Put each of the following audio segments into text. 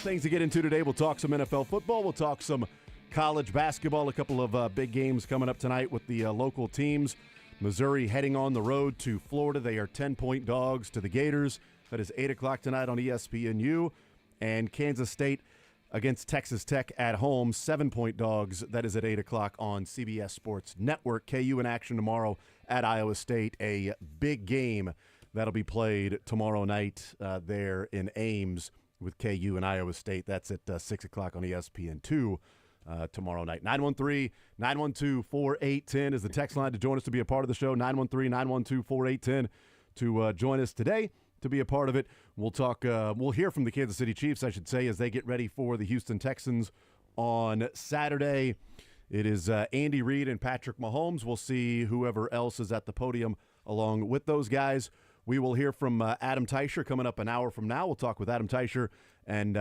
things to get into today. We'll talk some NFL football. We'll talk some college basketball. A couple of big games coming up tonight with the local teams. Missouri heading on the road to Florida. They are 10-point dogs to the Gators. That is 8 o'clock tonight on ESPNU. And Kansas State against Texas Tech at home, 7-point dogs. That is at 8 o'clock on CBS Sports Network. KU in action tomorrow at Iowa State. A big game that'll be played tomorrow night there in Ames with KU and Iowa State. That's at 6 o'clock on ESPN2 tomorrow night. 913-912-4810 is the text line to join us to be a part of the show. 913-912-4810 to join us today to be a part of it. We'll talk. We'll hear from the Kansas City Chiefs, I should say, as they get ready for the Houston Texans on Saturday. It is Andy Reid and Patrick Mahomes. We'll see whoever else is at the podium along with those guys. We will hear from Adam Teicher coming up an hour from now. We'll talk with Adam Teicher and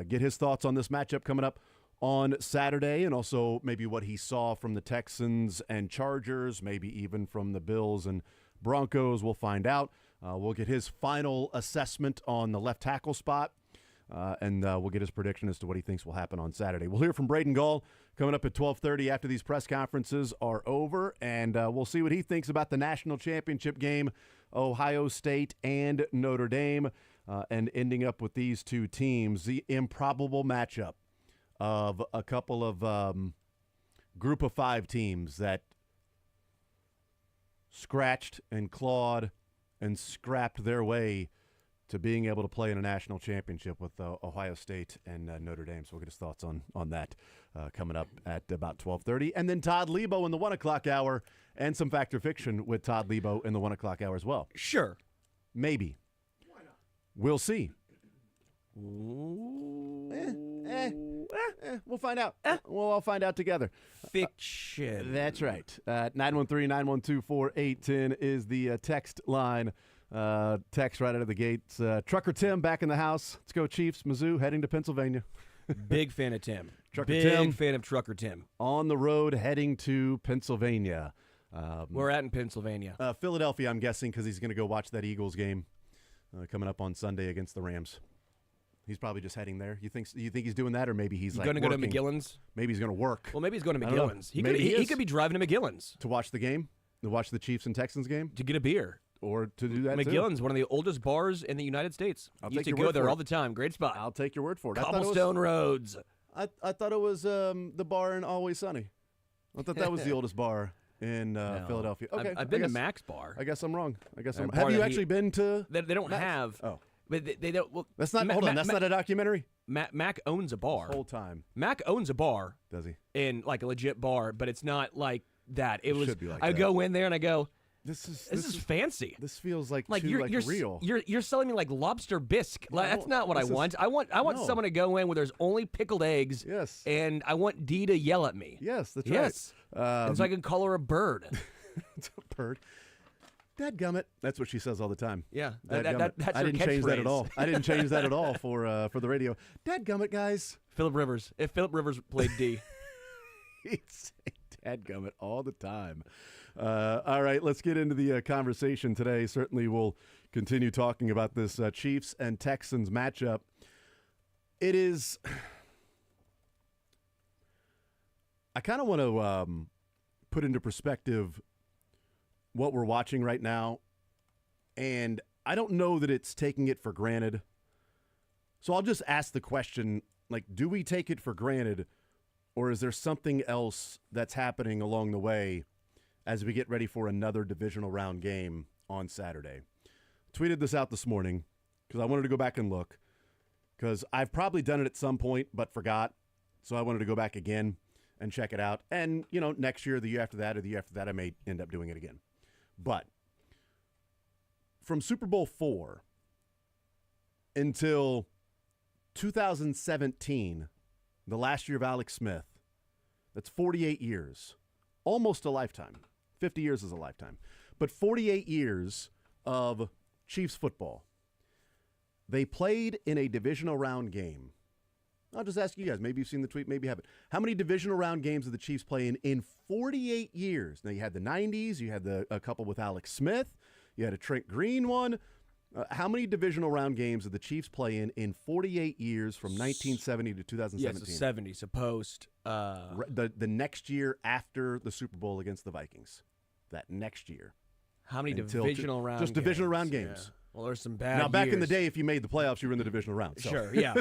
get his thoughts on this matchup coming up on Saturday, and also maybe what he saw from the Texans and Chargers, maybe even from the Bills and Broncos. We'll find out. We'll get his final assessment on the left tackle spot, and we'll get his prediction as to what he thinks will happen on Saturday. We'll hear from Braden Gall coming up at 12:30 after these press conferences are over, and we'll see what he thinks about the national championship game, Ohio State and Notre Dame, and ending up with these two teams, the improbable matchup of a couple of group of five teams that scratched and clawed and scrapped their way to being able to play in a national championship with Ohio State and Notre Dame. So we'll get his thoughts on that coming up at about 12:30. And then Todd Lebo in the 1 o'clock hour, and some Fact or Fiction with Todd Lebo in the 1 o'clock hour as well. Sure. Maybe. Why not? We'll see. We'll find out. We'll all find out together. Fiction. That's right. 913-912-4810 is the text line. Text right out of the gates. Trucker Tim back in the house. Let's go Chiefs. Mizzou heading to Pennsylvania. Big fan of Tim. Big fan of Trucker Tim. On the road heading to Pennsylvania. We're at in Pennsylvania. Philadelphia, I'm guessing, because he's going to go watch that Eagles game coming up on Sunday against the Rams. He's probably just heading there. You think he's doing that, or maybe he's like going to go to McGillen's? Maybe he's going to work. Well, maybe he's going to McGillen's. He could be driving to McGillen's to watch the game, to watch the Chiefs and Texans game, to get a beer, or to do that. McGillen's, one of the oldest bars in the United States. Used to go there all the time. Great spot. I'll take your word for it. Cobblestone roads. I thought it was the bar in Always Sunny. I thought that was the oldest bar in Philadelphia. Okay, I've been to Mac's bar. I guess I'm wrong. Have you actually been to? They don't Mac's? have. Oh. But they don't. Well, that's not. Hold on. That's not a documentary. Mac owns a bar. The whole time. Mac owns a bar. Does he? In like a legit bar, but it's not like that. It was. Should be like I that. go in there and I go. This is fancy. This feels like you're real. You're selling me like lobster bisque. That's not what I want. I want someone to go in where there's only pickled eggs. Yes. And I want Dee to yell at me. Yes, that's right. And so I can call her a bird. It's a bird. Dadgummit. That's what she says all the time. Yeah. That's I didn't change that at all. I didn't change that at all for the radio. Dadgummit, guys. Phillip Rivers. If Phillip Rivers played D. He'd say dadgummit all the time. All right, let's get into the conversation today. Certainly we'll continue talking about this Chiefs and Texans matchup. It is... I kind of want to put into perspective what we're watching right now, and I don't know that it's taking it for granted. So I'll just ask the question, like, do we take it for granted, or is there something else that's happening along the way as we get ready for another divisional round game on Saturday? Tweeted this out this morning because I wanted to go back and look, because I've probably done it at some point but forgot, so I wanted to go back again and check it out. And, next year, the year after that, or the year after that, I may end up doing it again. But from Super Bowl IV until 2017, the last year of Alex Smith, that's 48 years, almost a lifetime. 50 years is a lifetime. But 48 years of Chiefs football. They played in a divisional round game. I'll just ask you guys. Maybe you've seen the tweet, maybe you haven't. How many divisional round games did the Chiefs play in 48 years? Now, you had the 90s. You had a couple with Alex Smith. You had a Trent Green one. How many divisional round games did the Chiefs play in 48 years from 1970 to 2017? Yes, 70. So post. The next year after the Super Bowl against the Vikings. That next year. How many divisional round Just games? divisional round games. Yeah. Well, there's some bad Now, back in the years. day, if you made the playoffs, you were in the divisional round. So. Sure, yeah.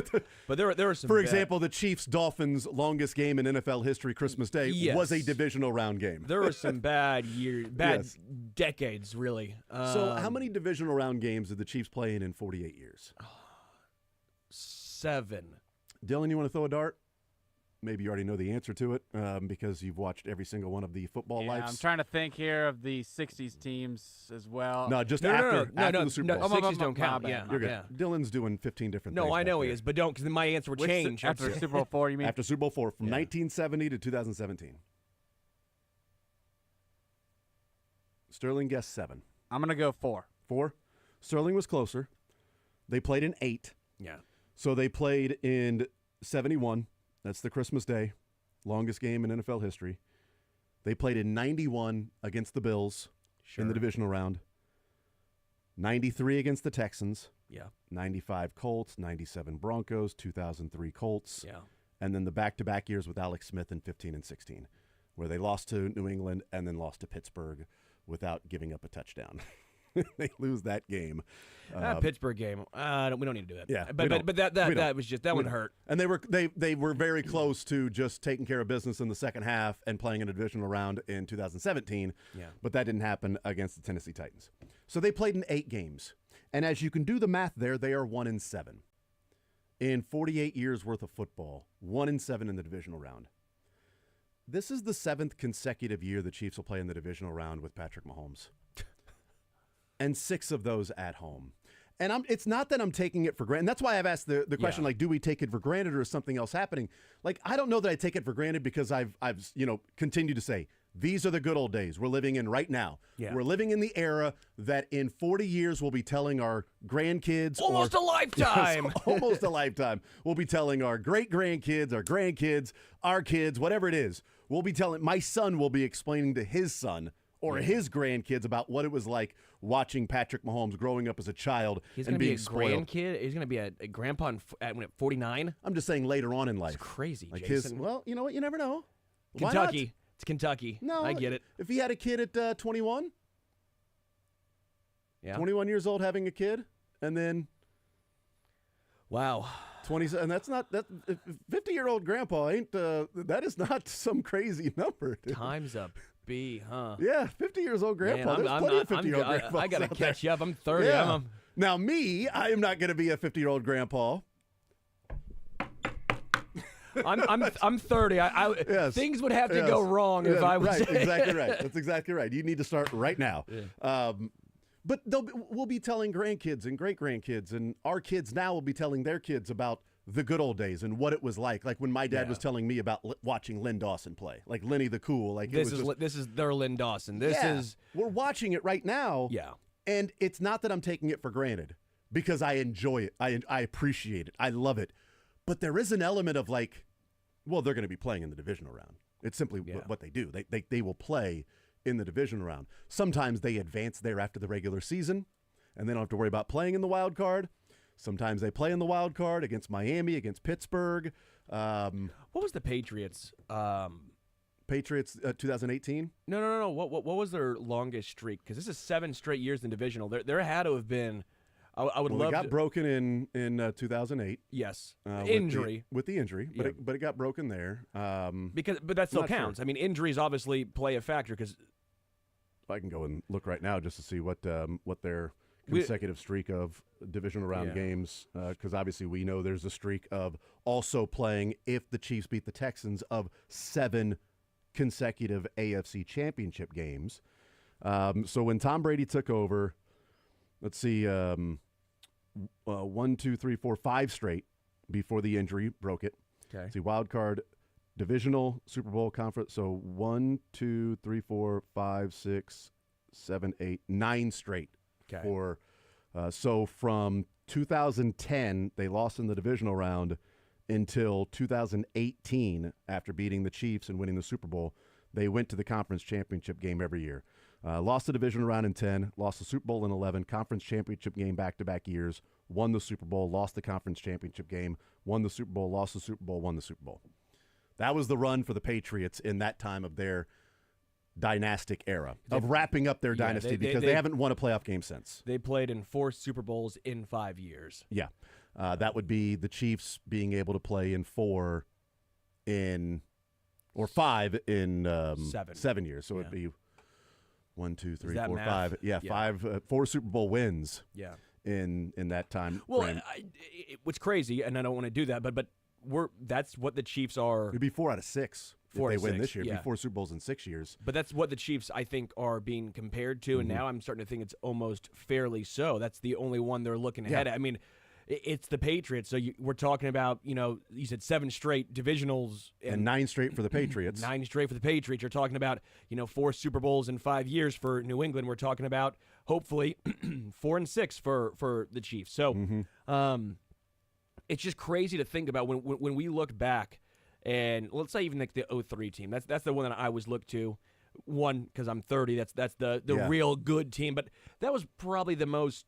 But there were some For bad. example, the Chiefs-Dolphins' longest game in NFL history, Christmas Day, Yes. was a divisional round game. There were some bad years, bad Yes. decades, really. So how many divisional round games did the Chiefs play in 48 years? 7. Dylan, you want to throw a dart? Maybe you already know the answer to it because you've watched every single one of the football lives. I'm trying to think here of the 60s teams as well. No, just No, after no, the Super Bowl. 60s don't count. my Yeah, bad. You're good. yeah. Dylan's doing 15 different things. No, I back know he there. is, but don't, because then my answer would change. After Super Bowl 4, you mean? After Super Bowl 4, from 1970 to 2017. Sterling guessed 7. I'm going to go 4. 4. Sterling was closer. They played in 8. Yeah. So they played in 71. That's the Christmas Day. Longest game in NFL history. They played in 91 against the Bills in the divisional round. 93 against the Texans. Yeah. 95 Colts, 97 Broncos, 2003 Colts. Yeah. And then the back-to-back years with Alex Smith in 15 and 16, where they lost to New England and then lost to Pittsburgh without giving up a touchdown. They lose that game. Pittsburgh game. We don't need to do that. Yeah, we but don't. that was just that one hurt. And they were very close to just taking care of business in the second half and playing in a divisional round in 2017. Yeah. But that didn't happen against the Tennessee Titans. So they played in 8 games. And as you can do the math there, they are 1-7. In 48 years worth of football, 1-7 in the divisional round. This is the 7th consecutive year the Chiefs will play in the divisional round with Patrick Mahomes. And 6 of those at home. And it's not that I'm taking it for granted. That's why I've asked the question, like, do we take it for granted or is something else happening? Like, I don't know that I take it for granted because I've continued to say, these are the good old days we're living in right now. Yeah. We're living in the era that in 40 years we'll be telling our grandkids. Almost a lifetime. Yes, almost a lifetime. We'll be telling our great-grandkids, our grandkids, our kids, whatever it is. We'll be telling, my son will be explaining to his son or his grandkids about what it was like watching Patrick Mahomes growing up as a child He's and going to be being a spoiled. grandkid. He's going to be a grandpa at 49. I'm just saying later on in life. It's crazy, like Jason. well, you know what? You never know. Why not? Kentucky. It's Kentucky. No, I get it. If he had a kid at 21, Yeah. 21 years old having a kid, and then Wow. 20, and that's not that 50-year-old grandpa ain't. That is not some crazy number. Dude. Time's up. Huh? Yeah, 50 years old grandpa. Man, There's plenty of 50-year-old grandpas. I got to out catch there. you up. I'm 30. Yeah. Now me, I am not going to be a 50-year-old grandpa. I'm 30. Yes. Things would have to go wrong if I was right. Exactly right. That's exactly right. You need to start right now. Yeah. But we'll be telling grandkids and great-grandkids, and our kids now will be telling their kids about the good old days and what it was like when my dad was telling me about watching Lynn Dawson play, like Lenny the Cool. Like This is their Lynn Dawson. We're watching it right now. Yeah. And it's not that I'm taking it for granted because I enjoy it. I appreciate it. I love it. But there is an element of like, well, they're going to be playing in the divisional round. It's simply what they do. They will play in the divisional round. Sometimes they advance there after the regular season, and they don't have to worry about playing in the wild card. Sometimes they play in the wild card against Miami, against Pittsburgh. What was the Patriots? Patriots 2018? No. What was their longest streak? Because this is 7 straight years in divisional. There had to have been. I would love. It got broken in 2008. Yes, injury. With the injury, but it got broken there. But that still counts. Sure. I mean, injuries obviously play a factor because I can go and look right now just to see what their consecutive streak of divisional round games, because obviously we know there's a streak of also playing, if the Chiefs beat the Texans, of 7 consecutive AFC championship games. So when Tom Brady took over, let's see, 1, 2, 3, 4, 5 straight before the injury broke it. Okay. See, wild card, divisional, Super Bowl conference. So 1, 2, 3, 4, 5, 6, 7, 8, 9 straight. Okay. For so from 2010, they lost in the divisional round until 2018 after beating the Chiefs and winning the Super Bowl. They went to the conference championship game every year. Lost the divisional round in 10, lost the Super Bowl in 11, conference championship game back-to-back years, won the Super Bowl, lost the conference championship game, won the Super Bowl, lost the Super Bowl, won the Super Bowl. That was the run for the Patriots in that time of their dynastic era, of wrapping up their dynasty, because they haven't won a playoff game since. They played in 4 Super Bowls in 5 years. Yeah. That would be the Chiefs being able to play in 4 or 5 in 7 years. So it'd be 1, 2, 3, 4, 5. Yeah, 4 Super Bowl wins. Yeah. In that time. Well, what's crazy, and I don't want to do that, but that's what the Chiefs are. It'd be 4 out of 6 if they win this year. It'd be 4 Super Bowls in 6 years. But that's what the Chiefs, I think, are being compared to, and now I'm starting to think it's almost fairly so. That's the only one they're looking ahead at. I mean, it's the Patriots. So we're talking about, you said 7 straight divisionals. And 9 straight for the Patriots. 9 straight for the Patriots. You're talking about, 4 Super Bowls in 5 years for New England. We're talking about, hopefully, 4 and 6 for the Chiefs. So it's just crazy to think about when we look back, and let's say even like the 03 team. That's the one that I always look to. One, because I'm 30. That's the real good team. But that was probably the most.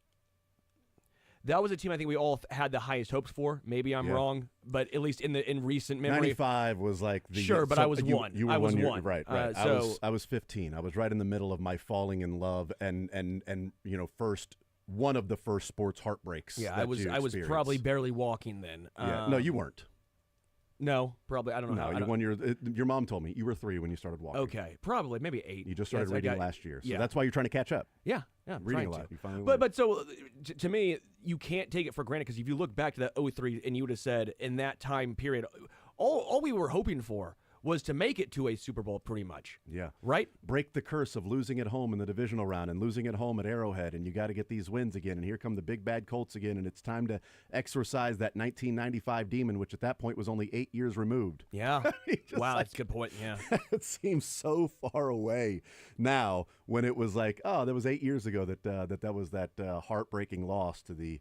That was a team I think we all had the highest hopes for. Maybe I'm wrong, but at least in recent memory, 95 was like the but I was one. You were I was 1 year, one. right? I was 15. I was right in the middle of my falling in love and one of the first sports heartbreaks. Yeah, I was probably barely walking then. No, you weren't. No, probably. I don't know. Your mom told me you were 3 when you started walking. Okay, probably maybe 8. You just started reading last year, so that's why you're trying to catch up. Yeah, I'm reading a trying lot. to. You finally but so to me, you can't take it for granted, because if you look back to that 03 and you would have said in that time period, all we were hoping for was to make it to a Super Bowl, pretty much. Yeah. Right? Break the curse of losing at home in the divisional round and losing at home at Arrowhead, and you got to get these wins again, and here come the big bad Colts again, and it's time to exorcise that 1995 demon, which at that point was only 8 years removed. Yeah. Wow, that's a good point. Yeah. It seems so far away now, when it was like, that was 8 years ago that was that heartbreaking loss to the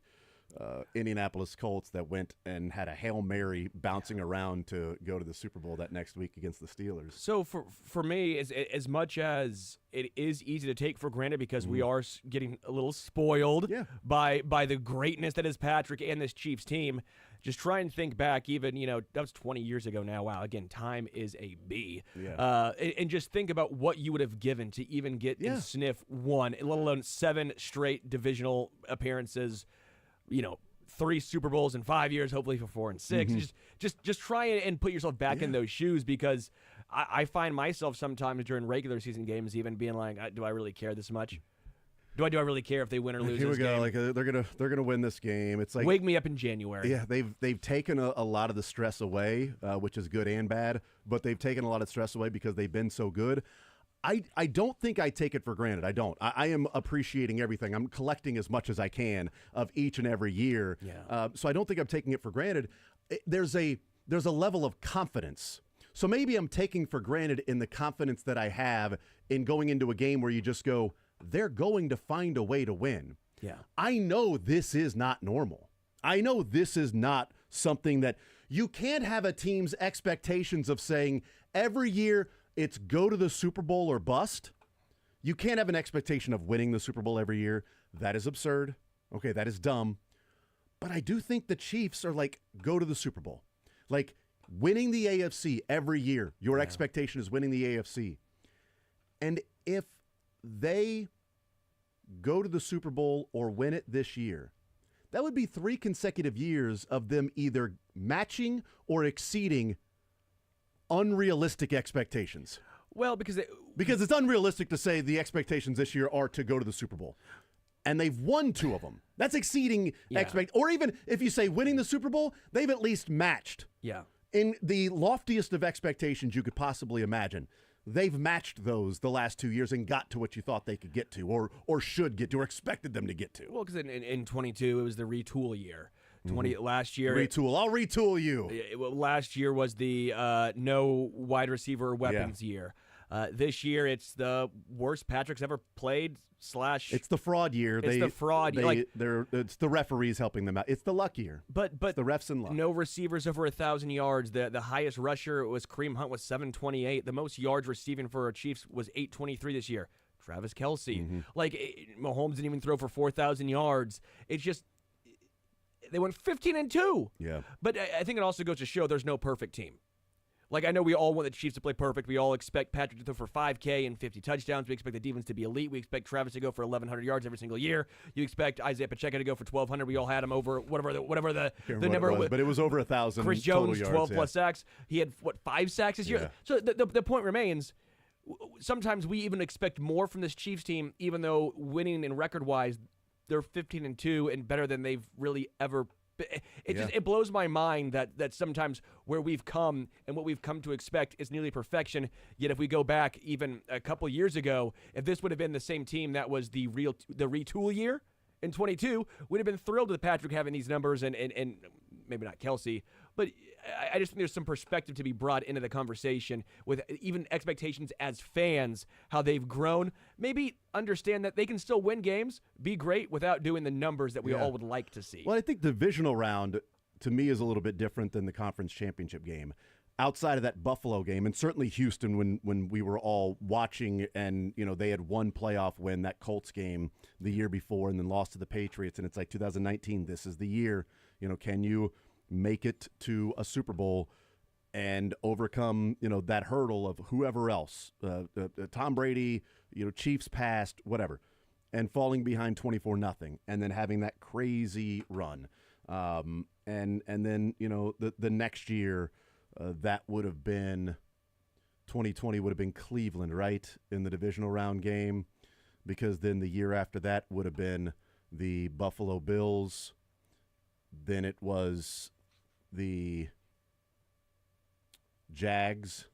Indianapolis Colts that went and had a Hail Mary bouncing around to go to the Super Bowl that next week against the Steelers. So for me, as much as it is easy to take for granted, because we are getting a little spoiled by the greatness that is Patrick and this Chiefs team, just try and think back, even, that was 20 years ago now. Wow, again, time is a bee. Yeah. And just think about what you would have given to even get and sniff 1, let alone 7 straight divisional appearances, 3 Super Bowls in 5 years, hopefully for 4 and 6. Just try and put yourself back in those shoes, because I find myself sometimes during regular season games even being like, do I really care this much? Do I really care if they win or lose? Here we this go. game? Like they're gonna win this game. It's like, wake me up in January. Yeah, they've taken a lot of the stress away, which is good and bad. But they've taken a lot of stress away because they've been so good. I don't think I take it for granted. I don't. I am appreciating everything. I'm collecting as much as I can of each and every year. Yeah. So I don't think I'm taking it for granted. There's a level of confidence. So maybe I'm taking for granted in the confidence that I have in going into a game where you just go, they're going to find a way to win. Yeah. I know this is not normal. I know this is not something that you can't have a team's expectations of saying every year it's go to the Super Bowl or bust. You can't have an expectation of winning the Super Bowl every year. That is absurd. Okay, that is dumb. But I do think the Chiefs are like, go to the Super Bowl. Like, winning the AFC every year, your expectation is winning the AFC. And if they go to the Super Bowl or win it this year, that would be 3 consecutive years of them either matching or exceeding unrealistic expectations. Well, because it's unrealistic to say the expectations this year are to go to the Super Bowl. And they've won 2 of them. That's exceeding or even if you say winning the Super Bowl, they've at least matched. Yeah. In the loftiest of expectations you could possibly imagine. They've matched those the last 2 years and got to what you thought they could get to or should get to or expected them to get to. Well, because in 22, it was the retool year. Last year. Retool. I'll retool you. Last year was the no wide receiver weapons year. This year, it's the worst Patrick's ever played / It's the fraud year. It's the fraud. It's the referees helping them out. It's the luck year. But it's the refs and luck. No receivers over 1,000 yards. The highest rusher was Kareem Hunt with 728. The most yards receiving for our Chiefs was 823 this year. Travis Kelce. Mm-hmm. Like, Mahomes didn't even throw for 4,000 yards. It's just they went 15-2. Yeah. But I think it also goes to show there's no perfect team. Like, I know we all want the Chiefs to play perfect. We all expect Patrick to throw for 5K and 50 touchdowns. We expect the defense to be elite. We expect Travis to go for 1,100 yards every single year. You expect Isaiah Pacheco to go for 1,200. We all had him over whatever the number was, but it was over 1,000. Chris Jones, total 12 yards, plus sacks. He had, 5 sacks this year? Yeah. So the point remains, sometimes we even expect more from this Chiefs team, even though winning in record-wise, they're 15-2 and better than they've really ever been. It blows my mind that sometimes where we've come and what we've come to expect is nearly perfection. Yet if we go back even a couple years ago, if this would have been the same team that was the retool year in 22, we'd have been thrilled with Patrick having these numbers and maybe not Kelce, but I just think there's some perspective to be brought into the conversation with even expectations as fans, how they've grown. Maybe understand that they can still win games, be great without doing the numbers that we all would like to see. Well, I think the divisional round, to me, is a little bit different than the conference championship game. Outside of that Buffalo game, and certainly Houston when we were all watching and, they had one playoff win, that Colts game the year before, and then lost to the Patriots, and it's like 2019, this is the year. Can you make it to a Super Bowl and overcome, that hurdle of whoever else, Tom Brady, Chiefs past, whatever, and falling behind 24-0, and then having that crazy run. And then, the next year, that would have been 2020 would have been Cleveland, right, in the divisional round game, because then the year after that would have been the Buffalo Bills. Then it was the Jags,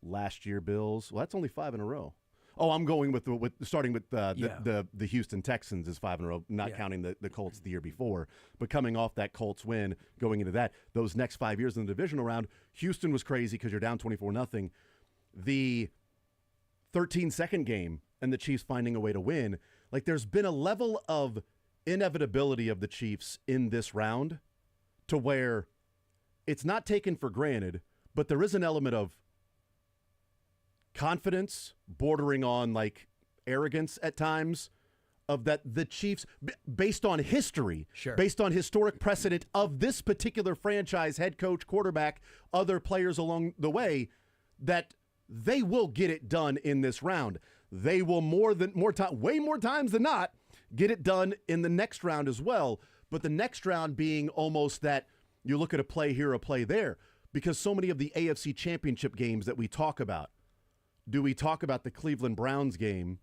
last year Bills. Well, that's only 5 in a row. Oh, I'm going with starting with the Houston Texans is 5 in a row, not counting the Colts the year before. But coming off that Colts win, going into that, those next 5 years in the divisional round, Houston was crazy because you're down 24-0. The 13-second game and the Chiefs finding a way to win. Like, there's been a level of inevitability of the Chiefs in this round to where it's not taken for granted, but there is an element of confidence bordering on like arrogance at times of that the Chiefs, based on history, based on historic precedent of this particular franchise, head coach, quarterback, other players along the way, that they will get it done in this round. They will way more times than not get it done in the next round as well. But the next round being almost that you look at a play here, a play there, because so many of the AFC championship games that we talk about, do we talk about the Cleveland Browns game,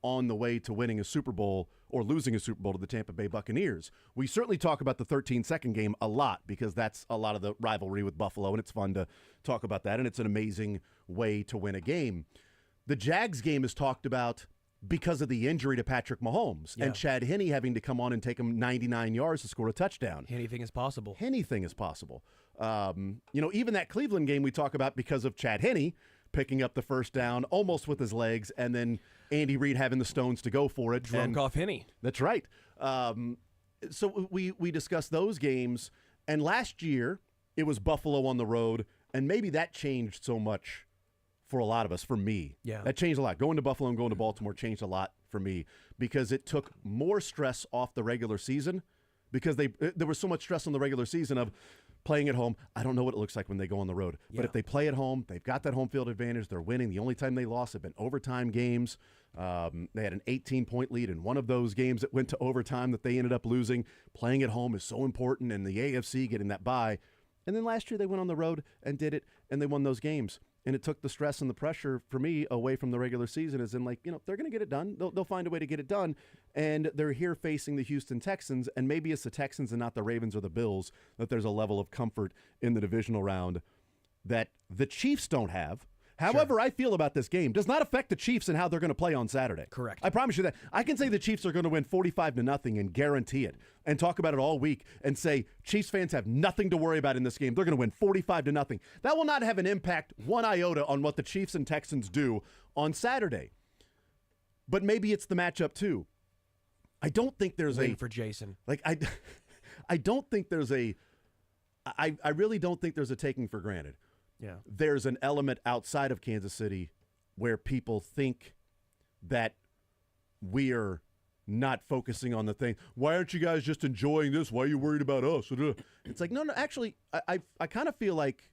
on the way to winning a Super Bowl or losing a Super Bowl to the Tampa Bay Buccaneers? We certainly talk about the 13-second game a lot because that's a lot of the rivalry with Buffalo, and it's fun to talk about that, and it's an amazing way to win a game. The Jags game is talked about because of the injury to Patrick Mahomes and Chad Henne having to come on and take him 99 yards to score a touchdown. Anything is possible. Anything is possible. Even that Cleveland game we talk about because of Chad Henne picking up the first down almost with his legs, and then Andy Reid having the stones to go for it. Drunk off Henne. That's right. So we discussed those games, and last year it was Buffalo on the road, and maybe that changed so much for a lot of us, for me. Yeah. That changed a lot. Going to Buffalo and going to Baltimore changed a lot for me because it took more stress off the regular season because there was so much stress on the regular season of playing at home. I don't know what it looks like when they go on the road. But if they play at home, they've got that home field advantage. They're winning. The only time they lost have been overtime games. They had an 18-point lead in one of those games that went to overtime that they ended up losing. Playing at home is so important, and the AFC getting that bye. And then last year they went on the road and did it, and they won those games. And it took the stress and the pressure for me away from the regular season, as in, like, they're going to get it done. They'll find a way to get it done. And they're here facing the Houston Texans, and maybe it's the Texans and not the Ravens or the Bills that there's a level of comfort in the divisional round that the Chiefs don't have. However I feel about this game does not affect the Chiefs and how they're going to play on Saturday. Correct. I promise you that. I can say the Chiefs are going to win 45-0 and guarantee it and talk about it all week and say Chiefs fans have nothing to worry about in this game. They're going to win 45-0. That will not have an impact one iota on what the Chiefs and Texans do on Saturday. But maybe it's the matchup too. I don't think there's Waiting for Jason. I don't think there's I really don't think there's a taking for granted. Yeah. There's an element outside of Kansas City where people think that we're not focusing on the thing. Why aren't you guys just enjoying this? Why are you worried about us? It's like, no, actually, I kind of feel like,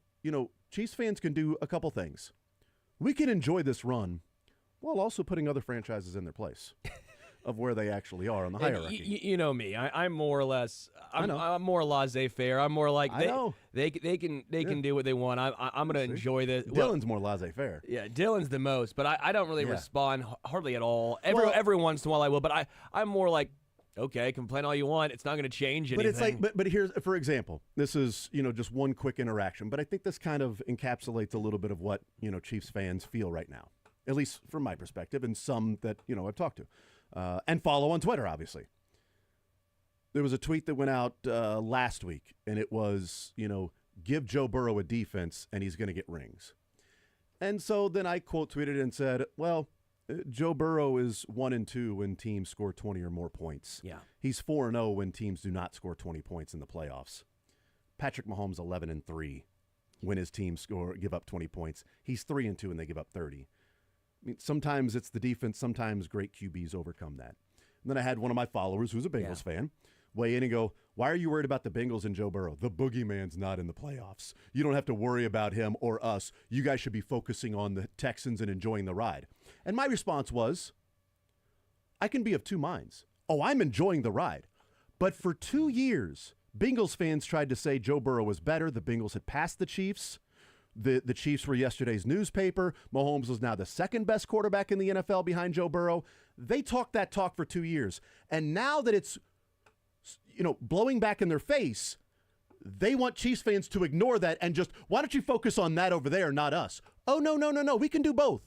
Chiefs fans can do a couple things. We can enjoy this run while also putting other franchises in their place of where they actually are on the hierarchy. You know me. I'm more or less. I'm more laissez-faire. I'm more like they can do what they want. I'm gonna enjoy this. Dylan's more laissez-faire. Yeah, Dylan's the most, but I don't really respond hardly at all. Every once in a while I will, but I'm more like, okay, complain all you want. It's not going to change anything. But it's like, but here's, for example, this is, just one quick interaction, but I think this kind of encapsulates a little bit of what, Chiefs fans feel right now, at least from my perspective, and some that, I've talked to, and follow on Twitter, obviously. There was a tweet that went out last week, and it was, give Joe Burrow a defense, and he's going to get rings. And so then I quote tweeted and said, well, Joe Burrow is 1-2 when teams score 20 or more points. Yeah. He's 4-0 when teams do not score 20 points in the playoffs. Patrick Mahomes 11-3 when his teams give up 20 points. He's 3-2 when they give up 30. I mean, sometimes it's the defense, sometimes great QBs overcome that. And then I had one of my followers who's a Bengals fan weigh in and go, why are you worried about the Bengals and Joe Burrow? The boogeyman's not in the playoffs. You don't have to worry about him or us. You guys should be focusing on the Texans and enjoying the ride. And my response was, I can be of two minds. Oh, I'm enjoying the ride. But for 2 years, Bengals fans tried to say Joe Burrow was better. The Bengals had passed the Chiefs. The Chiefs were yesterday's newspaper. Mahomes was now the second best quarterback in the NFL behind Joe Burrow. They talked that talk for 2 years. And now that it's blowing back in their face, they want Chiefs fans to ignore that and just, why don't you focus on that over there, not us? Oh, no. We can do both.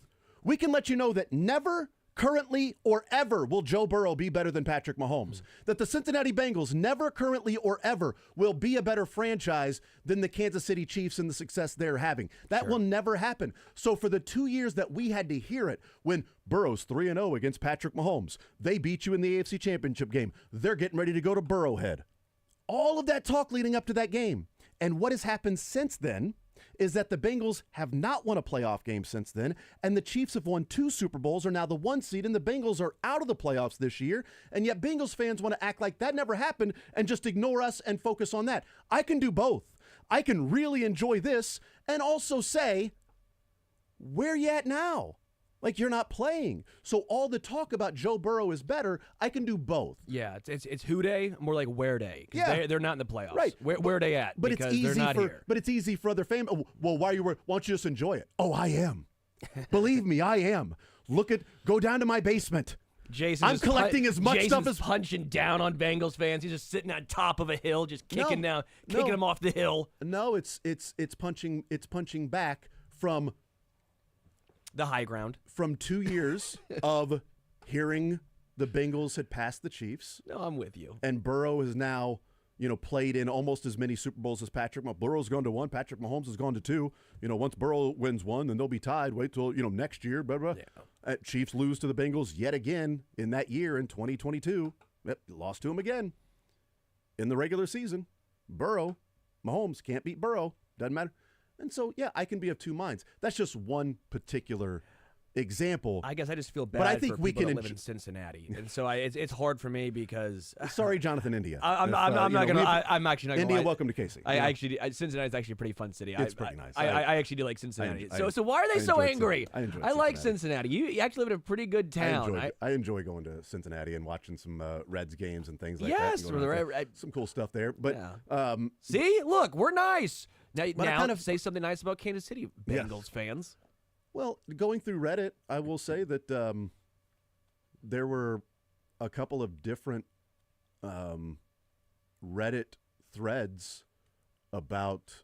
We can let you know that never, currently, or ever will Joe Burrow be better than Patrick Mahomes. That the Cincinnati Bengals never, currently, or ever will be a better franchise than the Kansas City Chiefs and the success they're having. That will never happen. So for the 2 years that we had to hear it, when Burrow's 3-0 against Patrick Mahomes, they beat you in the AFC Championship game, they're getting ready to go to Burrowhead. All of that talk leading up to that game. And what has happened since then is that the Bengals have not won a playoff game since then, and the Chiefs have won 2 Super Bowls, are now the 1 seed, and the Bengals are out of the playoffs this year, and yet Bengals fans want to act like that never happened and just ignore us and focus on that. I can do both. I can really enjoy this and also say, where you at now? Like, you're not playing. So all the talk about Joe Burrow is better, I can do both. Yeah, it's who day, more like where day. Yeah. They're not in the playoffs. Right. Where they at? But because it's easy they're not here. But it's easy for other fans. Oh, well, why don't you just enjoy it? Oh, I am. Believe me, I am. Go down to my basement. I'm collecting as much stuff as punching down on Bengals fans. He's just sitting on top of a hill, just kicking them off the hill. No, it's punching back from the high ground. From 2 years of hearing the Bengals had passed the Chiefs. No, I'm with you. And Burrow has now, played in almost as many Super Bowls as Patrick Mahomes. Burrow's gone to 1. Patrick Mahomes has gone to 2. Once Burrow wins 1, then they'll be tied. Wait till, next year. Blah, blah. Yeah. Chiefs lose to the Bengals yet again in that year in 2022. Lost to him again in the regular season. Mahomes can't beat Burrow. Doesn't matter. And so, I can be of two minds. That's just one particular example. I guess I just feel bad but I think for we people can that live in Cincinnati. And so it's hard for me because... Sorry, Jonathan, India. I'm actually not going to India, welcome to Casey. Cincinnati's actually a pretty fun city. It's pretty nice. I actually do like Cincinnati. So why are they so angry? I like Cincinnati. You actually live in a pretty good town. I enjoy going to Cincinnati and watching some Reds games and things like that. Yes, some cool stuff there. But see, look, we're nice. Now say something nice about Kansas City Bengals fans. Well, going through Reddit, I will say that there were a couple of different Reddit threads about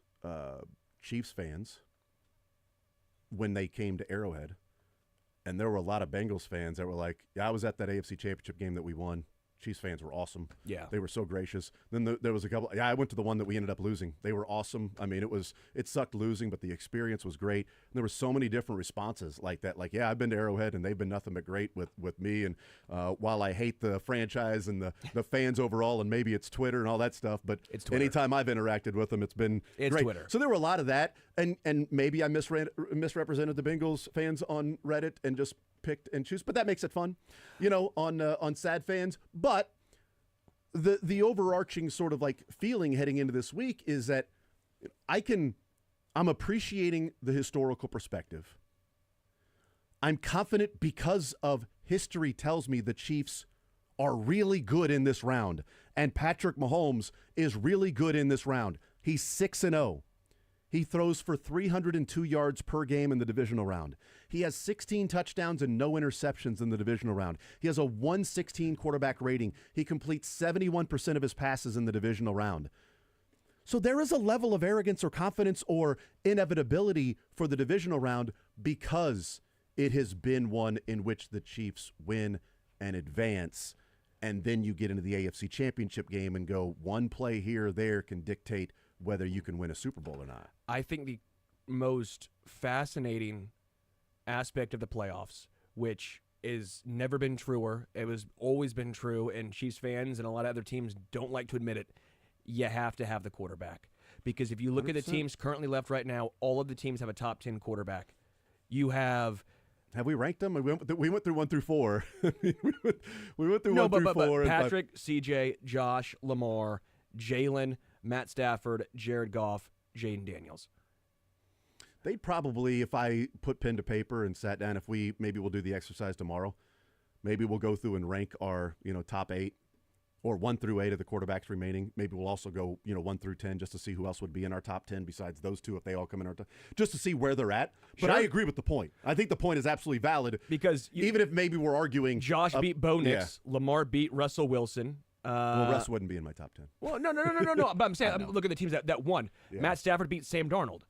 Chiefs fans when they came to Arrowhead. And there were a lot of Bengals fans that were like, I was at that AFC Championship game that we won. Chiefs fans were awesome. Yeah. They were so gracious. Then there was a couple. I went to the one that we ended up losing. They were awesome. I mean, it sucked losing, but the experience was great. And there were so many different responses like that. Like, I've been to Arrowhead, and they've been nothing but great with me. And while I hate the franchise and the fans overall, and maybe it's Twitter and all that stuff, but anytime I've interacted with them, it's been great. Twitter. So there were a lot of that. And maybe I misrepresented the Bengals fans on Reddit and just picked and choose, but that makes it fun, on sad fans. But the overarching sort of like feeling heading into this week is that I'm appreciating the historical perspective. I'm confident because of history tells me the Chiefs are really good in this round, and Patrick Mahomes is really good in this round. He's 6-0. He throws for 302 yards per game in the divisional round. He has 16 touchdowns and no interceptions in the divisional round. He has a 116 quarterback rating. He completes 71% of his passes in the divisional round. So there is a level of arrogance or confidence or inevitability for the divisional round because it has been one in which the Chiefs win and advance, and then you get into the AFC Championship game and go one play here or there can dictate whether you can win a Super Bowl or not. I think the most fascinating aspect of the playoffs, which is never been truer, it was always been true, and Chiefs fans and a lot of other teams don't like to admit it, you have to have the quarterback. Because if you look 100%. at the teams currently left right now, all of the teams have a top 10 quarterback. You have we ranked them? We went through 1 through 4. we went through no, 1 through 4. But Patrick, CJ, Josh, Lamar, Jalen, Matt Stafford, Jared Goff, Jaden Daniels. They'd probably, if I put pen to paper and sat down, maybe we'll do the exercise tomorrow. Maybe we'll go through and rank our, top 8 or 1 through 8 of the quarterbacks remaining. Maybe we'll also go, 1 through 10 just to see who else would be in our top 10 besides those two if they all come in our top, just to see where they're at. But Sure. I agree with the point. I think the point is absolutely valid Because even if maybe we're arguing. Josh beat Bo Nix, yeah. Lamar beat Russell Wilson. Well, Russ wouldn't be in my top 10. Well, no. But I'm saying, look at the teams that won. Yeah. Matt Stafford beat Sam Darnold.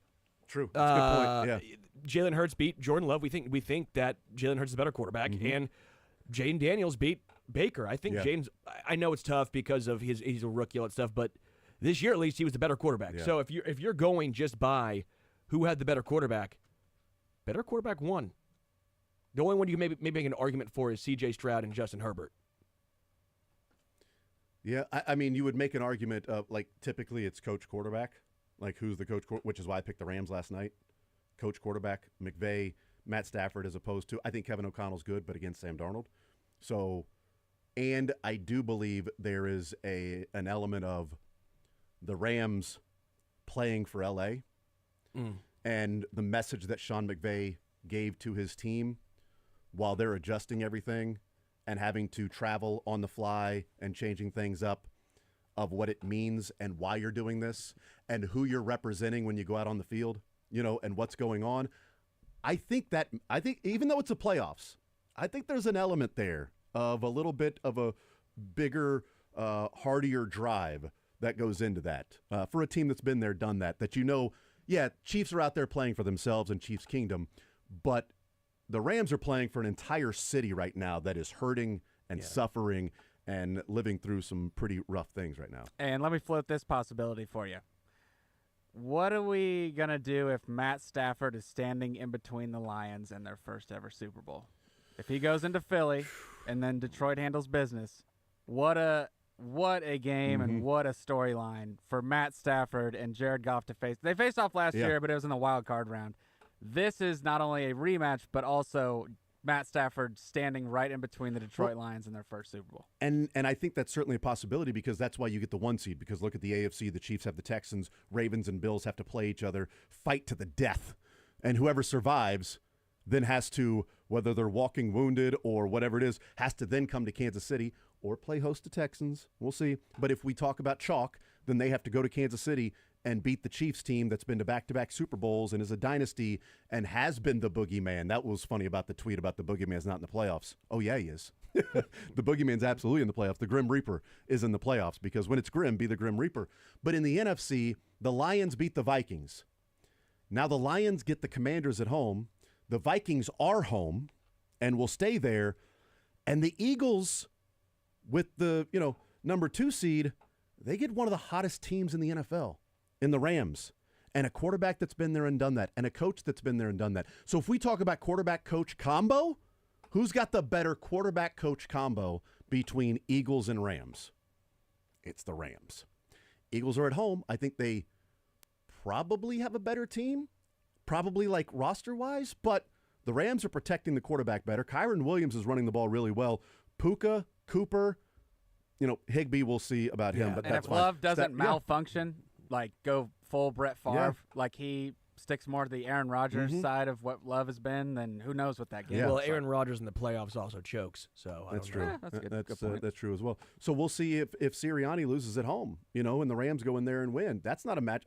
True. That's a good point. Yeah. Jalen Hurts beat Jordan Love. We think that Jalen Hurts is a better quarterback, and Jaden Daniels beat Baker. I think Jaden's. I know it's tough because of he's a rookie, all that stuff, but this year at least he was the better quarterback. Yeah. So if you're going just by who had the better quarterback won. The only one you can maybe make an argument for is C.J. Stroud and Justin Herbert. Yeah, I mean, you would make an argument of, typically it's coach quarterback, who's the coach, which is why I picked the Rams last night. Coach quarterback, McVay, Matt Stafford, as opposed to, I think Kevin O'Connell's good, but against Sam Darnold. So, and I do believe there is an element of the Rams playing for L.A. And the message that Sean McVay gave to his team while they're adjusting everything and having to travel on the fly and changing things up of what it means and why you're doing this and who you're representing when you go out on the field, and what's going on. I think even though it's a playoffs, I think there's an element there of a little bit of a bigger, hardier drive that goes into that for a team that's been there, done that, Chiefs are out there playing for themselves and Chiefs Kingdom, but the Rams are playing for an entire city right now that is hurting and suffering and living through some pretty rough things right now. And let me float this possibility for you. What are we going to do if Matt Stafford is standing in between the Lions and their first ever Super Bowl? If he goes into Philly and then Detroit handles business, what a game and what a storyline for Matt Stafford and Jared Goff to face. They faced off last year, but it was in the wild card round. This is not only a rematch, but also Matt Stafford standing right in between the Detroit Lions and their first Super Bowl. And I think that's certainly a possibility because that's why you get the 1 seed, because look at the AFC, the Chiefs have the Texans, Ravens and Bills have to play each other, fight to the death. And whoever survives then has to, whether they're walking wounded or whatever it is, has to then come to Kansas City or play host to Texans. We'll see. But if we talk about chalk, then they have to go to Kansas City and beat the Chiefs team that's been to back-to-back Super Bowls and is a dynasty and has been the boogeyman. That was funny about the tweet about the boogeyman's not in the playoffs. Oh, yeah, he is. The boogeyman's absolutely in the playoffs. The Grim Reaper is in the playoffs because when it's grim, be the Grim Reaper. But in the NFC, the Lions beat the Vikings. Now the Lions get the Commanders at home. The Vikings are home and will stay there. And the Eagles, with the number 2 seed, they get one of the hottest teams in the NFL. In the Rams, and a quarterback that's been there and done that, and a coach that's been there and done that. So if we talk about quarterback-coach combo, who's got the better quarterback-coach combo between Eagles and Rams? It's the Rams. Eagles are at home. I think they probably have a better team, probably roster-wise, but The Rams are protecting the quarterback better. Kyron Williams is running the ball really well. Puka, Cooper, Higbee, we'll see about him, but and that's if fine. Love doesn't malfunction, like go full Brett Favre, like he sticks more to the Aaron Rodgers side of what Love has been, then who knows what that game Well, looks Aaron Rodgers in the playoffs also chokes, so that's I true. don't know. That's a good point. That's true as well. So we'll see if Sirianni loses at home, and the Rams go in there and win. That's not a match.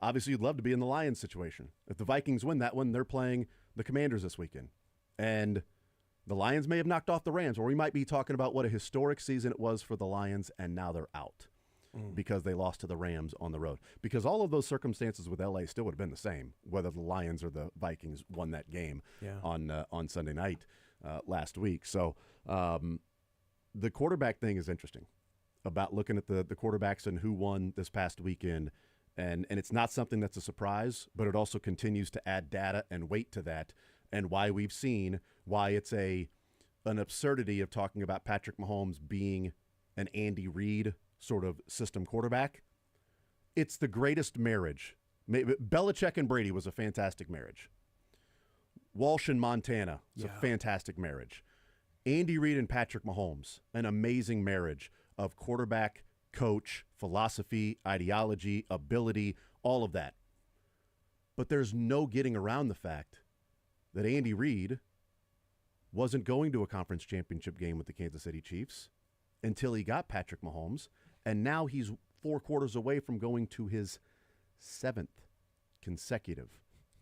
Obviously, you'd love to be in the Lions situation. If the Vikings win that one, they're playing the Commanders this weekend, and the Lions may have knocked off the Rams, or we might be talking about what a historic season it was for the Lions, and now they're out because they lost to the Rams on the road. Because all of those circumstances with LA still would have been the same, whether the Lions or the Vikings won that game on Sunday night last week. So the quarterback thing is interesting about looking at the quarterbacks and who won this past weekend. And it's not something that's a surprise, but it also continues to add data and weight to that, and why we've seen why it's an absurdity of talking about Patrick Mahomes being an Andy Reid sort of system quarterback. It's the greatest marriage. Belichick and Brady was a fantastic marriage. Walsh and Montana was a fantastic marriage. Andy Reid and Patrick Mahomes, an amazing marriage of quarterback, coach, philosophy, ideology, ability, all of that. But there's no getting around the fact that Andy Reid wasn't going to a conference championship game with the Kansas City Chiefs until he got Patrick Mahomes, and now he's 4 quarters away from going to his 7th consecutive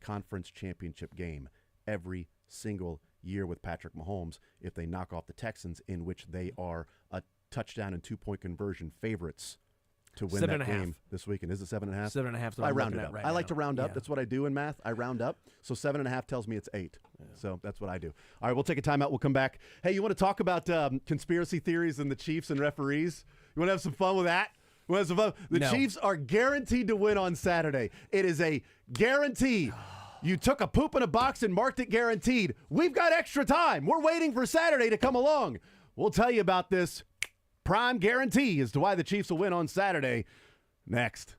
conference championship game every single year with Patrick Mahomes if they knock off the Texans, in which they are a touchdown and 2-point conversion favorites to win that game this weekend. Is it 7.5? 7.5. I round it up. Right I like now. to round up. That's what I do in math. I round up. So 7.5 tells me it's 8. So that's what I do. All right, we'll take a timeout. We'll come back. Hey, you want to talk about conspiracy theories and the Chiefs and referees? You want to have some fun with that? You want to have some fun? The Chiefs are guaranteed to win on Saturday. It is a guarantee. You took a poop in a box and marked it guaranteed. We've got extra time. We're waiting for Saturday to come along. We'll tell you about this prime guarantee as to why the Chiefs will win on Saturday next.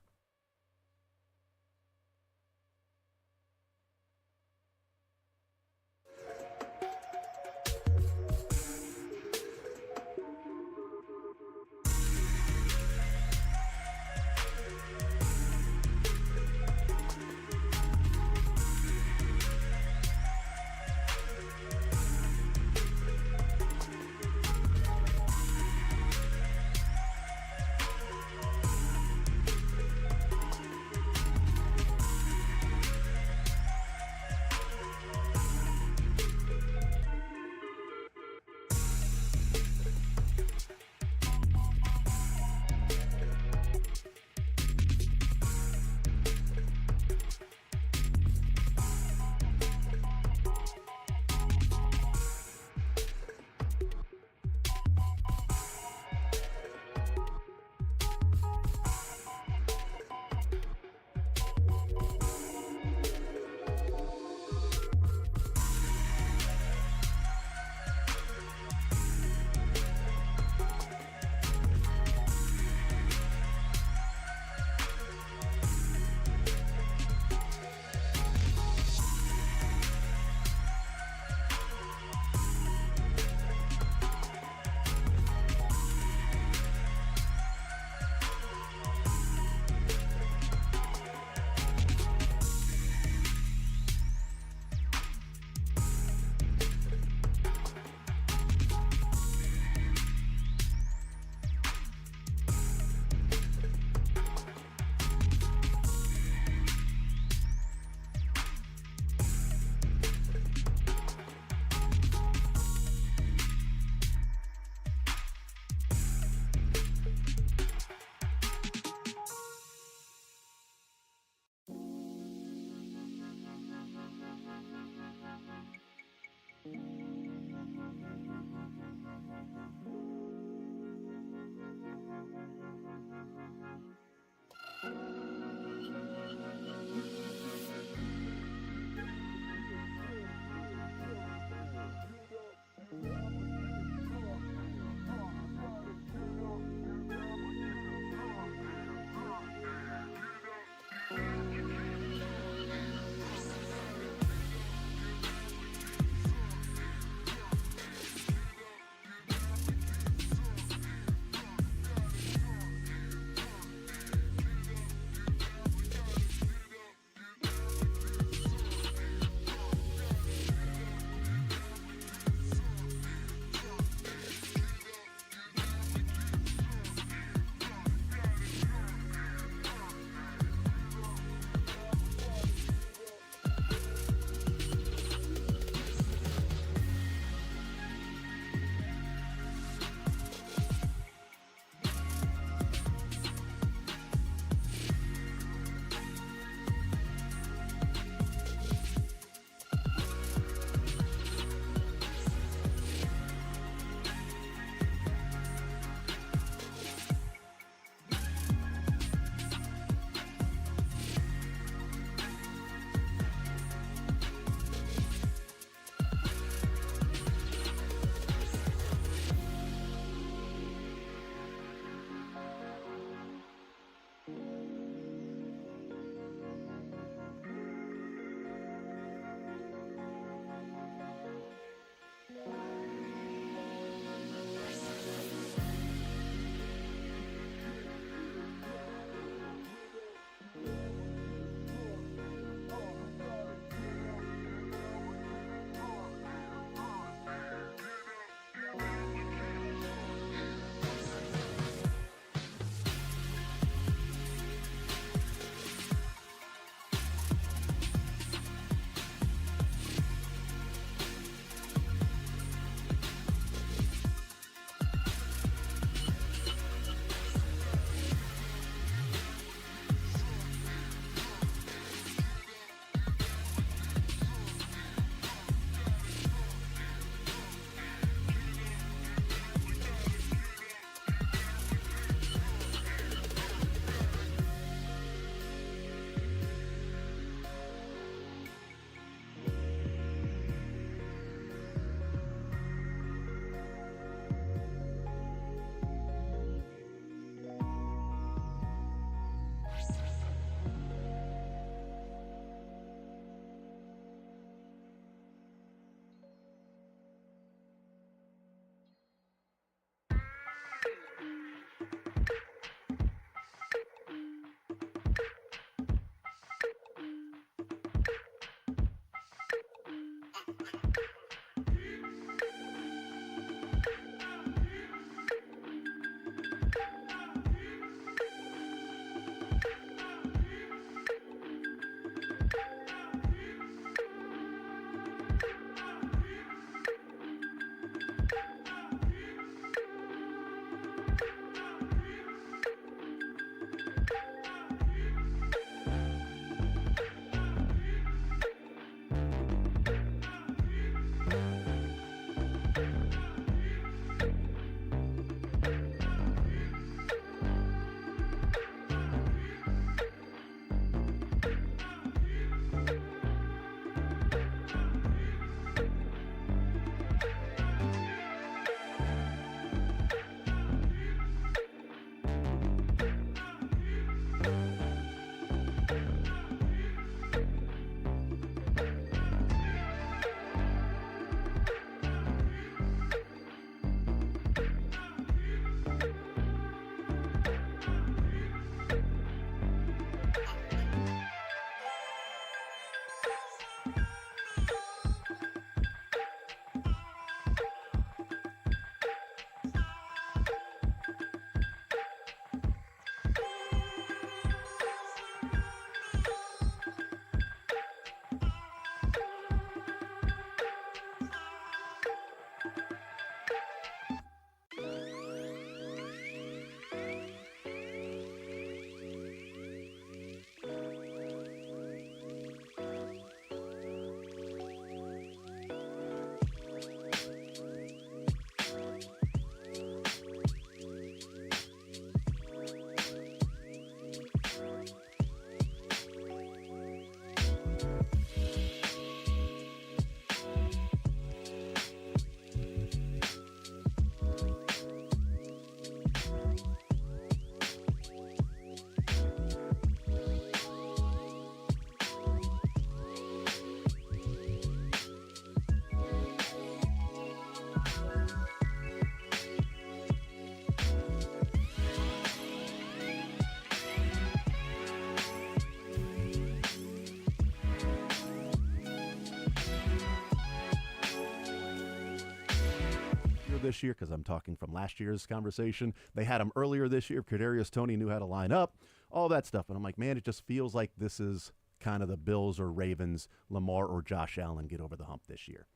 this year because I'm talking from last year's conversation. They had him earlier this year. Kadarius Toney knew how to line up, all that stuff. And I'm like, man, it just feels like this is kind of the Bills or Ravens, Lamar or Josh Allen get over the hump this year.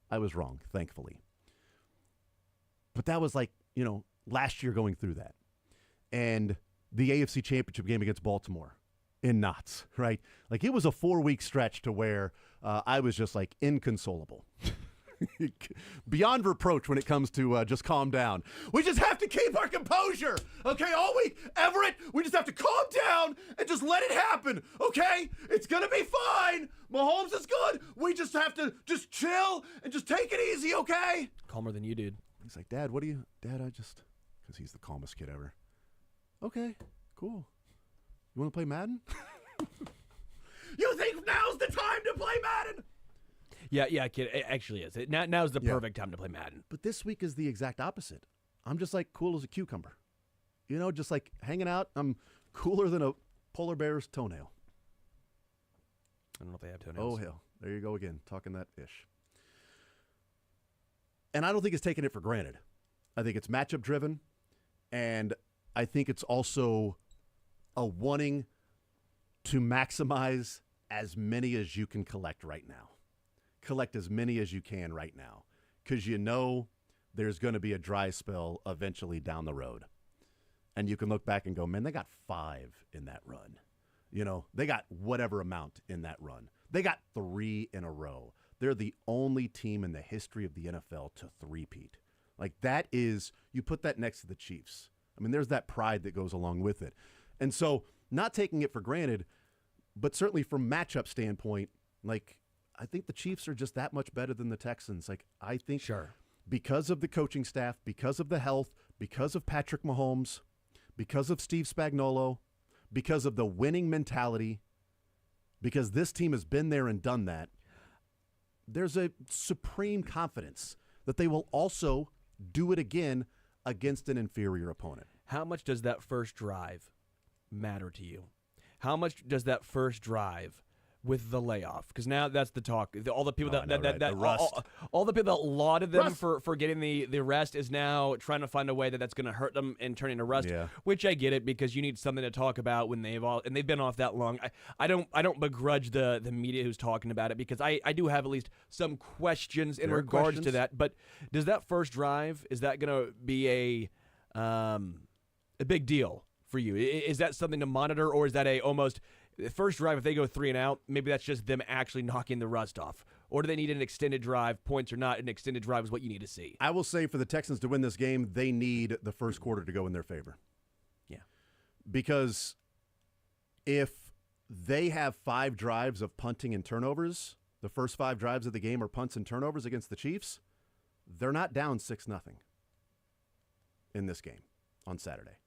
I was wrong, thankfully. But that was like, last year going through that. And the AFC Championship game against Baltimore in knots, right? Like, it was a 4-week stretch to where I was just like inconsolable. Beyond reproach when it comes to just calm down. We just have to keep our composure, okay? All week, Everett, we just have to calm down and just let it happen, okay? It's going to be fine. Mahomes is good. We just have to just chill and just take it easy, okay? Calmer than you, dude. He's like, Dad, because he's the calmest kid ever. Okay, cool. You want to play Madden? You think now's the time to play Madden? Yeah, kid. It actually is. Now's the perfect time to play Madden. But this week is the exact opposite. I'm just like cool as a cucumber. Just like hanging out. I'm cooler than a polar bear's toenail. I don't know if they have toenails. Oh, hell. There you go again, talking that ish. And I don't think it's taking it for granted. I think it's matchup driven. And I think it's also a wanting to maximize as many as you can collect right now. Collect as many as you can right now, because there's going to be a dry spell eventually down the road. And you can look back and go, man, they got 5 in that run. They got whatever amount in that run. They got 3 in a row. They're the only team in the history of the NFL to three-peat. Like, that is, you put that next to the Chiefs. I mean, there's that pride that goes along with it. And so, not taking it for granted, but certainly from matchup standpoint, like, I think the Chiefs are just that much better than the Texans. Like, I think because of the coaching staff, because of the health, because of Patrick Mahomes, because of Steve Spagnuolo, because of the winning mentality, because this team has been there and done that, there's a supreme confidence that they will also do it again against an inferior opponent. How much does that first drive matter to you? How much does that first drive with the layoff? Because now that's the talk. All the people all the people that lauded them for getting the rest is now trying to find a way that's going to hurt them and turn into rust. Yeah. Which I get it, because you need something to talk about when they've been off that long. I don't begrudge the media who's talking about it, because I do have at least some questions in regards to that. But does that first drive, is that going to be a big deal for you? Is that something to monitor, or is that almost first drive, if they go 3 and out, maybe that's just them actually knocking the rust off? Or do they need an extended drive? Points or not, an extended drive is what you need to see. I will say, for the Texans to win this game, they need the first quarter to go in their favor. Yeah. Because if they have 5 drives of punting and turnovers, the first 5 drives of the game are punts and turnovers against the Chiefs, they're not down 6-0 in this game on Saturday.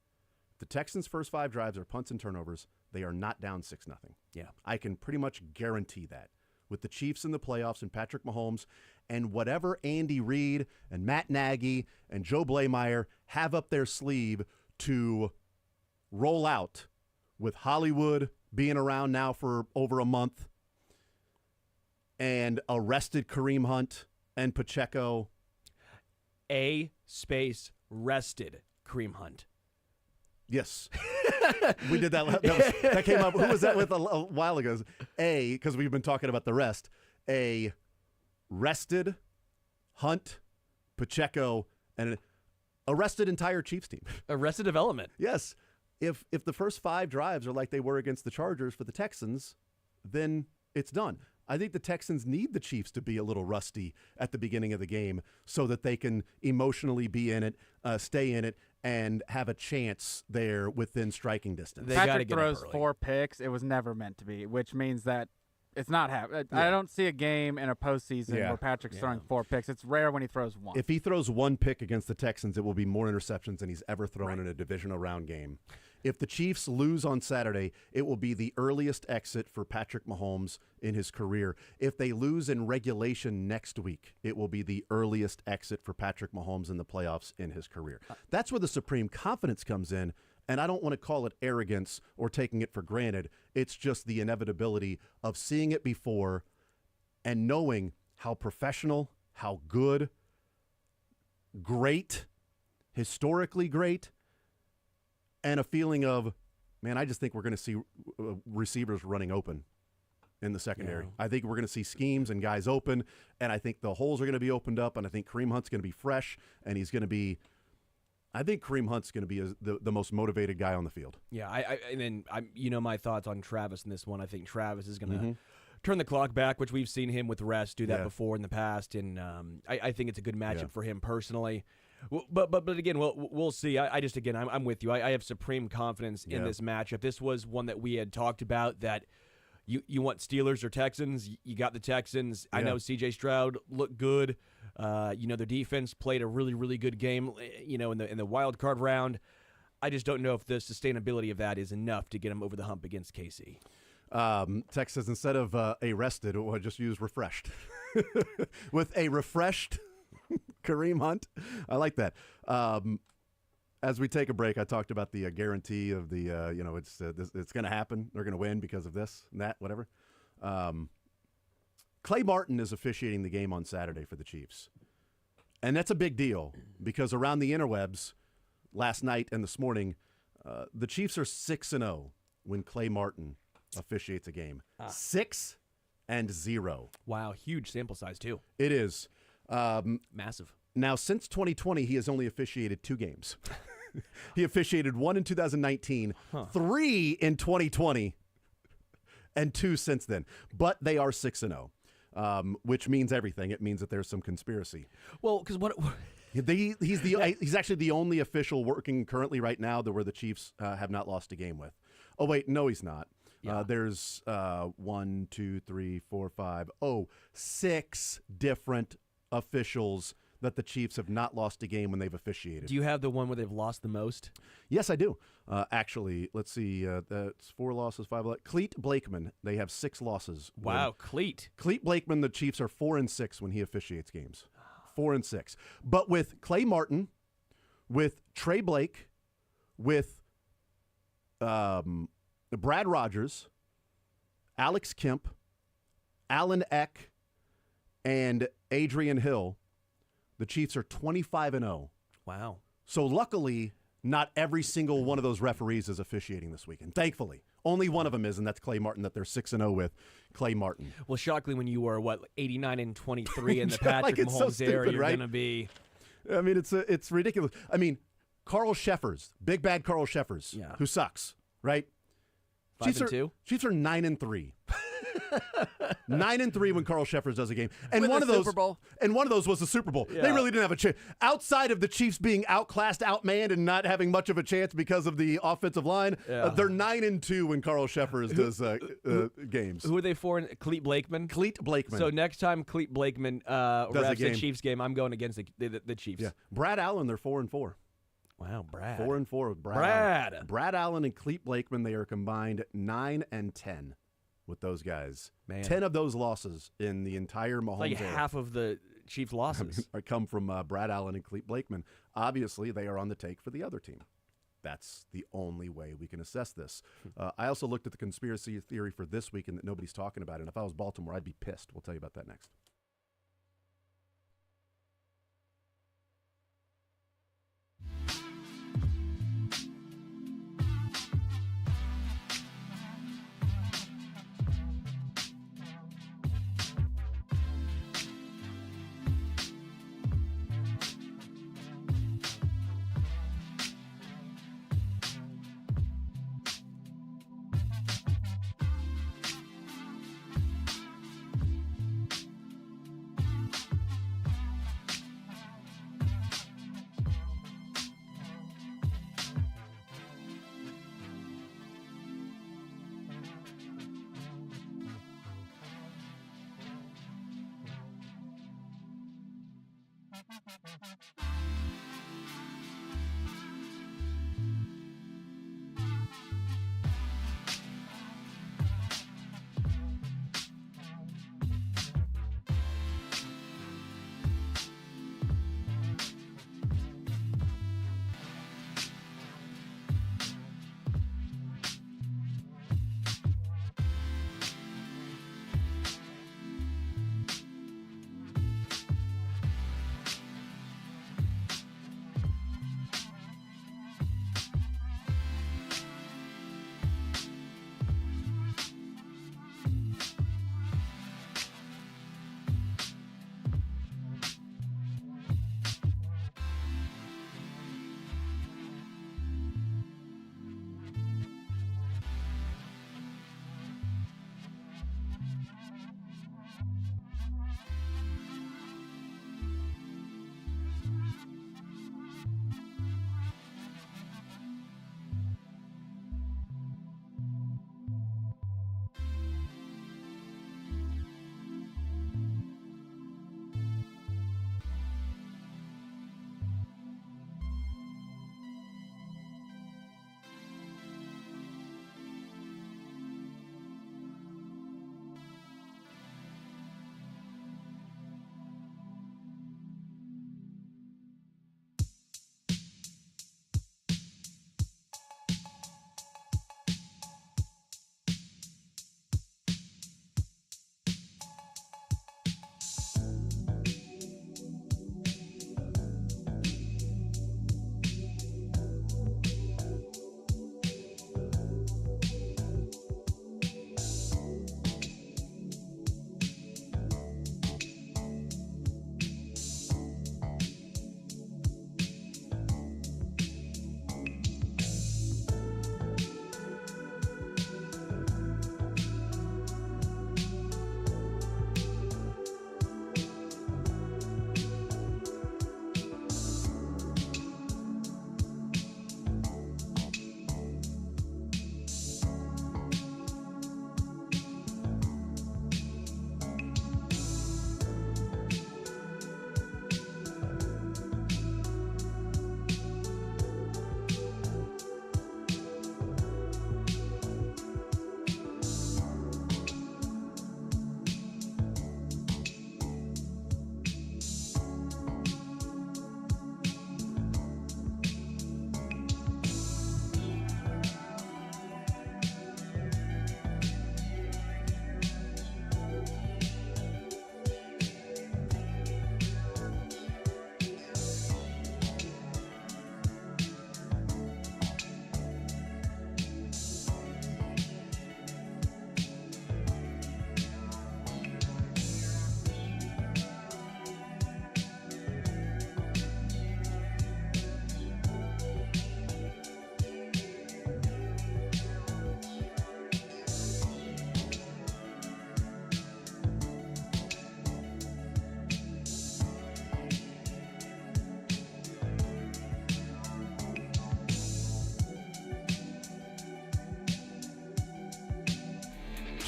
The Texans' first 5 drives are punts and turnovers. They are not down 6-0. Yeah. I can pretty much guarantee that. With the Chiefs in the playoffs and Patrick Mahomes and whatever Andy Reid and Matt Nagy and Joe Blameyer have up their sleeve to roll out, with Hollywood being around now for over a month and arrested Kareem Hunt and Pacheco. Rested Kareem Hunt. Yes. We did that. That came up. Who was that with a while ago? Because we've been talking about the rest. Rested Hunt, Pacheco, and an arrested entire Chiefs team. Arrested development. Yes. If the first 5 drives are like they were against the Chargers for the Texans, then it's done. I think the Texans need the Chiefs to be a little rusty at the beginning of the game so that they can emotionally be in it, stay in it, and have a chance there within striking distance. Patrick throws 4 picks. It was never meant to be, which means that it's not happening. I don't see a game in a postseason where Patrick's throwing 4 picks. It's rare when he throws 1. If he throws 1 pick against the Texans, it will be more interceptions than he's ever thrown in a divisional round game. If the Chiefs lose on Saturday, it will be the earliest exit for Patrick Mahomes in his career. If they lose in regulation next week, it will be the earliest exit for Patrick Mahomes in the playoffs in his career. That's where the supreme confidence comes in, and I don't want to call it arrogance or taking it for granted. It's just the inevitability of seeing it before and knowing how professional, how good, great, historically great, and a feeling of, man, I just think we're going to see receivers running open in the secondary. Yeah. I think we're going to see schemes and guys open, and I think the holes are going to be opened up, and I think Kareem Hunt's going to be fresh, and he's going to be – I think Kareem Hunt's going to be the most motivated guy on the field. Yeah, and then you know my thoughts on Travis in this one. I think Travis is going to turn the clock back, which we've seen him with rest do that before in the past, and I think it's a good matchup for him personally. But again, we'll see. I'm with you. I have supreme confidence in this matchup. This was one that we had talked about that. You want Steelers or Texans? You got the Texans. I know C.J. Stroud looked good. Their defense played a really, really good game. In the wild card round. I just don't know if the sustainability of that is enough to get them over the hump against KC. Texas, instead of a rested, we'll just use refreshed. With a refreshed Kareem Hunt, I like that. As we take a break, I talked about the guarantee of the, it's going to happen. They're going to win because of this and that, whatever. Clay Martin is officiating the game on Saturday for the Chiefs. And that's a big deal because around the interwebs last night and this morning, the Chiefs are 6-0 when Clay Martin officiates a game. 6-0. Wow, huge sample size too. It is. Massive. Now, since 2020, he has only officiated 2 games. He officiated 1 in 2019, 3 in 2020, and 2 since then. But they are 6-0, which means everything. It means that there's some conspiracy. Well, because he's actually the only official working currently right now where the Chiefs have not lost a game with. Oh, wait, no, he's not. Yeah. There's 1, 2, 3, 4, 5, 6 different officials that the Chiefs have not lost a game when they've officiated. Do you have the one where they've lost the most? Yes, I do. Actually, let's see. That's 4 losses, 5 losses. Cleet Blakeman, they have 6 losses. Wow, Cleet. Cleet Blakeman, the Chiefs are 4-6 when he officiates games. 4-6. But with Clay Martin, with Trey Blake, with Brad Rogers, Alex Kemp, Alan Eck, and Adrian Hill, the Chiefs are 25-0. Wow. So luckily, not every single one of those referees is officiating this weekend. Thankfully. Only one of them is, and that's Clay Martin, that they're 6-0 with, Clay Martin. Well, shockingly, when you were, 89-23 in the Patrick Mahomes so stupid, era, you're right? going to be... I mean, it's ridiculous. I mean, Carl Sheffers, big bad Carl Sheffers, who sucks, right? 5-2? Chiefs are 9-3. 9-3 when Carl Sheffers does a game, and With one the of those Super Bowl. and one of those was the Super Bowl. Yeah. They really didn't have a chance. Outside of the Chiefs being outclassed, outmanned, and not having much of a chance because of the offensive line, they're 9-2 when Carl Sheffers does games. Who are they for? Cleet Blakeman. Cleet Blakeman. So next time Cleet Blakeman refs game. the Chiefs game, I'm going against the Chiefs. Yeah, Brad Allen, they're 4-4. Wow, Brad. 4-4 with Brad. Allen. Brad Allen and Cleet Blakeman, they are combined 9-10 with those guys. Man. 10 of those losses in the entire Mahomes Like era. half of the Chiefs' losses. Come from Brad Allen and Cleet Blakeman. Obviously, they are on the take for the other team. That's the only way we can assess this. I also looked at the conspiracy theory for this week and that nobody's talking about it. And if I was Baltimore, I'd be pissed. We'll tell you about that next.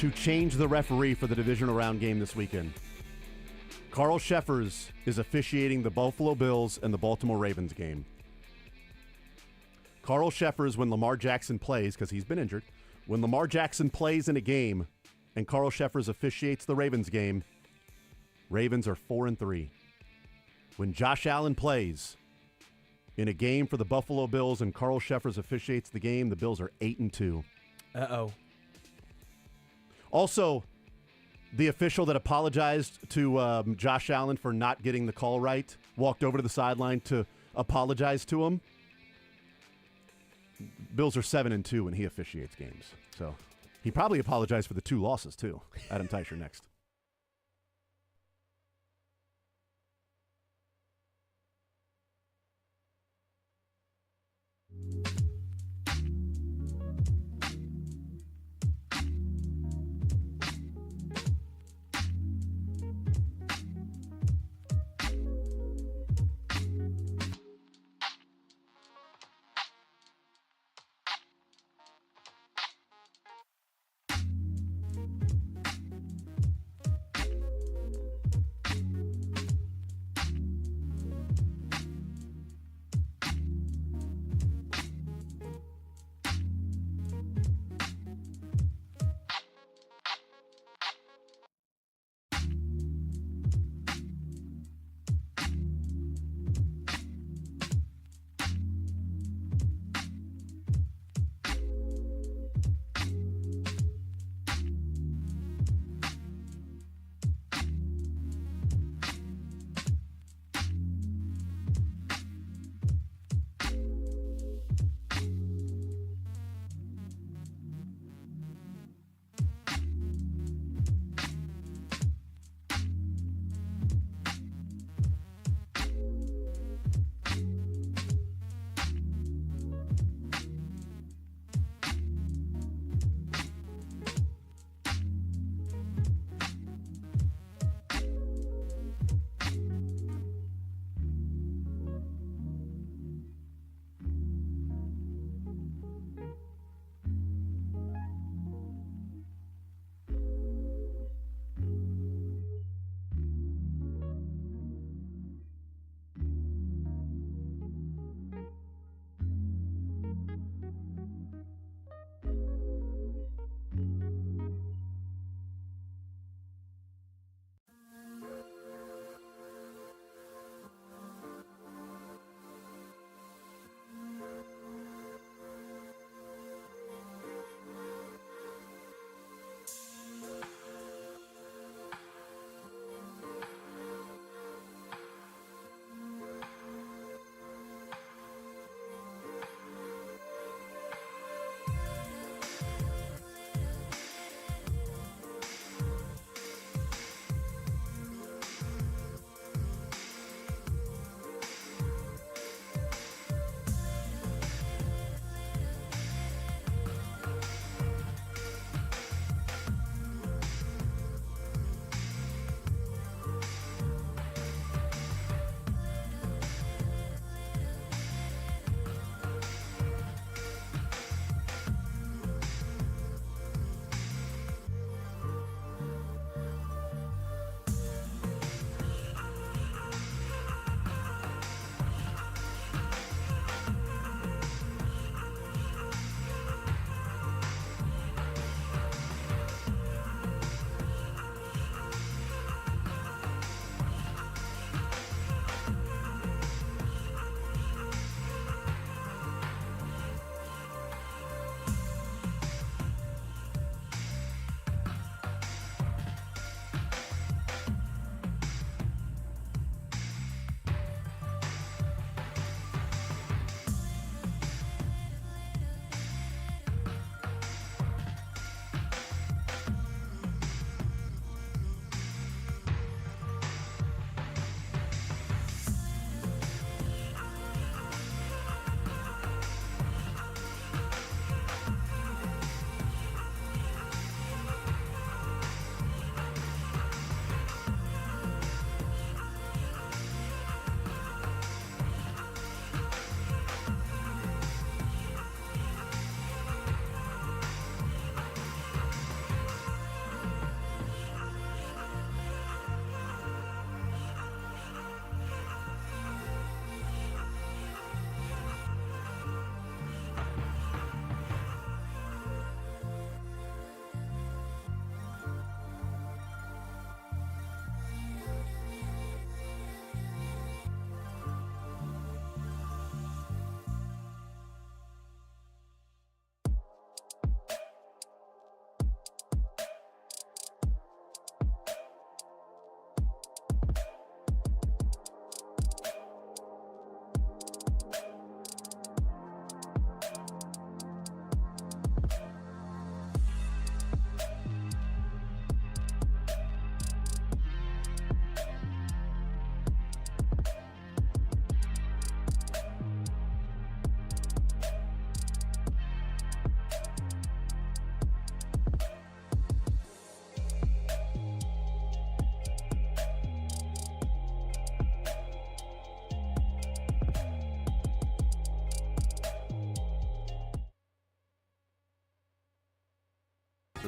to change the referee for the divisional round game this weekend. Carl Sheffers is officiating the Buffalo Bills and the Baltimore Ravens game. Carl Sheffers, when Lamar Jackson plays, because he's been injured, when Lamar Jackson plays in a game and Carl Sheffers officiates the Ravens game, Ravens are 4-3. When Josh Allen plays in a game for the Buffalo Bills and Carl Sheffers officiates the game, the Bills are 8-2. Uh-oh. Also, the official that apologized to Josh Allen for not getting the call right walked over to the sideline to apologize to him. Bills are 7-2 when he officiates games. So he probably apologized for the 2 losses, too. Adam Teicher next.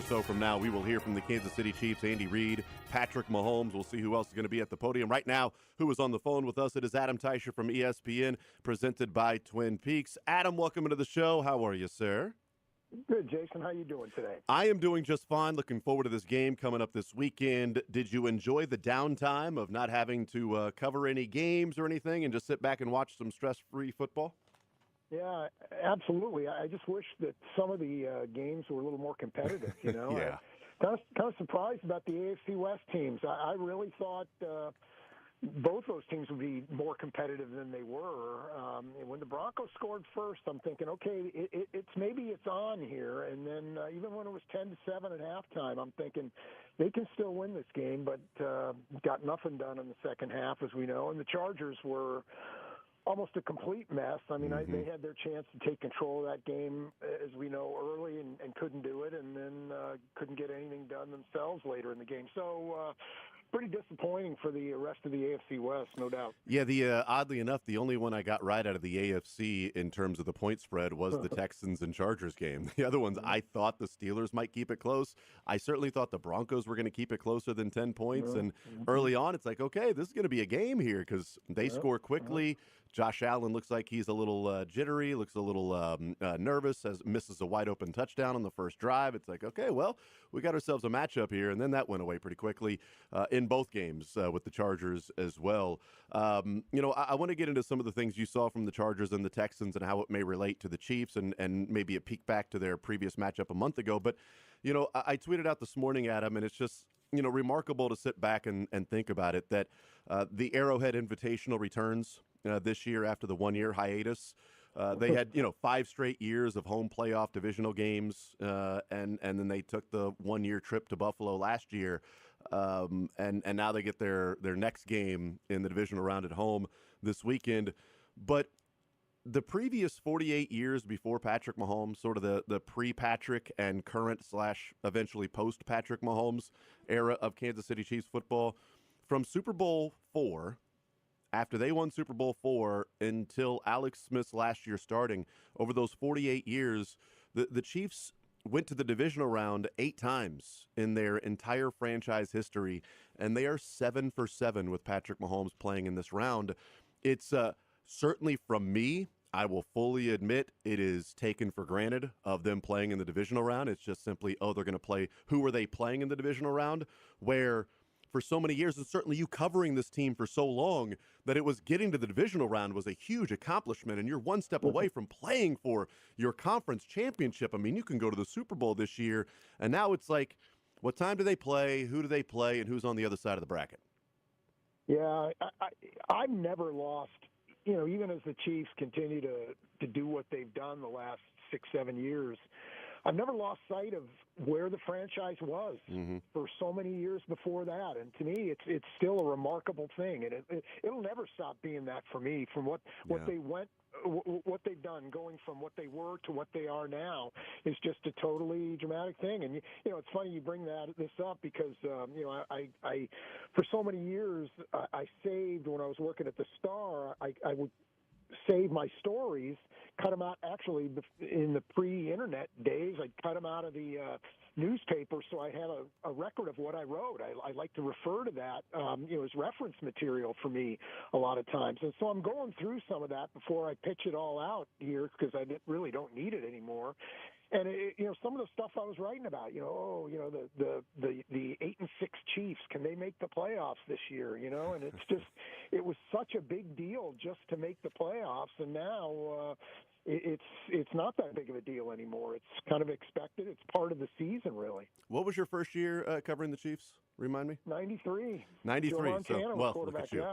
so from now, we will hear from the Kansas City Chiefs, Andy Reid, Patrick Mahomes. We'll see who else is going to be at the podium. Right now, who is on the phone with us? It is Adam Teicher from ESPN, presented by Twin Peaks. Adam, welcome to the show. How are you, sir? Good, Jason. How you doing today? I am doing just fine. Looking forward to this game coming up this weekend. Did you enjoy the downtime of not having to cover any games or anything and just sit back and watch some stress-free football? Yeah, absolutely. I just wish that some of the games were a little more competitive, you know? Yeah. Kind of surprised about the AFC West teams. I really thought both those teams would be more competitive than they were. When the Broncos scored first, I'm thinking, okay, it's on here. And then even when it was 10-7 at halftime, I'm thinking they can still win this game, but got nothing done in the second half, as we know. And the Chargers were almost a complete mess. I mean, they had their chance to take control of that game, as we know, early and couldn't do it, and then couldn't get anything done themselves later in the game. So pretty disappointing for the rest of the AFC West, no doubt. Yeah, oddly enough, the only one I got right out of the AFC in terms of the point spread was the Texans and Chargers game. The other ones, I thought the Steelers might keep it close. I certainly thought the Broncos were going to keep it closer than 10 points. And early on, it's like, okay, this is going to be a game here because they score quickly. Josh Allen looks like he's a little jittery, looks a little nervous, misses a wide-open touchdown on the first drive. It's like, okay, well, we got ourselves a matchup here, and then that went away pretty quickly in both games with the Chargers as well. I want to get into some of the things you saw from the Chargers and the Texans and how it may relate to the Chiefs and maybe a peek back to their previous matchup a month ago. But, I tweeted out this morning, Adam, and it's just, remarkable to sit back and think about it, that the Arrowhead Invitational returns this year after the one-year hiatus. They had, 5 straight years of home playoff divisional games, and then they took the one-year trip to Buffalo last year, and now they get their next game in the divisional round at home this weekend. But the previous 48 years before Patrick Mahomes, sort of the pre-Patrick and current / eventually post-Patrick Mahomes era of Kansas City Chiefs football, from Super Bowl IV, after they won Super Bowl IV until Alex Smith's last year starting, over those 48 years, the Chiefs went to the divisional round 8 times in their entire franchise history, and they are 7 for 7 with Patrick Mahomes playing in this round. It's certainly from me, I will fully admit it is taken for granted of them playing in the divisional round. It's just simply, they're going to play. Who are they playing in the divisional round? Where for so many years, and certainly you covering this team for so long, that it was getting to the divisional round was a huge accomplishment, and you're one step away from playing for your conference championship. I mean, you can go to the Super Bowl this year, and now it's like, what time do they play, who do they play, and who's on the other side of the bracket? Yeah, I've never lost, even as the Chiefs continue to do what they've done the last 6-7 years, I've never lost sight of where the franchise was for so many years before that. And to me, it's still a remarkable thing. And it'll never stop being that for me, from what they've done, going from what they were to what they are now, is just a totally dramatic thing. And, it's funny you bring this up because, I for so many years, I saved, when I was working at the Star, I would save my stories, cut them out. Actually, in the pre-internet days, I'd cut them out of the newspaper, so I had a record of what I wrote. I like to refer to that, as reference material for me a lot of times. And so I'm going through some of that before I pitch it all out here, because I really don't need it anymore. And some of the stuff I was writing about, the 8-6 Chiefs, can they make the playoffs this year? And it's just, it was such a big deal just to make the playoffs, and now it's not that big of a deal anymore. It's kind of expected. It's part of the season, really. What was your first year covering the Chiefs? Remind me. 93. 93. So, look at you.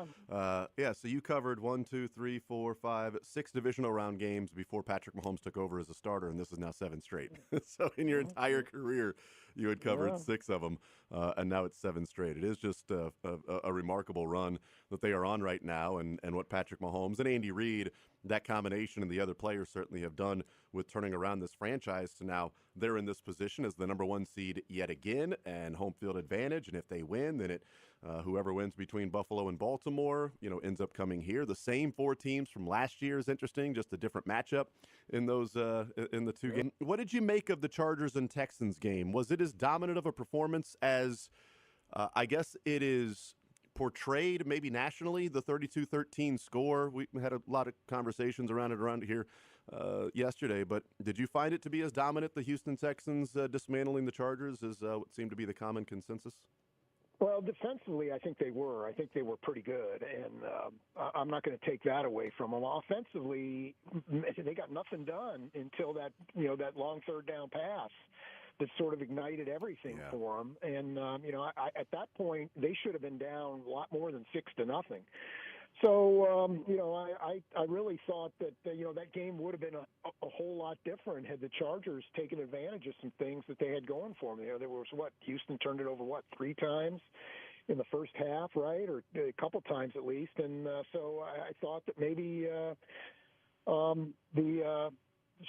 So you covered 6 divisional round games before Patrick Mahomes took over as a starter, and this is now 7 straight. So in your entire career, you had covered 6 of them, and now it's 7 straight. It is just a remarkable run that they are on right now, and what Patrick Mahomes and Andy Reid that combination and the other players certainly have done with turning around this franchise to now they're in this position as the number 1 seed yet again and home field advantage. And if they win, then whoever wins between Buffalo and Baltimore, ends up coming here. The same 4 teams from last year is interesting, just a different matchup in those in the 2 games. What did you make of the Chargers and Texans game? Was it as dominant of a performance as I guess it is portrayed maybe nationally, the 32-13 score? We had a lot of conversations around here yesterday, but did you find it to be as dominant, the Houston Texans dismantling the Chargers, as what seemed to be the common consensus? Well, defensively, I think they were. I think they were pretty good, and I'm not going to take that away from them. Offensively, they got nothing done until that long third down pass that sort of ignited everything for them. And at that point, they should have been down a lot more than 6-0. So, I really thought that, that game would have been a whole lot different had the Chargers taken advantage of some things that they had going for them. There was Houston turned it over, 3 times in the first half, right? Or a couple times at least. And so I thought that maybe the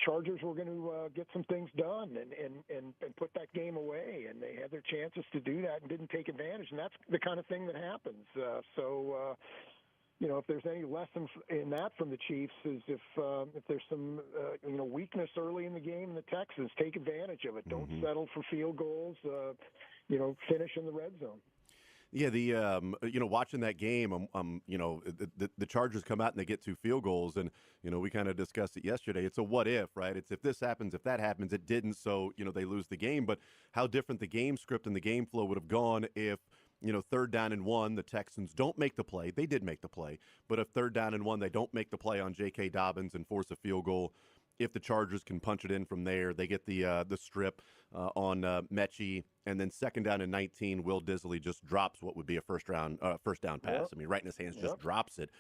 Chargers were going to get some things done and put that game away, and they had their chances to do that and didn't take advantage, and that's the kind of thing that happens. If there's any lesson in that from the Chiefs is if there's some weakness early in the game in the Texans, take advantage of it. Don't settle for field goals. Finish in the red zone. Yeah, watching that game, the Chargers come out and they get 2 field goals, and we kind of discussed it yesterday. It's a what if, right? It's if this happens, if that happens. It didn't, so they lose the game. But how different the game script and the game flow would have gone if 3rd down and 1, the Texans don't make the play. They did make the play, but if 3rd down and 1, they don't make the play on J.K. Dobbins and force a field goal. If the Chargers can punch it in from there, they get the strip on Mechie, and then 2nd down and 19, Will Disley just drops what would be a first down pass. I mean, right in his hands, just drops it.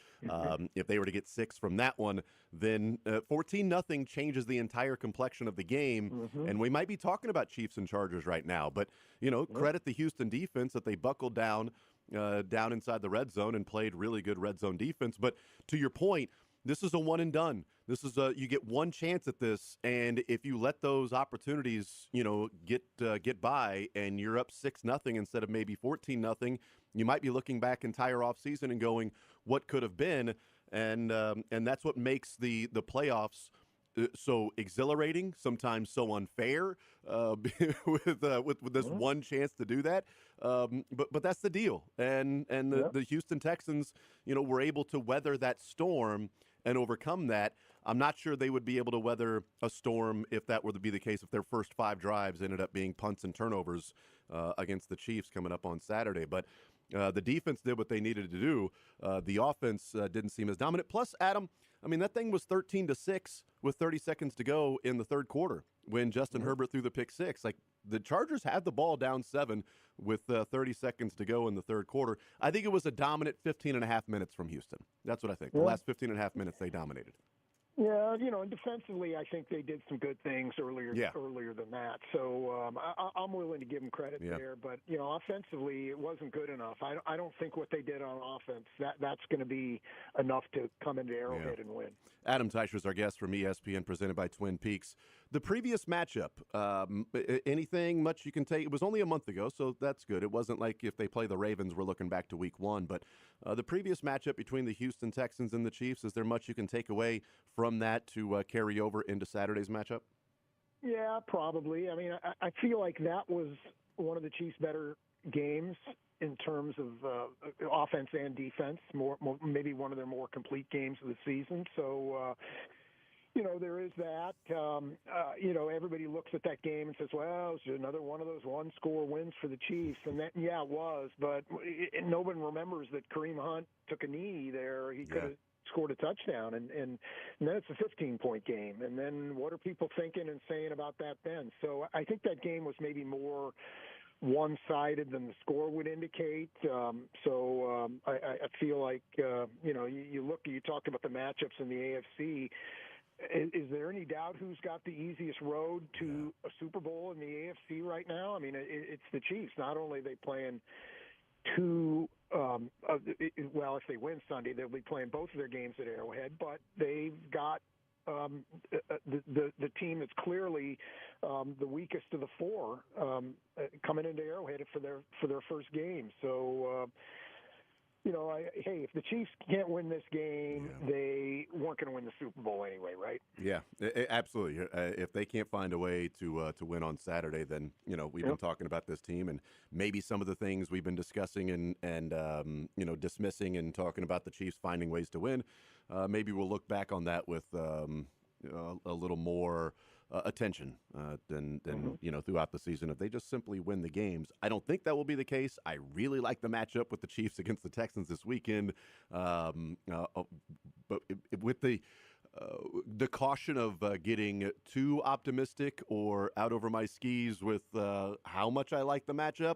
If they were to get 6 from that one, then 14-0 changes the entire complexion of the game, and we might be talking about Chiefs and Chargers right now. But credit the Houston defense that they buckled down inside the red zone and played really good red zone defense. But to your point, this is a one and done. This is you get one chance at this, and if you let those opportunities, get by, and you're up 6-0 instead of maybe 14-0, you might be looking back entire offseason and going, "What could have been?" And that's what makes the playoffs so exhilarating, sometimes so unfair, with this one chance to do that. But that's the deal, and the Houston Texans, were able to weather that storm and overcome that. I'm not sure they would be able to weather a storm if that were to be the case, if their first 5 drives ended up being punts and turnovers against the Chiefs coming up on Saturday. But the defense did what they needed to do. The offense didn't seem as dominant. Plus, Adam, I mean, that thing was 13-6 with 30 seconds to go in the third quarter when Justin Herbert threw the pick 6. Like, the Chargers had the ball down 7 with 30 seconds to go in the third quarter. I think it was a dominant 15 and a half minutes from Houston. That's what I think. The last 15 and a half minutes, they dominated. Yeah, and defensively, I think they did some good things earlier than that. So I'm willing to give them credit there. But, offensively, it wasn't good enough. I don't think what they did on offense, that's going to be enough to come into Arrowhead and win. Adam Teicher is our guest from ESPN, presented by Twin Peaks. The previous matchup, anything much you can take? It was only a month ago, so that's good. It wasn't like if they play the Ravens, we're looking back to week 1. But the previous matchup between the Houston Texans and the Chiefs, is there much you can take away from that to carry over into Saturday's matchup? Yeah, probably. I mean, I feel like that was one of the Chiefs' better games in terms of offense and defense, maybe one of their more complete games of the season. So, there is that. Everybody looks at that game and says, well, it's another one of those one-score wins for the Chiefs. And that, it was. But no one remembers that Kareem Hunt took a knee there. He could have scored a touchdown, and then it's a 15-point game. And then what are people thinking and saying about that then? So I think that game was maybe more one-sided than the score would indicate. I feel like, you talked about the matchups in the AFC. Is there any doubt who's got the easiest road to a Super Bowl in the AFC right now? I mean, it's the Chiefs. Not only are they playing 2 well, if they win Sunday, they'll be playing both of their games at Arrowhead, but they've got the team that's clearly the weakest of the four coming into Arrowhead for their first game. So, hey, if the Chiefs can't win this game, they weren't going to win the Super Bowl anyway, right? Yeah, absolutely. If they can't find a way to win on Saturday, then we've been talking about this team and maybe some of the things we've been discussing and dismissing and talking about the Chiefs finding ways to win. Maybe we'll look back on that with a little more attention than throughout the season if they just simply win the games. I don't think that will be the case. I really like the matchup with the Chiefs against the Texans this weekend, but with the caution of getting too optimistic or out over my skis with how much I like the matchup.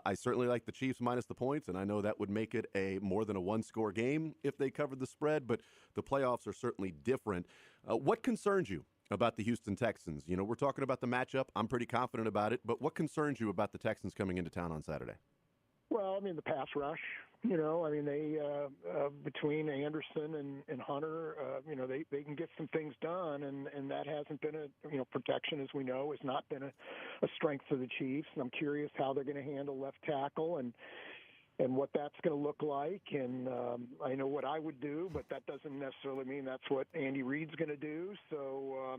I certainly like the Chiefs minus the points, and I know that would make it a more than a one-score game if they covered the spread, but the playoffs are certainly different. What concerns you about the Houston Texans? We're talking about the matchup. I'm pretty confident about it, but what concerns you about the Texans coming into town on Saturday? Well, the pass rush. They between Anderson and Hunter, they can get some things done, and that hasn't been protection, as we know, has not been a strength for the Chiefs. And I'm curious how they're going to handle left tackle and what that's going to look like. And I know what I would do, but that doesn't necessarily mean that's what Andy Reid's going to do. So,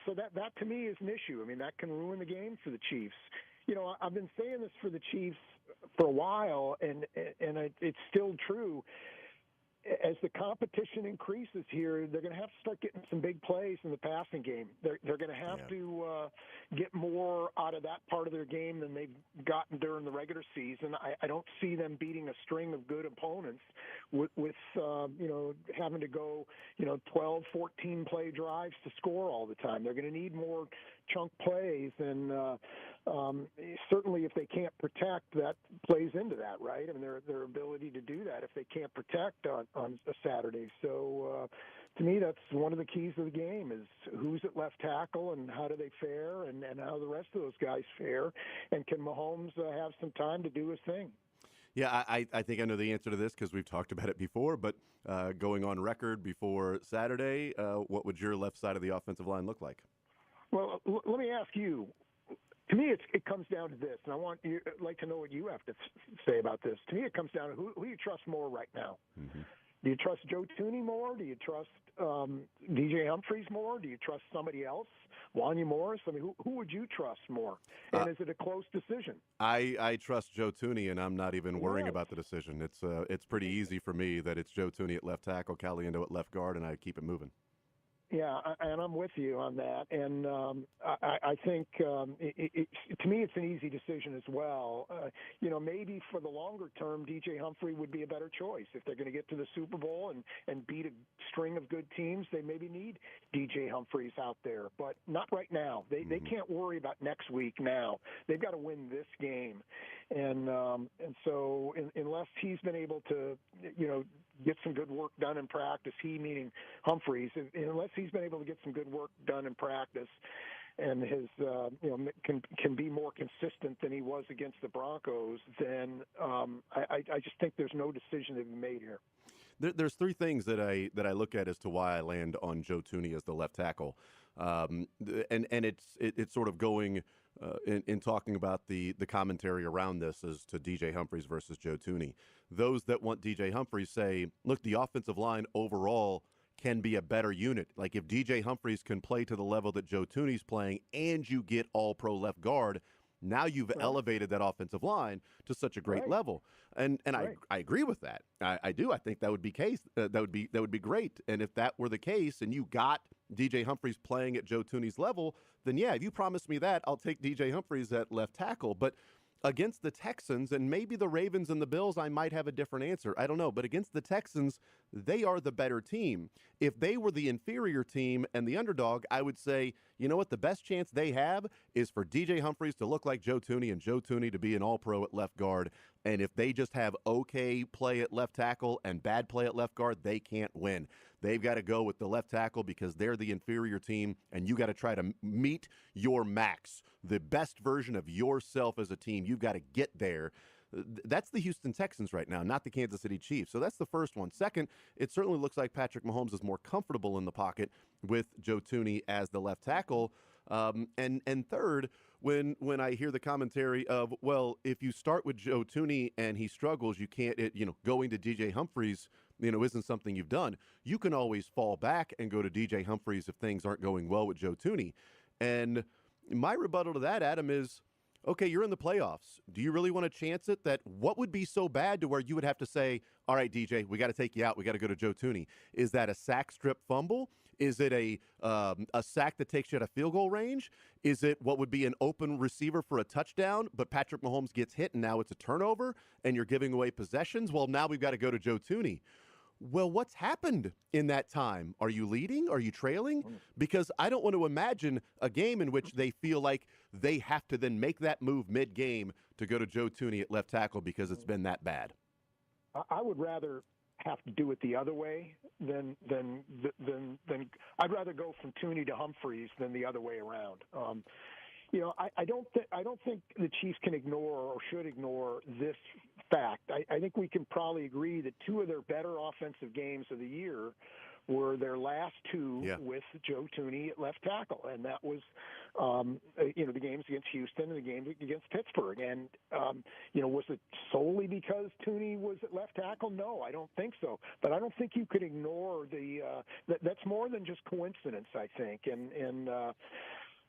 so that to me is an issue. That can ruin the game for the Chiefs. I've been saying this for the Chiefs for a while, and it's still true. As the competition increases here, they're going to have to start getting some big plays in the passing game. They're going to have to get more out of that part of their game than they've gotten during the regular season. I don't see them beating a string of good opponents with having to go 12, 14 play drives to score all the time. They're going to need more chunk plays, and certainly if they can't protect, that plays into that, right? Their ability to do that if they can't protect on a Saturday. So to me, that's one of the keys of the game is who's at left tackle and how do they fare and how the rest of those guys fare, and can Mahomes have some time to do his thing? Yeah, I think I know the answer to this because we've talked about it before, but going on record before Saturday, what would your left side of the offensive line look like? Well, let me ask you. To me, it comes down to this, and I'd like to know what you have to say about this. To me, it comes down to who you trust more right now. Mm-hmm. Do you trust Joe Thuney more? Do you trust DJ Humphries more? Do you trust somebody else? Wanya Morris? Who would you trust more? And is it a close decision? I trust Joe Thuney, and I'm not even worrying about the decision. It's pretty easy for me that it's Joe Thuney at left tackle, Caliendo at left guard, and I keep it moving. Yeah, and I'm with you on that. And I think, to me, it's an easy decision as well. Maybe for the longer term, DJ Humphrey would be a better choice. If they're going to get to the Super Bowl and beat a string of good teams, they maybe need DJ Humphreys out there. But not right now. They can't worry about next week now. They've got to win this game. And so unless he's been able to, get some good work done in practice, he meaning Humphreys, unless he's been able to get some good work done in practice and his can be more consistent than he was against the Broncos, then I just think there's no decision to be made here. There's three things that I look at as to why I land on Joe Thuney as the left tackle, and it's sort of going in talking about the commentary around this as to DJ Humphries versus Joe Thuney. Those that want DJ Humphries say, look, the offensive line overall can be a better unit. Like if DJ Humphries can play to the level that Joe Thuney's playing, and you get all-pro left guard. Now you've elevated that offensive line to such a great level, and I agree with that. I do. I think that would be that would be great. And if that were the case, and you got DJ Humphries playing at Joe Thuney's level, then yeah, if you promise me that, I'll take DJ Humphries at left tackle. But against the Texans and maybe the Ravens and the Bills, I might have a different answer. I don't know. But against the Texans, they are the better team. If they were the inferior team and the underdog, I would say, you know what, the best chance they have is for DJ Humphries to look like Joe Thuney and Joe Thuney to be an all-pro at left guard. And if they just have okay play at left tackle and bad play at left guard, they can't win. They've got to go with the left tackle because they're the inferior team, and you got to try to meet your max, the best version of yourself as a team. You've got to get there. That's the Houston Texans right now, not the Kansas City Chiefs. So that's the first one. Second, it certainly looks like Patrick Mahomes is more comfortable in the pocket with Joe Thuney as the left tackle. And third, when I hear the commentary of, well, if you start with Joe Thuney and he struggles, you can't, going to DJ Humphries, isn't something you've done. You can always fall back and go to DJ Humphries if things aren't going well with Joe Thuney. And my rebuttal to that, Adam, is, okay, you're in the playoffs. Do you really want to chance it? That what would be so bad to where you would have to say, all right, DJ, we got to take you out. We got to go to Joe Thuney. Is that a sack, strip, fumble? Is it a sack that takes you at a field goal range? Is it what would be an open receiver for a touchdown, but Patrick Mahomes gets hit and now it's a turnover and you're giving away possessions? Well, now we've got to go to Joe Thuney. Well, what's happened in that time? Are you leading? Are you trailing? Because I don't want to imagine a game in which they feel like they have to then make that move mid-game to go to Joe Thuney at left tackle because it's been that bad. I would rather have to do it the other way than I'd rather go from Thuney to Humphries than the other way around. I don't think the Chiefs can ignore or should ignore this fact. I think we can probably agree that two of their better offensive games of the year were their last two with Joe Thuney at left tackle, and that was the games against Houston and the game against Pittsburgh. And was it solely because Thuney was at left tackle? No, I don't think so. But I don't think you could ignore that's more than just coincidence, I think.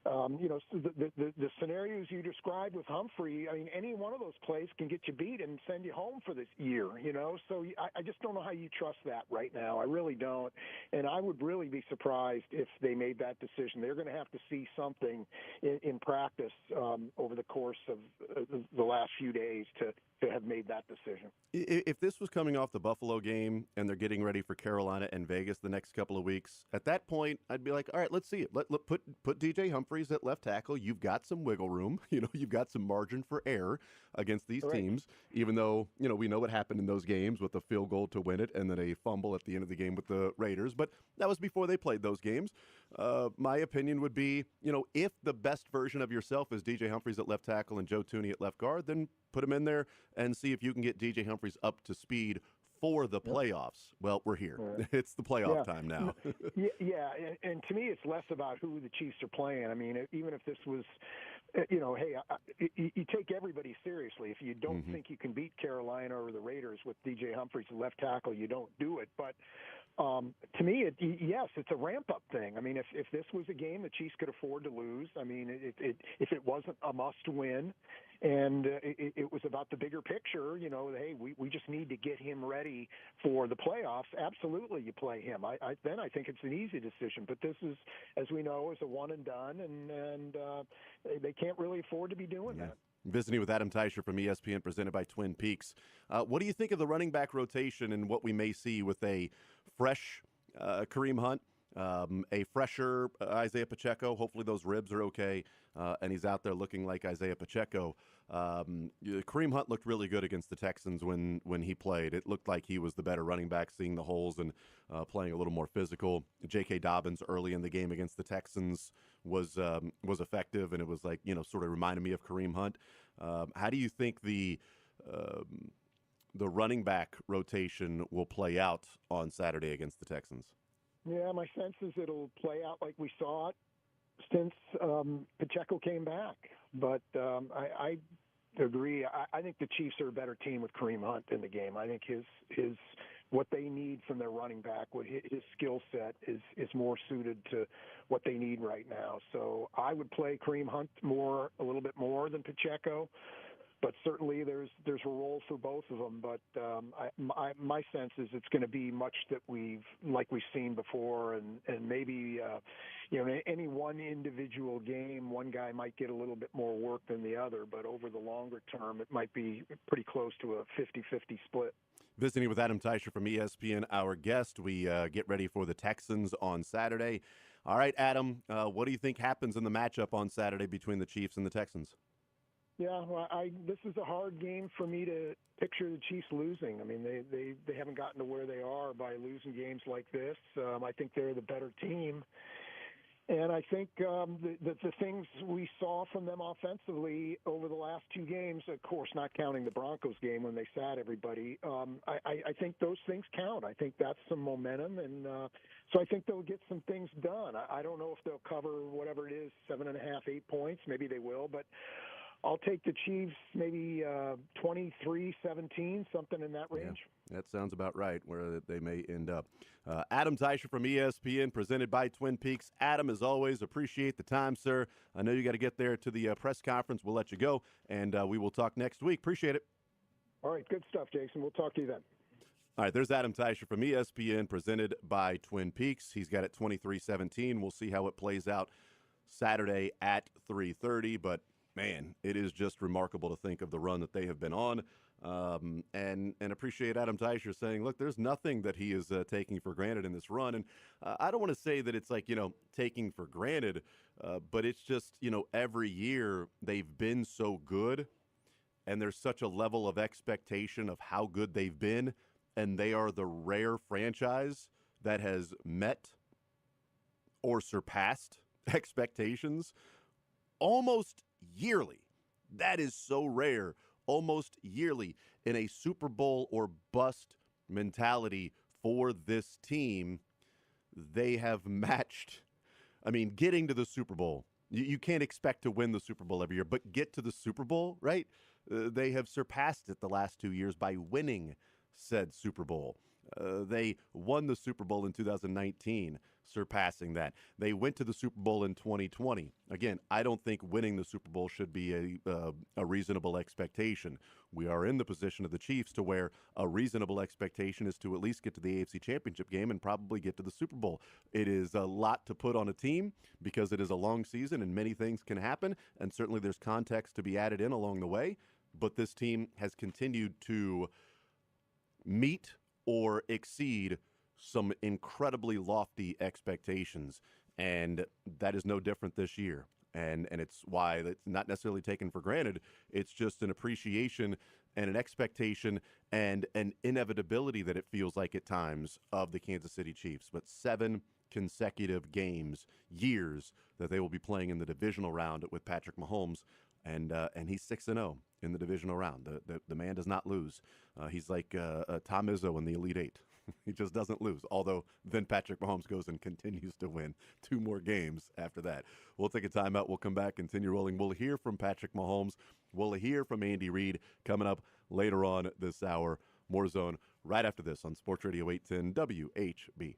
The scenarios you described with Humphrey, I mean, any one of those plays can get you beat and send you home for this year, So I just don't know how you trust that right now. I really don't. And I would really be surprised if they made that decision. They're going to have to see something in practice over the course of the last few days to have made that decision. If this was coming off the Buffalo game and they're getting ready for Carolina and Vegas the next couple of weeks, at that point, I'd be like, all right, let's see it. Let put DJ Humphries at left tackle. You've got some wiggle room. You've got some margin for error against these teams, even though, we know what happened in those games with a field goal to win it and then a fumble at the end of the game with the Raiders. But that was before they played those games. My opinion would be, if the best version of yourself is DJ Humphries at left tackle and Joe Thuney at left guard, then put him in there and see if you can get DJ Humphries up to speed for the playoffs. Well, we're here. It's the playoff time now. And to me, it's less about who the Chiefs are playing. I mean, even if this was, you take everybody seriously. If you don't think you can beat Carolina or the Raiders with DJ Humphries at left tackle, you don't do it. But to me, yes, it's a ramp-up thing. I mean, if this was a game the Chiefs could afford to lose, I mean, if it wasn't a must-win and it was about the bigger picture, hey, we just need to get him ready for the playoffs, absolutely you play him. Then I think it's an easy decision. But this is, as we know, is a one-and-done, and they can't really afford to be doing that. Visiting with Adam Teicher from ESPN, presented by Twin Peaks. What do you think of the running back rotation and what we may see with a fresh Kareem Hunt, a fresher Isaiah Pacheco? Hopefully those ribs are okay, and he's out there looking like Isaiah Pacheco. Kareem Hunt looked really good against the Texans when he played. It looked like he was the better running back, seeing the holes and playing a little more physical. J.K. Dobbins early in the game against the Texans was effective, and it was like, sort of reminded me of Kareem Hunt. How do you think the running back rotation will play out on Saturday against the Texans? Yeah, my sense is it'll play out like we saw it since Pacheco came back. But I agree. I think the Chiefs are a better team with Kareem Hunt in the game. I think his what they need from their running back, his skill set is more suited to what they need right now. So I would play Kareem Hunt a little bit more than Pacheco. But certainly there's a role for both of them. But my sense is it's going to be much that we've seen before, and maybe any one individual game, one guy might get a little bit more work than the other. But over the longer term, it might be pretty close to a 50-50 split. Visiting with Adam Teicher from ESPN, our guest. We get ready for the Texans on Saturday. All right, Adam, what do you think happens in the matchup on Saturday between the Chiefs and the Texans? Yeah, well, this is a hard game for me to picture the Chiefs losing. I mean, they haven't gotten to where they are by losing games like this. I think they're the better team. And I think the things we saw from them offensively over the last two games, of course, not counting the Broncos game when they sat everybody, I think those things count. I think that's some momentum, and so I think they'll get some things done. I don't know if they'll cover whatever it is, 7.5, 8 points. Maybe they will, but I'll take the Chiefs maybe 23-17, something in that range. Yeah, that sounds about right where they may end up. Adam Teicher from ESPN, presented by Twin Peaks. Adam, as always, appreciate the time, sir. I know you got to get there to the press conference. We'll let you go, and we will talk next week. Appreciate it. All right, good stuff, Jason. We'll talk to you then. All right, there's Adam Teicher from ESPN, presented by Twin Peaks. He's got it 23-17. We'll see how it plays out Saturday at 3:30, but man, it is just remarkable to think of the run that they have been on, and appreciate Adam Teicher saying, look, there's nothing that he is taking for granted in this run. And I don't want to say that it's like, taking for granted, but it's just, every year they've been so good, and there's such a level of expectation of how good they've been, and they are the rare franchise that has met or surpassed expectations almost yearly. That is so rare. Almost yearly in a Super Bowl or bust mentality for this team. They have matched, getting to the Super Bowl. You can't expect to win the Super Bowl every year, but get to the Super Bowl, right? They have surpassed it the last 2 years by winning said Super Bowl. They won the Super Bowl in 2019, surpassing that. They went to the Super Bowl in 2020. Again, I don't think winning the Super Bowl should be a reasonable expectation. We are in the position of the Chiefs to where a reasonable expectation is to at least get to the AFC Championship game and probably get to the Super Bowl. It is a lot to put on a team because it is a long season and many things can happen, and certainly there's context to be added in along the way. But this team has continued to meet or exceed some incredibly lofty expectations, and that is no different this year. And it's why it's not necessarily taken for granted. It's just an appreciation and an expectation and an inevitability that it feels like at times of the Kansas City Chiefs. But 7 consecutive years that they will be playing in the divisional round with Patrick Mahomes, and he's 6-0 in the divisional round. The man does not lose. He's like Tom Izzo in the Elite Eight. He just doesn't lose, although then Patrick Mahomes goes and continues to win 2 more games after that. We'll take a timeout. We'll come back, continue rolling. We'll hear from Patrick Mahomes. We'll hear from Andy Reid coming up later on this hour. More Zone right after this on Sports Radio 810 WHB.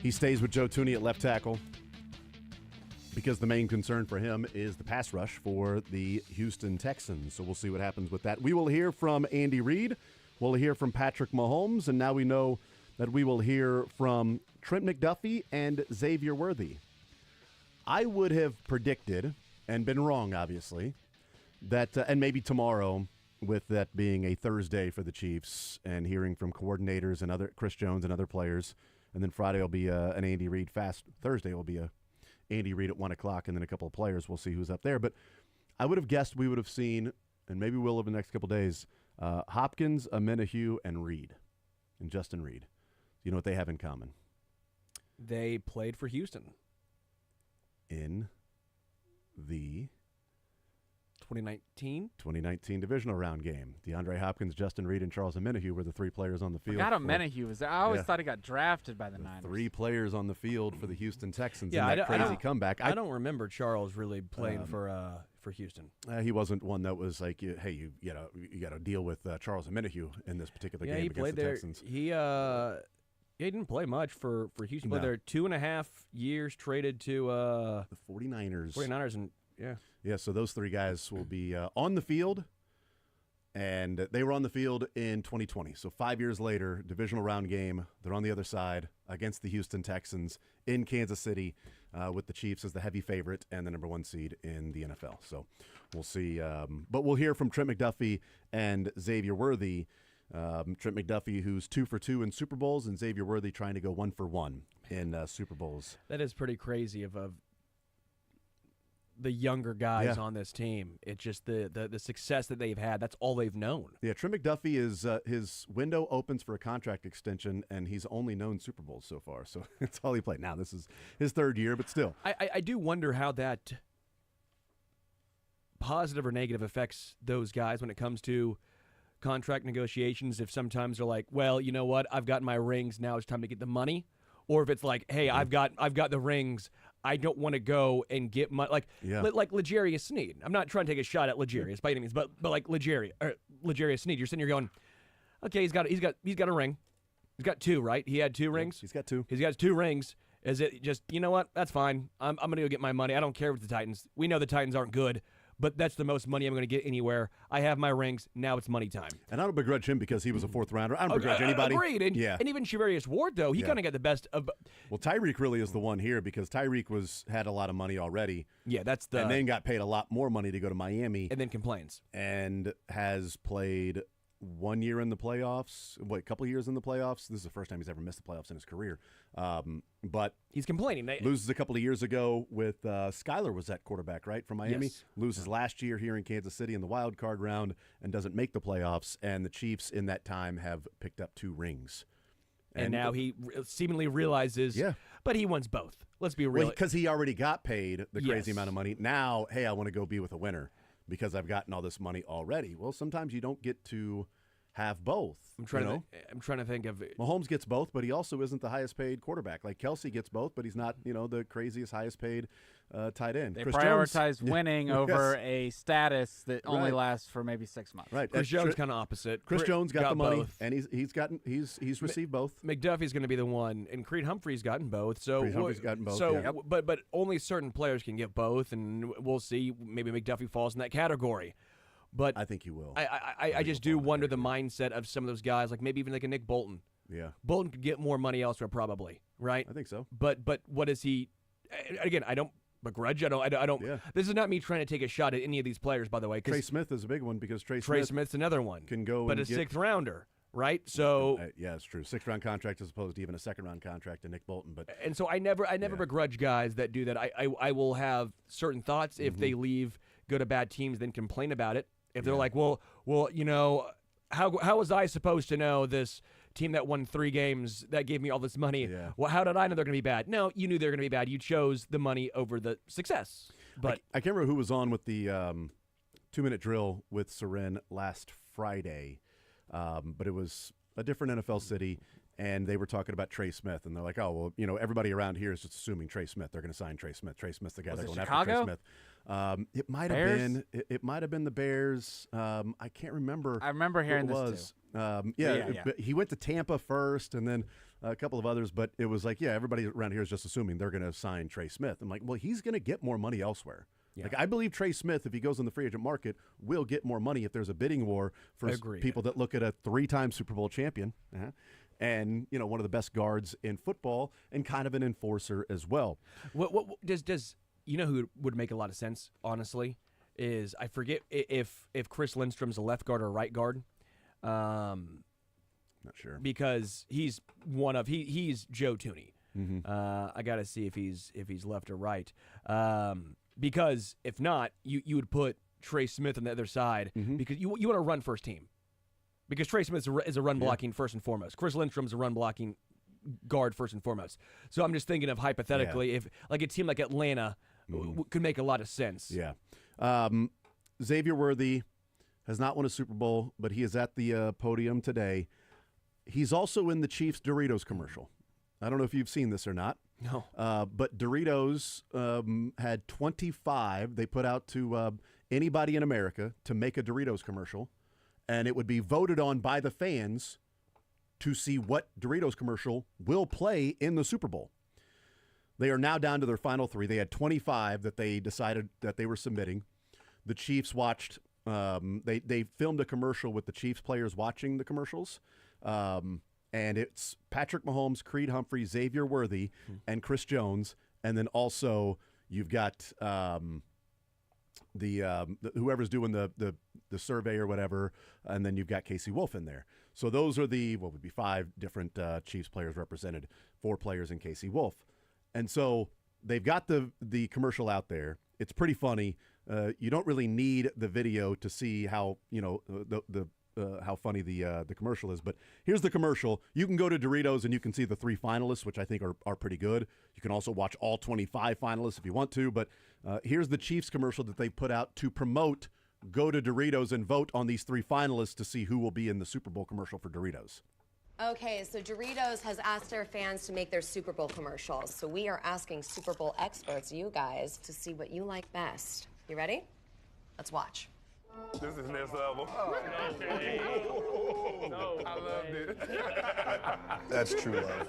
He stays with Joe Thuney at left tackle because the main concern for him is the pass rush for the Houston Texans. So we'll see what happens with that. We will hear from Andy Reid. We'll hear from Patrick Mahomes. And now we know that we will hear from Trent McDuffie and Xavier Worthy. I would have predicted, and been wrong, obviously, that, and maybe tomorrow, with that being a Thursday for the Chiefs and hearing from coordinators and other Chris Jones and other players, and then Friday will be an Andy Reid fast. Thursday will be a Andy Reid at 1 o'clock, and then a couple of players. We'll see who's up there. But I would have guessed we would have seen, and maybe we'll over the next couple of days, Hopkins, Amenahue, and Reed, and Justin Reed. You know what they have in common? They played for Houston. In the 2019 divisional round game. DeAndre Hopkins, Justin Reed, and Charles Amenahue were the three players on the field. Amenahue was there. I always thought he got drafted by the Niners. Three players on the field for the Houston Texans yeah, in that crazy comeback. I don't remember Charles really playing for Houston. He wasn't one that was like, hey, you got to deal with Charles Amenahue in this particular game he against played the there. Texans. He didn't play much for Houston. No. But they're 2.5 years traded to the 49ers. 49ers, and yeah. Yeah, so those three guys will be on the field, and they were on the field in 2020. So 5 years later, divisional round game, they're on the other side against the Houston Texans in Kansas City with the Chiefs as the heavy favorite and the number 1 seed in the NFL. So we'll see. But we'll hear from Trent McDuffie and Xavier Worthy. Trent McDuffie, who's 2 for 2 in Super Bowls, and Xavier Worthy trying to go 1 for 1 in Super Bowls. That is pretty crazy of the younger guys on this team. It's just the success that they've had. That's all they've known. Yeah, Trent McDuffie is his window opens for a contract extension, and he's only known Super Bowls so far. So that's all he played. Now this is his 3rd year, but still. I do wonder how that positive or negative affects those guys when it comes to contract negotiations. If sometimes they're like, well, you know what, I've got my rings, now it's time to get the money. Or if it's like, hey, I've got the rings, I don't want to go and get money. Like L'Jarius Sneed. I'm not trying to take a shot at L'Jarius by any means, but like L'Jarius Sneed, you're sitting here going, okay, he's got a ring. He's got 2, right? He had 2 rings. He's got 2. He's got 2 rings. Is it just, you know what? That's fine. I'm going to go get my money. I don't care with the Titans. We know the Titans aren't good, but that's the most money I'm going to get anywhere. I have my rings. Now it's money time. And I don't begrudge him because he was a 4th rounder. I don't begrudge anybody. Agreed. And even Shavarius Ward, though, he kind of got the best of. Well, Tyreek really is the one here because Tyreek had a lot of money already. Yeah, that's and then got paid a lot more money to go to Miami. And then complains. And has played 1 year in the playoffs, a couple of years in the playoffs. This is the first time he's ever missed the playoffs in his career. But he's complaining. Loses a couple of years ago with Skyler was that quarterback, right, from Miami? Yes. Loses last year here in Kansas City in the wild card round and doesn't make the playoffs. And the Chiefs in that time have picked up 2 rings. And now he seemingly realizes, but he wants both. Let's be real. Because he already got paid the crazy amount of money. Now, hey, I want to go be with a winner because I've gotten all this money already. Well, sometimes you don't get to have both. I'm trying to think of it. Mahomes gets both, but he also isn't the highest paid quarterback. Like Kelsey gets both, but he's not, the craziest highest paid tight end. They Chris prioritize Jones, winning over a status that only lasts for maybe 6 months. Right. Chris Jones kind of opposite. Chris Jones got the money, both. and he's received both. McDuffie's going to be the one, and Creed Humphrey's gotten both. So Humphrey's gotten both. So, but only certain players can get both, and we'll see. Maybe McDuffie falls in that category. But I think he will. I just do wonder the mindset of some of those guys, like maybe even like a Nick Bolton. Yeah. Bolton could get more money elsewhere, probably, right? I think so. But what is he? Again, I don't begrudge. I don't. Yeah. This is not me trying to take a shot at any of these players, by the way. Trey Smith is a big one because Trey Smith's another one. Can go, but and a 6th rounder, right? So yeah, it's true. 6th round contract as opposed to even a 2nd round contract to Nick Bolton. But and so I never begrudge guys that do that. I will have certain thoughts if they leave go to bad teams, then complain about it. If they're like, well, how was I supposed to know this team that won 3 games that gave me all this money? Yeah. Well, how did I know they're going to be bad? No, you knew they were going to be bad. You chose the money over the success. But I can't remember who was on with the 2-minute drill with Seren last Friday, but it was a different NFL city, and they were talking about Trey Smith, and they're like, oh, well, everybody around here is just assuming Trey Smith. They're going to sign Trey Smith. Trey Smith's the guy they're going after Trey Smith. It might have Bears? been. It might have been the Bears. I can't remember. I remember who hearing it this was. too. Yeah, Yeah. but he went to Tampa first, and then a couple of others. But it was like, yeah, everybody around here is just assuming they're going to sign Trey Smith. I'm like, well, he's going to get more money elsewhere. Yeah. Like, I believe Trey Smith, if he goes in the free agent market, will get more money if there's a bidding war for Agreed. people that look at a 3-time Super Bowl champion, and one of the best guards in football, and kind of an enforcer as well. What does who would make a lot of sense, honestly, is I forget if Chris Lindstrom's a left guard or a right guard. Not sure. Because he's he's Joe Tooney. I got to see if he's left or right. Because if not, you would put Trey Smith on the other side because you want to run first team. Because Trey Smith is a run blocking first and foremost. Chris Lindstrom's a run blocking guard first and foremost. So I'm just thinking of hypothetically if like a team like Atlanta could make a lot of sense. Yeah. Xavier Worthy has not won a Super Bowl, but he is at the podium today. He's also in the Chiefs Doritos commercial. I don't know if you've seen this or not. No. But Doritos had 25 they put out to anybody in America to make a Doritos commercial, and it would be voted on by the fans to see what Doritos commercial will play in the Super Bowl. They are now down to their final 3. They had 25 that they decided that they were submitting. The Chiefs watched they filmed a commercial with the Chiefs players watching the commercials. And it's Patrick Mahomes, Creed Humphrey, Xavier Worthy, and Chris Jones. And then also you've got whoever's doing the survey or whatever, and then you've got Casey Wolf in there. So those are what would be 5 different Chiefs players represented, 4 players in Casey Wolf. And so they've got the commercial out there. It's pretty funny. You don't really need the video to see how how funny the commercial is. But here's the commercial. You can go to Doritos and you can see the 3 finalists, which I think are pretty good. You can also watch all 25 finalists if you want to. But here's the Chiefs commercial that they put out to promote. Go to Doritos and vote on these 3 finalists to see who will be in the Super Bowl commercial for Doritos. Okay, so Doritos has asked their fans to make their Super Bowl commercials. So we are asking Super Bowl experts, you guys, to see what you like best. You ready? Let's watch. This is next level. No, I loved it. That's true love.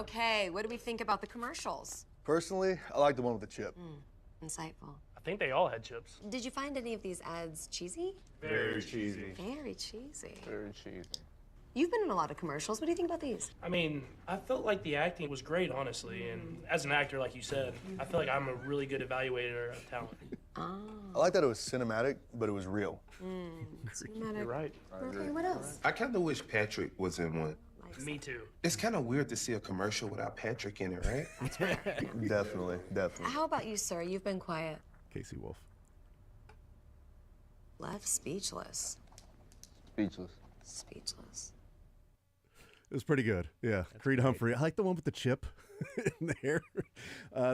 Okay, what do we think about the commercials? Personally, I like the one with the chip. Insightful. I think they all had chips. Did you find any of these ads cheesy? Very cheesy. Very cheesy. Very cheesy. You've been in a lot of commercials. What do you think about these? I mean, I felt like the acting was great, honestly. And as an actor, like you said, I feel like I'm a really good evaluator of talent. I like that it was cinematic, but it was real. Cinematic. You're right. Okay, what else? I kind of wish Patrick was in one. Me too. It's kind of weird to see a commercial without Patrick in it, right? Definitely. How about you, sir? You've been quiet. Casey Wolf. Left speechless. Speechless. It was pretty good. Yeah. Creed Humphrey. I like the one with the chip in there.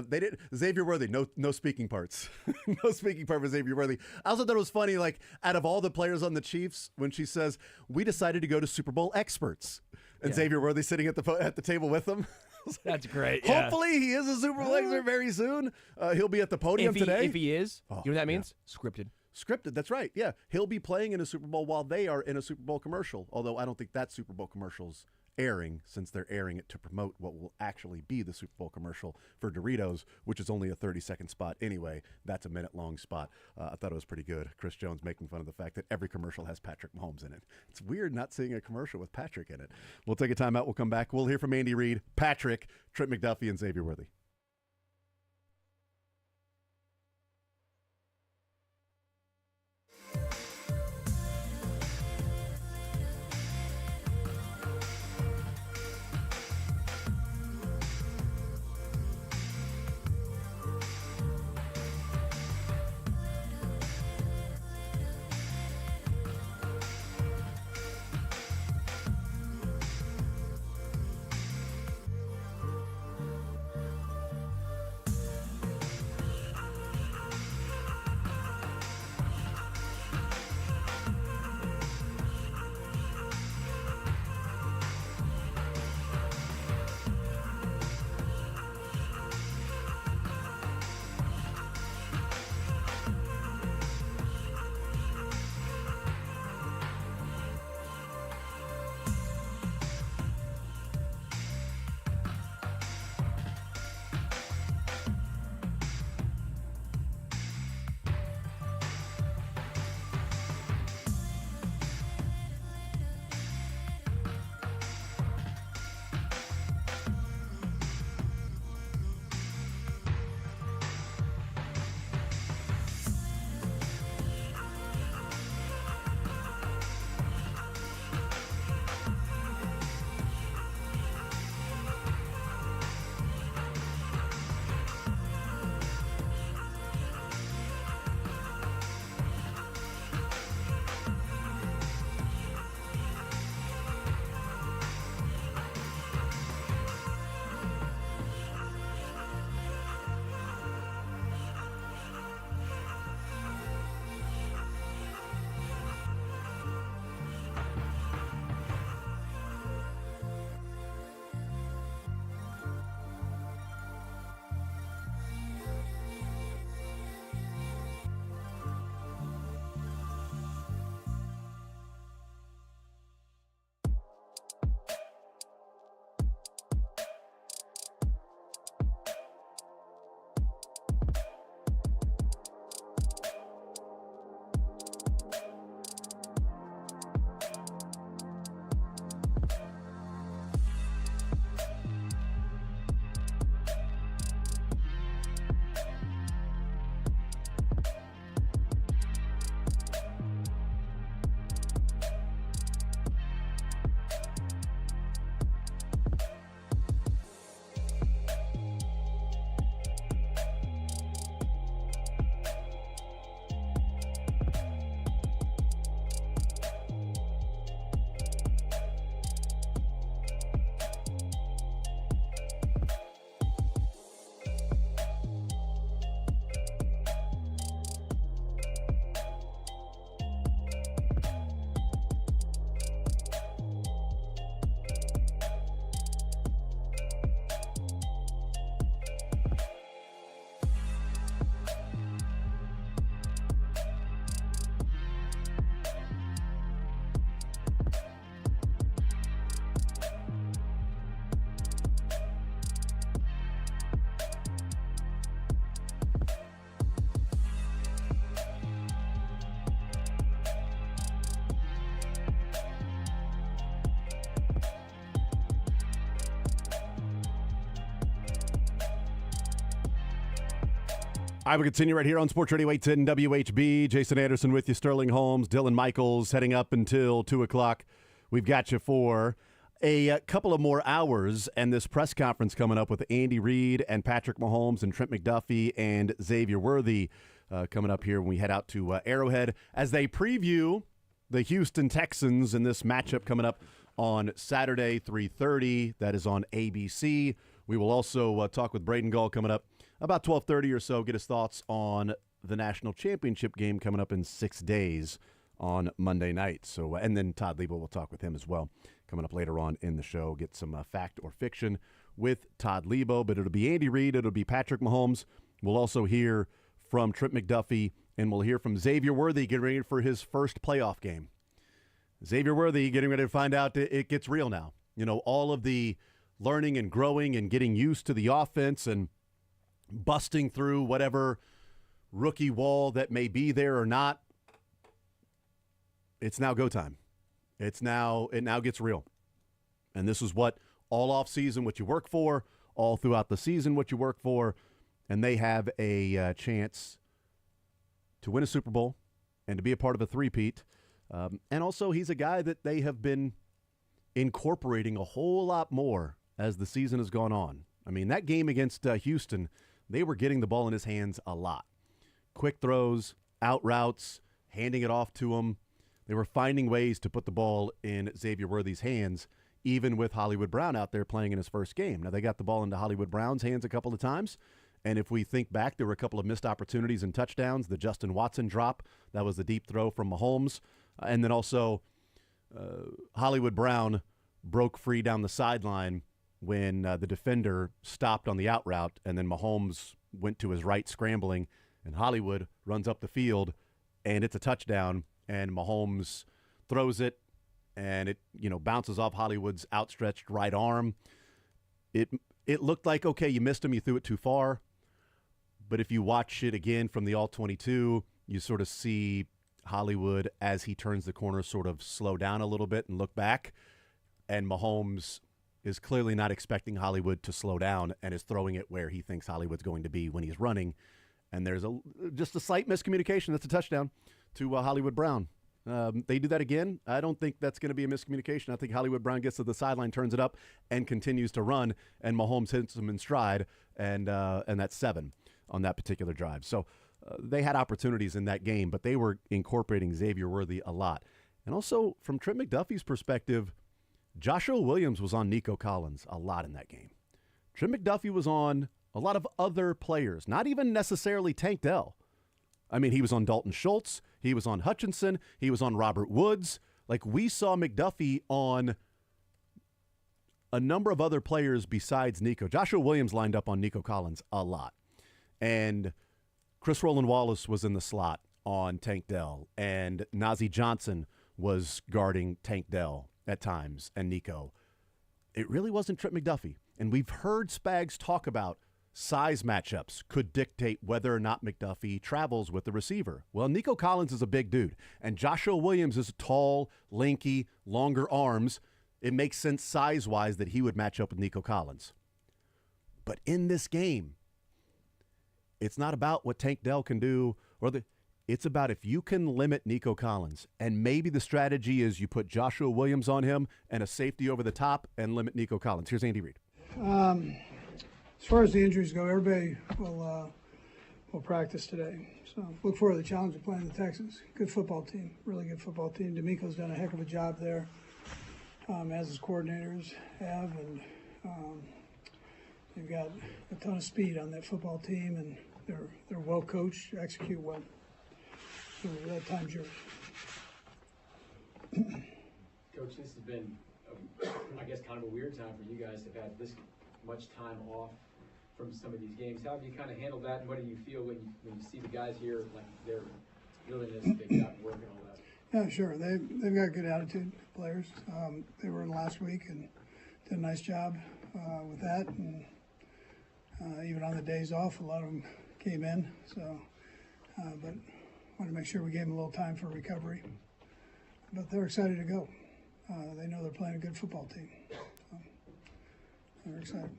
They did Xavier Worthy, no speaking parts. No speaking part for Xavier Worthy. I also thought it was funny, like, out of all the players on the Chiefs, when she says, we decided to go to Super Bowl experts. And Xavier Worthy sitting at the table with them. That's great. Yeah. Hopefully he is a Super Bowl expert very soon. He'll be at the podium today. If he is, you know what that means? Scripted. Scripted, that's right. Yeah. He'll be playing in a Super Bowl while they are in a Super Bowl commercial. Although I don't think that Super Bowl commercial's airing, since they're airing it to promote what will actually be the Super Bowl commercial for Doritos, which is only a 30-second spot anyway. That's a minute-long spot. I thought it was pretty good. Chris Jones making fun of the fact that every commercial has Patrick Mahomes in it. It's weird not seeing a commercial with Patrick in it. We'll take a timeout. We'll come back. We'll hear from Andy Reid, Patrick, Trent McDuffie, and Xavier Worthy. I will continue right here on Sports Radio 810 WHB. Jason Anderson with you, Sterling Holmes, Dylan Michaels heading up until 2 o'clock. We've got you for a couple of more hours and this press conference coming up with Andy Reid and Patrick Mahomes and Trent McDuffie and Xavier Worthy coming up here when we head out to Arrowhead as they preview the Houston Texans in this matchup coming up on Saturday, 3:30. That is on ABC. We will also talk with Braden Gall coming up about 12:30 or so, get his thoughts on the national championship game coming up in 6 days on Monday night. So, and then Todd Lebo, will talk with him as well coming up later on in the show. Get some fact or fiction with Todd Lebo, but it'll be Andy Reid, it'll be Patrick Mahomes. We'll also hear from Trent McDuffie, and we'll hear from Xavier Worthy getting ready for his first playoff game. Xavier Worthy getting ready to find out it gets real now. You know, all of the learning and growing and getting used to the offense and busting through whatever rookie wall that may be there or not. It's now go time. It now gets real. And this is what all off season, what you work for, all throughout the season, what you work for. And they have a chance to win a Super Bowl and to be a part of a three-peat. And also he's a guy that they have been incorporating a whole lot more as the season has gone on. I mean, that game against Houston, they were getting the ball in his hands a lot. Quick throws, out routes, handing it off to him. They were finding ways to put the ball in Xavier Worthy's hands, even with Hollywood Brown out there playing in his first game. Now, they got the ball into Hollywood Brown's hands a couple of times, and if we think back, there were a couple of missed opportunities and touchdowns. The Justin Watson drop, that was the deep throw from Mahomes. And then also Hollywood Brown broke free down the sideline when the defender stopped on the out route, and then Mahomes went to his right scrambling, and Hollywood runs up the field, and it's a touchdown, and Mahomes throws it, and it bounces off Hollywood's outstretched right arm. It looked like, okay, you missed him, you threw it too far, but if you watch it again from the All-22, you sort of see Hollywood, as he turns the corner, sort of slow down a little bit and look back, and Mahomes is clearly not expecting Hollywood to slow down and is throwing it where he thinks Hollywood's going to be when he's running. And there's just a slight miscommunication. That's a touchdown to Hollywood Brown. They do that again. I don't think that's going to be a miscommunication. I think Hollywood Brown gets to the sideline, turns it up, and continues to run, and Mahomes hits him in stride, and that's 7 on that particular drive. So they had opportunities in that game, but they were incorporating Xavier Worthy a lot. And also, from Trent McDuffie's perspective, Joshua Williams was on Nico Collins a lot in that game. Trent McDuffie was on a lot of other players, not even necessarily Tank Dell. I mean, he was on Dalton Schultz. He was on Hutchinson. He was on Robert Woods. Like, we saw McDuffie on a number of other players besides Nico. Joshua Williams lined up on Nico Collins a lot. And Chris Roland Wallace was in the slot on Tank Dell. And Najee Johnson was guarding Tank Dell at times, and Nico. It really wasn't Trent McDuffie. And we've heard Spags talk about size matchups could dictate whether or not McDuffie travels with the receiver. Well, Nico Collins is a big dude, and Joshua Williams is tall, lanky, longer arms. It makes sense size-wise that he would match up with Nico Collins. But in this game, it's not about what Tank Dell can do, it's about if you can limit Nico Collins, and maybe the strategy is you put Joshua Williams on him and a safety over the top and limit Nico Collins. Here's Andy Reid. As far as the injuries go, everybody will practice today. So look forward to the challenge of playing the Texans. Good football team, really good football team. D'Amico's done a heck of a job there, as his coordinators have, and they've got a ton of speed on that football team, and they're well coached, execute well. So that time's yours. Coach, this has been, I guess, kind of a weird time for you guys to have had this much time off from some of these games. How have you kind of handled that, and what do you feel when you see the guys here, like their willingness to get out and work and all that? Yeah, sure. They've got good attitude, players. They were in last week and did a nice job with that. And even on the days off, a lot of them came in. So, but want to make sure we gave them a little time for recovery. But they're excited to go. They know they're playing a good football team. So they're excited.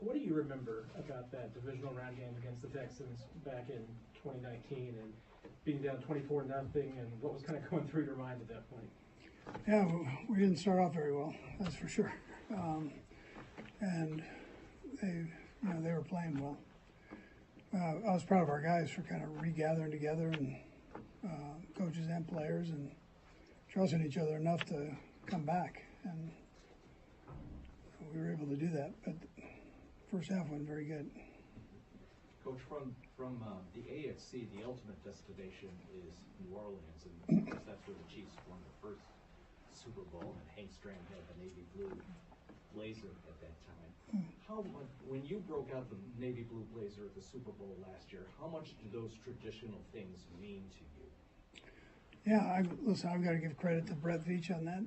What do you remember about that divisional round game against the Texans back in 2019 and being down 24-0, and what was kind of going through your mind at that point? Yeah, we didn't start off very well, that's for sure. And they were playing well. I was proud of our guys for kind of regathering together, and coaches and players, and trusting each other enough to come back. And we were able to do that. But first half went very good. Coach, from the AFC, the ultimate destination is New Orleans, and of course that's where the Chiefs won the first Super Bowl, and Hank Stram had the navy blue blazer at that time. How much, when you broke out the navy blue blazer at the Super Bowl last year, how much do those traditional things mean to you? Yeah, listen, I've got to give credit to Brett Veach on that.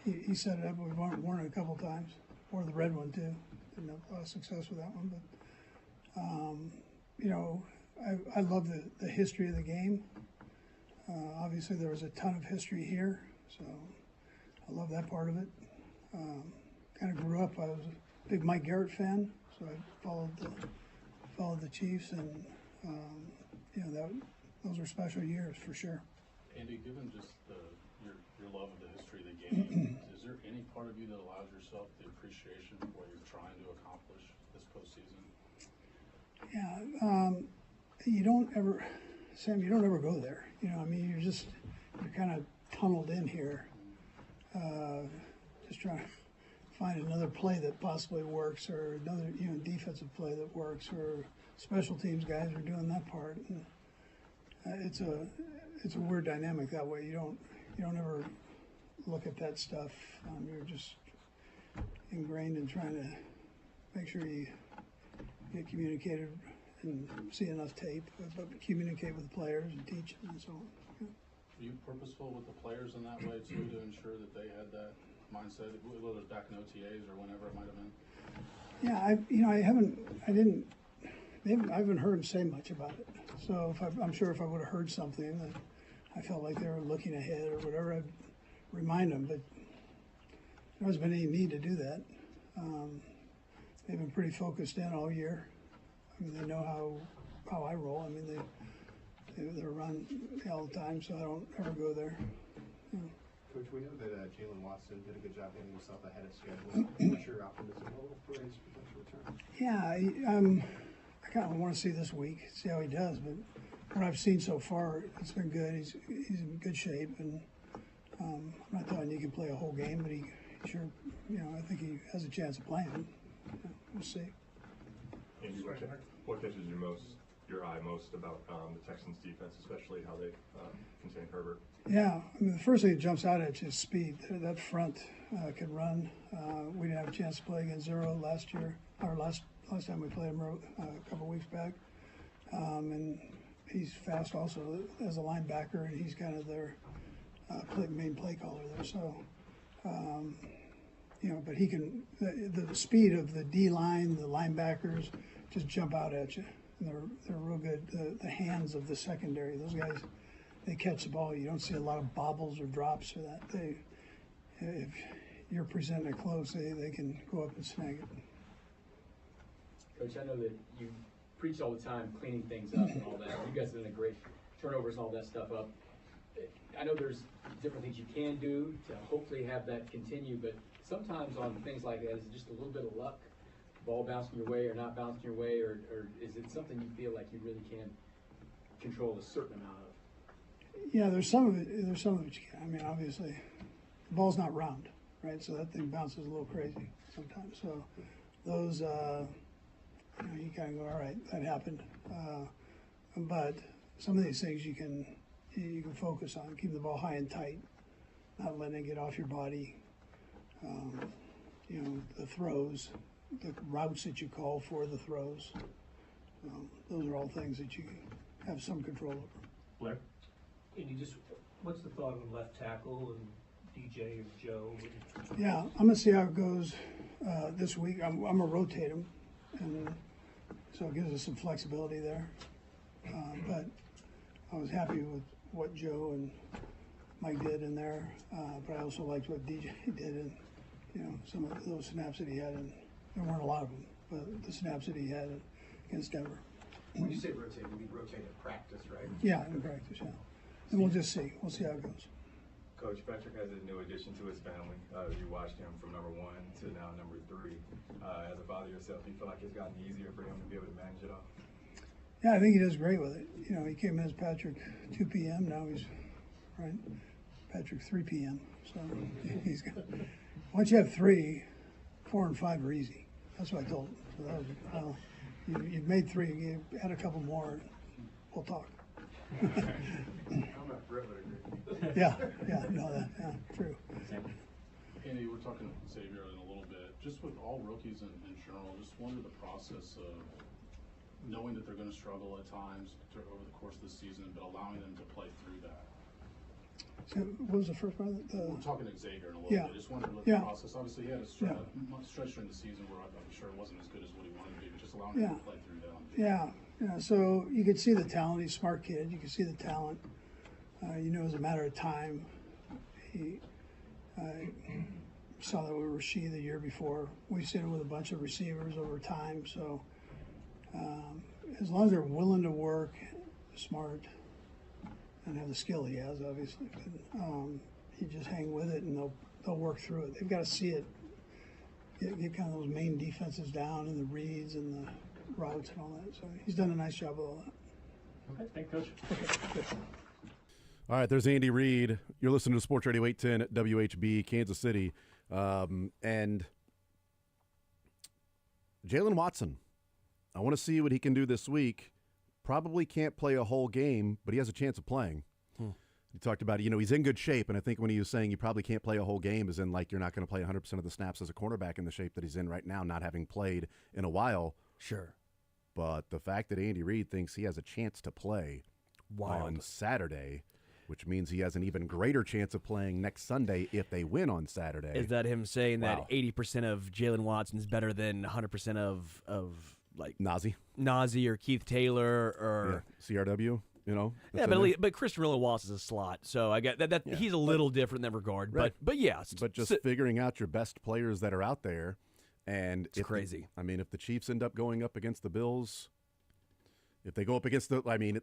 He set it up. We've worn it a couple times. Wore the red one too. Didn't have a lot of success with that one, but I love the history of the game. Obviously, there was a ton of history here, so I love that part of it. Kind of grew up. I was a big Mike Garrett fan, so I followed the Chiefs, and those were special years for sure. Andy, given just your love of the history of the game, is there any part of you that allows yourself the appreciation for what you're trying to accomplish this postseason? Yeah, you don't ever, Sam. You don't ever go there. I mean, you're kind of tunneled in here, just trying to find another play that possibly works, or another defensive play that works, or special teams guys are doing that part. And it's a weird dynamic that way. You don't ever look at that stuff. You're just ingrained in trying to make sure you get communicated and see enough tape, but communicate with the players and teach them and so on. Yeah. Were you purposeful with the players in that way too, to ensure that they had that mindset, whether it was back in OTAs or whenever it might have been? Yeah, I haven't heard them say much about it. So I'm sure if I would have heard something that I felt like they were looking ahead or whatever, I'd remind them. But there hasn't been any need to do that. They've been pretty focused in all year. I mean, they know how I roll. I mean, they're run all the time, so I don't ever go there. Yeah. Coach, we know that Jalen Watson did a good job getting himself ahead of schedule. What's your optimism level for his potential return? Yeah, I kind of want to see this week, see how he does. But what I've seen so far, it's been good. He's in good shape, and I'm not telling you he can play a whole game, but he sure, I think he has a chance of playing. Yeah, we'll see. Andy, what catches your eye most about the Texans' defense, especially how they contain Herbert? Yeah, I mean, the first thing that jumps out at you is speed. That front can run. We didn't have a chance to play against Zero last year, or last time we played him a couple weeks back. And he's fast also as a linebacker, and he's kind of their main play caller there. So, but he can, the speed of the D line, the linebackers just jump out at you. And they're real good. The hands of the secondary, those guys, they catch the ball. You don't see a lot of bobbles or drops or that. If you're presenting it close, they can go up and snag it. Coach, I know that you preach all the time, cleaning things up and all that. You guys have done a great turnovers and all that stuff up. I know there's different things you can do to hopefully have that continue, but sometimes on things like that, is it just a little bit of luck? Ball bouncing your way or not bouncing your way, or is it something you feel like you really can control a certain amount of? Yeah, there's some of it you can. I mean, obviously, the ball's not round, right? So that thing bounces a little crazy sometimes. So those, you kind of go, all right, that happened. But some of these things you can focus on, keep the ball high and tight, not letting it get off your body. The throws, the routes that you call for the throws. Those are all things that you have some control over. Blair? Andy, what's the thought on left tackle and DJ or Joe? Yeah, I'm gonna see how it goes this week. I'm gonna rotate them, and so it gives us some flexibility there. But I was happy with what Joe and Mike did in there. But I also liked what DJ did, and some of those snaps that he had, and there weren't a lot of them. the snaps that he had against Denver. When you say rotate, you mean rotate at practice, right? Yeah, in practice, yeah. And we'll just see. We'll see how it goes. Coach, Patrick has a new addition to his family. You watched him from number 1 to now number 3. As a father yourself, do you feel like it's gotten easier for him to be able to manage it all? Yeah, I think he does great with it. You know, he came in as Patrick 2 p.m. Now he's Patrick 3 p.m. So he's got. Once you have 3, 4 and 5 are easy. That's what I told him. So that was you've made 3. You add a couple more. We'll talk. Yeah, true. Andy, we're talking Xavier in a little bit. Just with all rookies in general, just wonder the process of knowing that they're going to struggle at times over the course of the season, but allowing them to play through that. So what was the first part? We're talking to Xavier in a little Yeah. bit. Just wondered what Yeah. the process. Obviously, he had a stretch during the season where I'm sure it wasn't as good as what he wanted to be, but just allowing him to play through that. Yeah. So you could see the talent. He's a smart kid. You can see the talent. You know, it was a matter of time. He saw that with Rashid the year before. We've seen it with a bunch of receivers over time. So as long as they're willing to work, smart, and have the skill he has, obviously, you just hang with it and they'll work through it. They've got to see it. Get kind of those main defenses down and the reads and the routes and all that. So he's done a nice job of all that. Okay, thank you, Coach. All right, there's Andy Reid. You're listening to Sports Radio 810 at WHB, Kansas City. And Jalen Watson, I want to see what he can do this week. Probably can't play a whole game, but he has a chance of playing. He talked about it. You know, he's in good shape, and I think when he was saying you probably can't play a whole game is in like you're not going to play 100% of the snaps as a cornerback in the shape that he's in right now, not having played in a while. Sure. But the fact that Andy Reid thinks he has a chance to play on Saturday, which means he has an even greater chance of playing next Sunday if they win on Saturday. Is that him saying that 80% of Jalen Watson is better than 100% of like Nazi or Keith Taylor or CRW? You know, yeah, but Christian Watts is a slot, so I get that he's a little different in that regard. Right. But yes, but just figuring out your best players that are out there, and it's crazy. If the Chiefs end up going up against the Bills, if they go up against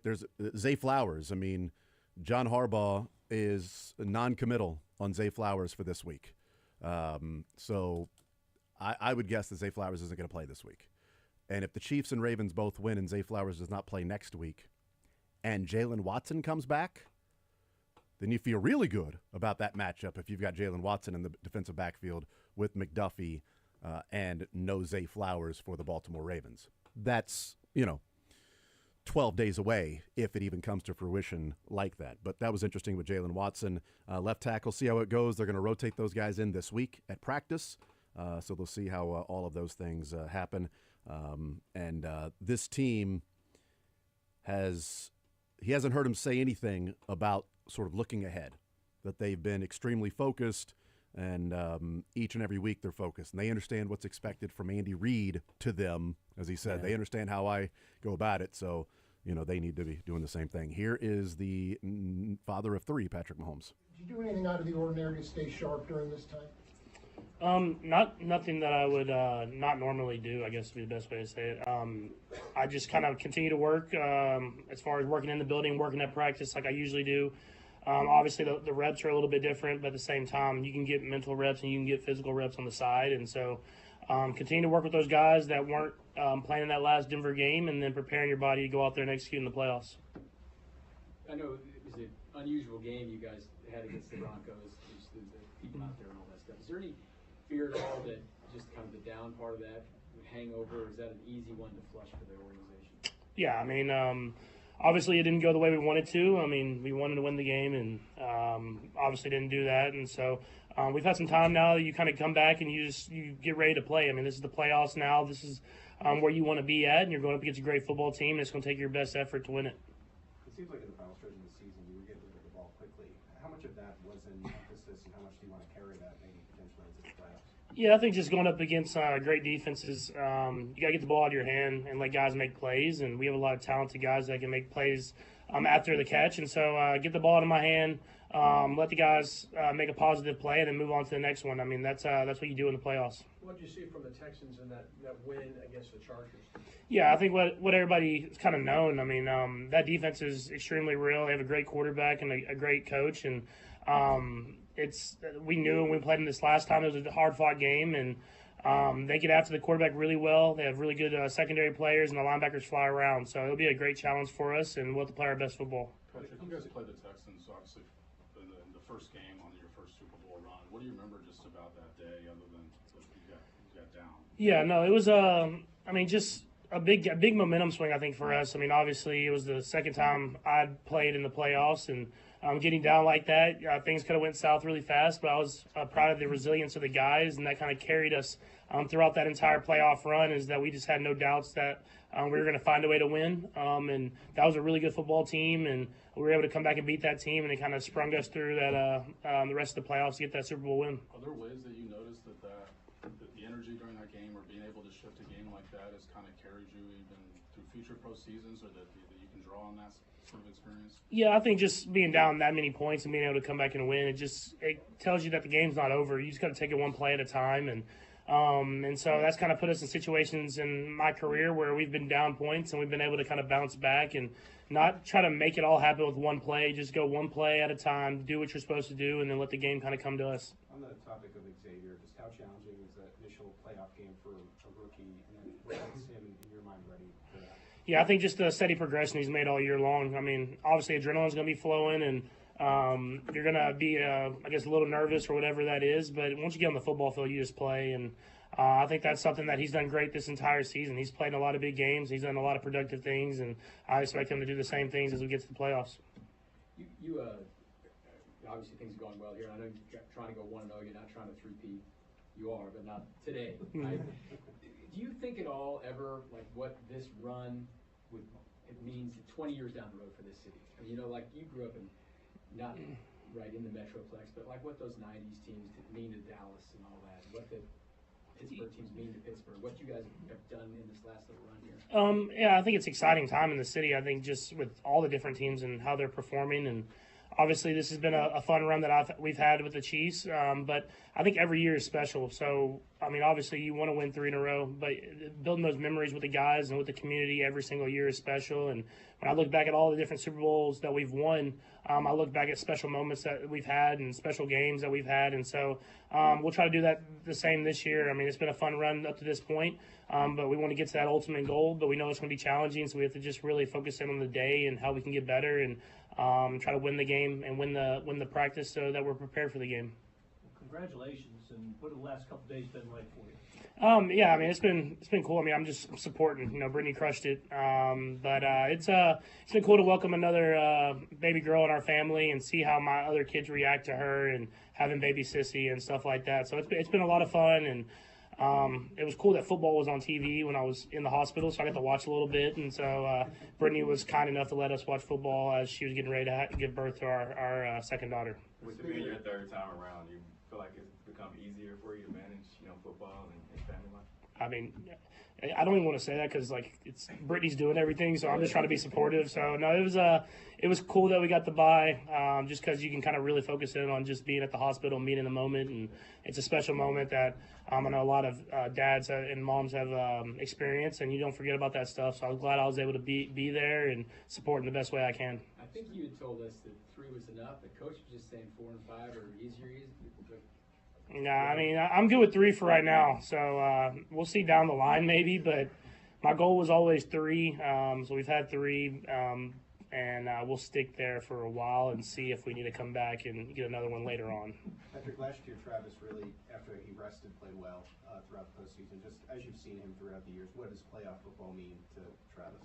there's Zay Flowers. John Harbaugh is non-committal on Zay Flowers for this week, so I would guess that Zay Flowers isn't going to play this week. And if the Chiefs and Ravens both win and Zay Flowers does not play next week, and Jalen Watson comes back, then you feel really good about that matchup if you've got Jalen Watson in the defensive backfield with McDuffie and no Zay Flowers for the Baltimore Ravens. That's, 12 days away if it even comes to fruition like that. But that was interesting with Jalen Watson. Left tackle, see how it goes. They're going to rotate those guys in this week at practice. So they'll see how all of those things happen. And this team he hasn't heard him say anything about sort of looking ahead, that they've been extremely focused, and each and every week they're focused. And they understand what's expected from Andy Reid to them, as he said. Yeah. They understand how I go about it, so they need to be doing the same thing. Here is the father of 3, Patrick Mahomes. Did you do anything out of the ordinary to stay sharp during this time? Nothing that I would not normally do, I guess would be the best way to say it. I just kind of continue to work as far as working in the building, working at practice like I usually do. Obviously, the reps are a little bit different, but at the same time, you can get mental reps and you can get physical reps on the side. And so continue to work with those guys that weren't playing in that last Denver game and then preparing your body to go out there and execute in the playoffs. I know it was an unusual game you guys had against the Broncos, just the people out there and all that stuff. Is there any fear at all that just kind of the down part of that would hang over, or is that an easy one to flush for the organization? Yeah, obviously it didn't go the way we wanted to. We wanted to win the game and obviously didn't do that. And so we've had some time now that you kind of come back and you get ready to play. This is the playoffs now. This is where you want to be at, and you're going up against a great football team, and it's going to take your best effort to win it. It seems like in the final stretch of the season you were getting rid of the ball quickly. How much of that was an emphasis, and how much do you want to carry that maybe potentially into the playoffs? Yeah, I think just going up against great defenses, you got to get the ball out of your hand and let guys make plays. And we have a lot of talented guys that can make plays after the catch. And so get the ball out of my hand, let the guys make a positive play and then move on to the next one. I mean, that's what you do in the playoffs. What did you see from the Texans in that win against the Chargers? Yeah, I think what everybody's kind of known. I mean, that defense is extremely real. They have a great quarterback and a great coach, and we knew when we played them this last time it was a hard-fought game, and they get after the quarterback really well. They have really good secondary players, and the linebackers fly around. So it'll be a great challenge for us, and we'll have to play our best football. Patrick, you guys played the Texans, obviously, in the first game on your first Super Bowl run. What do you remember just about that day, other than that you got down? Yeah, no, it was just a big momentum swing, I think, for us. I mean, obviously, it was the second time I'd played in the playoffs, and getting down like that, things could have went south really fast, but I was proud of the resilience of the guys, and that kind of carried us throughout that entire playoff run, is that we just had no doubts that we were going to find a way to win, and that was a really good football team, and we were able to come back and beat that team, and it kind of sprung us through that the rest of the playoffs to get that Super Bowl win. Are there ways that you noticed that the energy during that game, or being able to shift a game like that, has kind of carried you even through future postseasons, or that you can draw on that sort of experience? Yeah, I think just being down that many points and being able to come back and win, it tells you that the game's not over. You just got to take it one play at a time, and so that's kind of put us in situations in my career where we've been down points and we've been able to kind of bounce back and not try to make it all happen with one play. Just go one play at a time, do what you're supposed to do, and then let the game kind of come to us. On the topic of Xavier, just how challenging is that initial playoff game for a rookie, and then what makes him, in your mind, ready for that? Yeah, I think just the steady progression he's made all year long. I mean, obviously adrenaline's going to be flowing, and you're going to be, I guess, a little nervous or whatever that is. But once you get on the football field, you just play. And I think that's something that he's done great this entire season. He's played in a lot of big games. He's done a lot of productive things, and I expect him to do the same things as we get to the playoffs. You obviously things are going well here. I know you're trying to go 1-0. You're not trying to three-peat. You are, but not today. Right? Do you think at all ever like what this run it means 20 years down the road for this city? I mean, like you grew up in not right in the Metroplex, but like what those 90s teams mean to Dallas and all that, what the Pittsburgh teams mean to Pittsburgh, what you guys have done in this last little run here. Yeah, I think it's an exciting time in the city. I think just with all the different teams and how they're performing, and obviously this has been a fun run that we've had with the Chiefs, but I think every year is special. So, I mean, obviously you want to win 3 in a row, but building those memories with the guys and with the community every single year is special. And when I look back at all the different Super Bowls that we've won, I look back at special moments that we've had and special games that we've had. And so we'll try to do that the same this year. I mean, it's been a fun run up to this point, but we want to get to that ultimate goal, but we know it's going to be challenging, so we have to just really focus in on the day and how we can get better and try to win the game and win the practice so that we're prepared for the game. Well, congratulations, and what have the last couple of days been like for you? Yeah, I mean, it's been cool. I mean, I'm just supporting. Brittany crushed it, but it's been cool to welcome another baby girl in our family and see how my other kids react to her and having baby Sissy and stuff like that. So it's been a lot of fun, and it was cool that football was on TV when I was in the hospital, so I got to watch a little bit. And so Brittany was kind enough to let us watch football as she was getting ready to give birth to our second daughter. With it being your third time around, you feel like it's become easier for you to manage, football and family life? I mean, I don't even want to say that because it's Brittany's doing everything, so I'm just trying to be supportive. So no, it was cool that we got the bye, just because you can kind of really focus in on just being at the hospital, being in the moment, and it's a special moment that I know a lot of dads and moms have experienced, and you don't forget about that stuff. So I was glad I was able to be there and support in the best way I can. I think you had told us that 3 was enough. The coach was just saying 4 and 5 are easier. Nah, I mean, I'm good with 3 for right now. So we'll see down the line maybe, but my goal was always 3. So we've had 3, and we'll stick there for a while and see if we need to come back and get another one later on. Patrick, last year Travis really, after he rested, played well throughout the postseason. Just as you've seen him throughout the years, what does playoff football mean to Travis?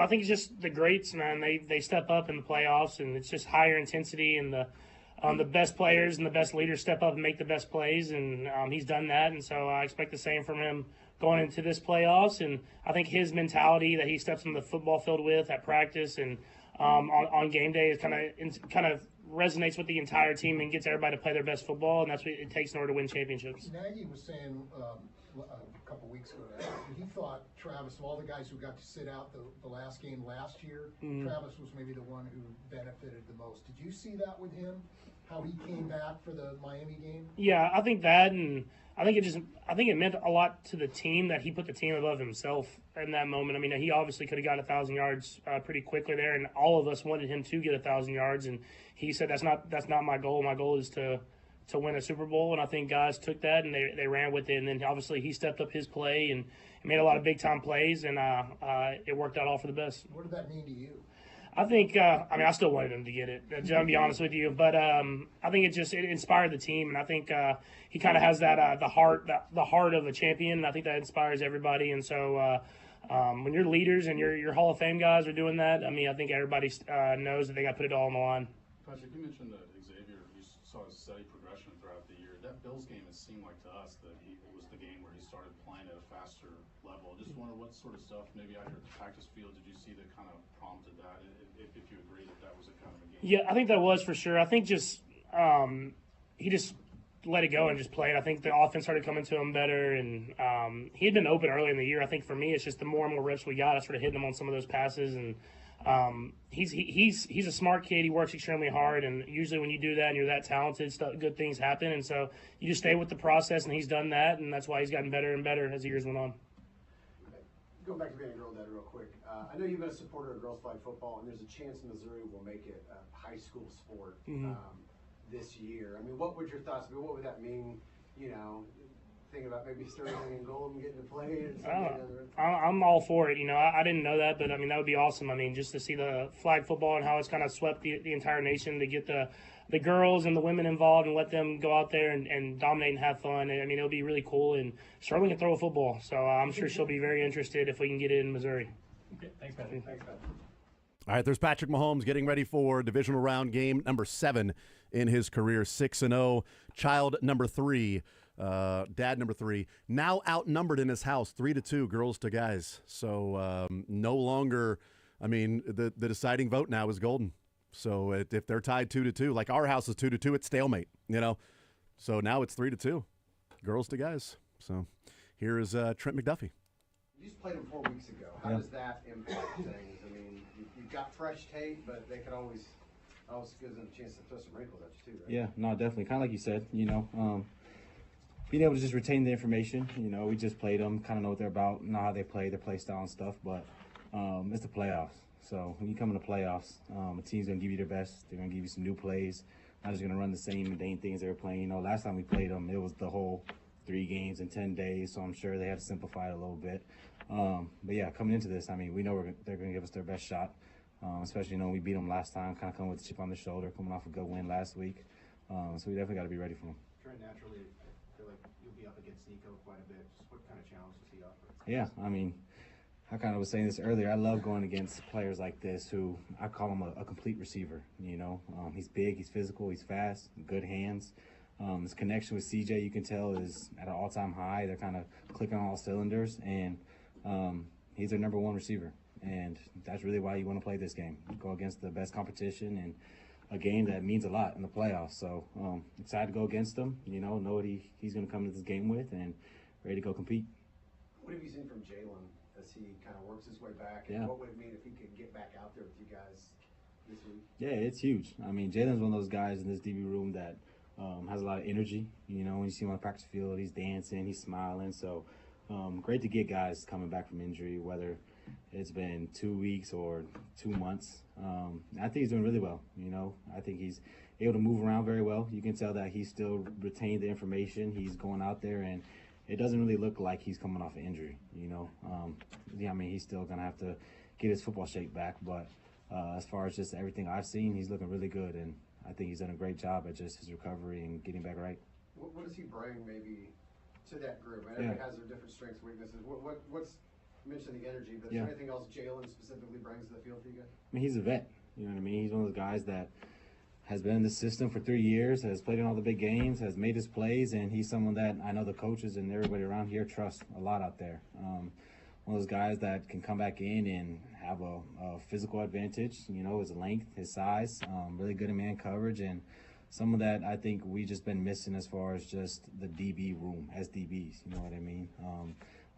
I think it's just the greats, man. They step up in the playoffs, and it's just higher intensity, and the best players and the best leaders step up and make the best plays, and he's done that. And so I expect the same from him going into this playoffs. And I think his mentality that he steps on the football field with at practice and on game day is kind of resonates with the entire team and gets everybody to play their best football, and that's what it takes in order to win championships. Nagy was saying a couple weeks ago now. He thought Travis, of all the guys who got to sit out the last game last year, Travis was maybe the one who benefited the most. Did you see that with him? How he came back for the Miami game? Yeah, I think that, and I think it meant a lot to the team that he put the team above himself in that moment. I mean, he obviously could have got 1,000 yards pretty quickly there, and all of us wanted him to get 1,000 yards, and he said that's not my goal. My goal is to win a Super Bowl, and I think guys took that and they ran with it, and then obviously he stepped up his play and made a lot of big time plays, and it worked out all for the best. What did that mean to you? I think, I still wanted him to get it, to be honest with you. But I think it inspired the team, and I think he kind of has that the heart of a champion, and I think that inspires everybody. And so when your leaders and your Hall of Fame guys are doing that, I think everybody knows that they got to put it all on the line. Patrick, you mentioned that Xavier, you saw his steady progression throughout the year. That Bills game, it seemed like to us that it was the game where he started playing at a faster level. Just wonder what sort of stuff, maybe out here at the practice field, did you see that kind of prompted that? If you agree that was a kind of a game. Yeah, I think that was for sure. I think just he just let it go and just played. I think the offense started coming to him better, and he had been open early in the year. I think for me, it's just the more and more reps we got, I started hitting him on some of those passes, and he's a smart kid. He works extremely hard, and usually when you do that and you're that talented, good things happen. And so you just stay with the process, and he's done that, and that's why he's gotten better and better as the years went on. Going back to being a girl dad real quick, I know you've been a supporter of girls flag football, and there's a chance Missouri will make it a high school sport this year. I mean, what would your thoughts be? What would that mean, thinking about maybe Sterling and Golden getting to play? I'm all for it. I didn't know that, but that would be awesome. Just to see the flag football and how it's kind of swept the entire nation, to get the girls and the women involved and let them go out there and dominate and have fun. It'll be really cool. And Sterling can throw a football, so I'm sure she'll be very interested if we can get it in Missouri. Okay, thanks, Patrick. All right, there's Patrick Mahomes getting ready for divisional round game number 7 in his career, 6-0. Child number 3, dad number 3, now outnumbered in his house, 3-2, girls to guys. So no longer, the deciding vote now is Golden. So if they're tied 2-2, like our house is 2-2, it's stalemate, So now it's 3-2, girls to guys. So here is Trent McDuffie. You just played them 4 weeks ago. How does that impact things? You've got fresh tape, but they could always gives them a chance to throw some wrinkles at you too, right? Yeah, no, definitely. Kind of like you said, being able to just retain the information. We just played them, kind of know what they're about, know how they play, their play style and stuff. But it's the playoffs. So when you come in the playoffs, a team's going to give you their best. They're going to give you some new plays. Not just going to run the same mundane things they were playing. Last time we played them, it was the whole 3 games in 10 days. So I'm sure they had to simplify it a little bit. But yeah, coming into this, we know they're going to give us their best shot. Especially, we beat them last time, kind of coming with a chip on the shoulder, coming off a good win last week. So we definitely got to be ready for them. Trent, naturally, I feel like you'll be up against Nico quite a bit. Just what kind of challenge does he offer? Yeah, I kind of was saying this earlier. I love going against players like this who I call him a complete receiver. He's big, he's physical, he's fast, good hands. His connection with CJ, you can tell, is at an all-time high. They're kind of clicking on all cylinders, and he's their number 1 receiver. And that's really why you want to play this game. Go against the best competition and a game that means a lot in the playoffs. So excited to go against him. Know what he's going to come to this game with, and ready to go compete. What have you seen from Jalen as he kind of works his way back? And what would it mean if he could get back out there with you guys this week? Yeah, it's huge. Jalen's one of those guys in this DB room that has a lot of energy. When you see him on the practice field, he's dancing, he's smiling. So great to get guys coming back from injury, whether it's been 2 weeks or 2 months. I think he's doing really well. I think he's able to move around very well. You can tell that he's still retained the information. He's going out there, and it doesn't really look like he's coming off an injury. He's still going to have to get his football shape back. But as far as just everything I've seen, he's looking really good, and I think he's done a great job at just his recovery and getting back right. What does he bring maybe to that group? Everybody has their different strengths, weaknesses. What's you mentioned the energy, but is there anything else Jalen specifically brings to the field for you guys? He's a vet. You know what I mean? He's one of those guys that has been in the system for 3 years, has played in all the big games, has made his plays, and he's someone that I know the coaches and everybody around here trust a lot out there. One of those guys that can come back in and have a physical advantage, his length, his size, really good in man coverage, and some of that I think we just been missing as far as just the DB room as DBs. You know what I mean?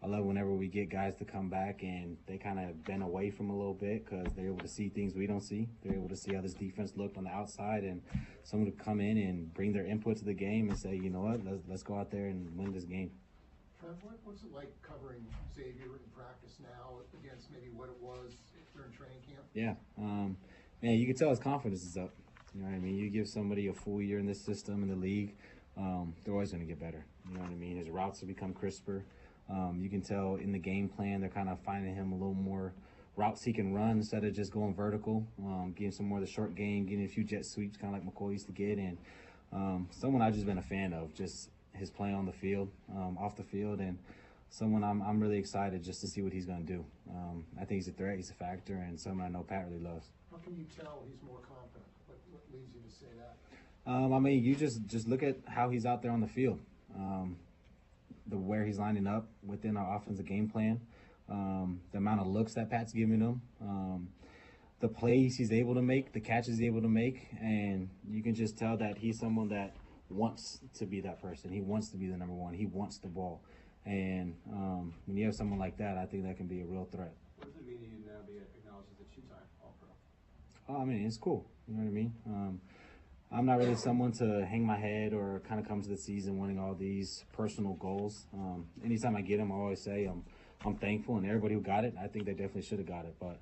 I love whenever we get guys to come back and they kind of been away from a little bit because they're able to see things we don't see. They're able to see how this defense looked on the outside, and someone to come in and bring their input to the game and say, you know what, let's go out there and win this game. Trev, what's it like covering Xavier in practice now against maybe what it was during training camp? Yeah, man, you can tell his confidence is up. You know what I mean? You give somebody a full year in this system, in the league, they're always going to get better. You know what I mean? His routes have become crisper. You can tell in the game plan they're kind of finding him a little more routes he can run instead of just going vertical, getting some more of the short game, getting a few jet sweeps kind of like McCoy used to get. And someone I've just been a fan of, just his play on the field, off the field, and someone I'm really excited just to see what he's going to do. I think he's a threat, he's a factor, and someone I know Pat really loves. How can you tell he's more confident? What leads you to say that? I mean, you just look at how he's out there on the field. Where he's lining up within our offensive game plan, the amount of looks that Pat's giving him, the plays he's able to make, the catches he's able to make, and you can just tell that he's someone that wants to be that person. He wants to be the number one. He wants the ball. And when you have someone like that, I think that can be a real threat. What does it mean to you now be acknowledged as a two-time All-Pro? I mean, it's cool. You know what I mean? I'm not really someone to hang my head or kind of come to the season wanting all these personal goals. Anytime I get them, I always say I'm thankful, and everybody who got it, I think they definitely should have got it. But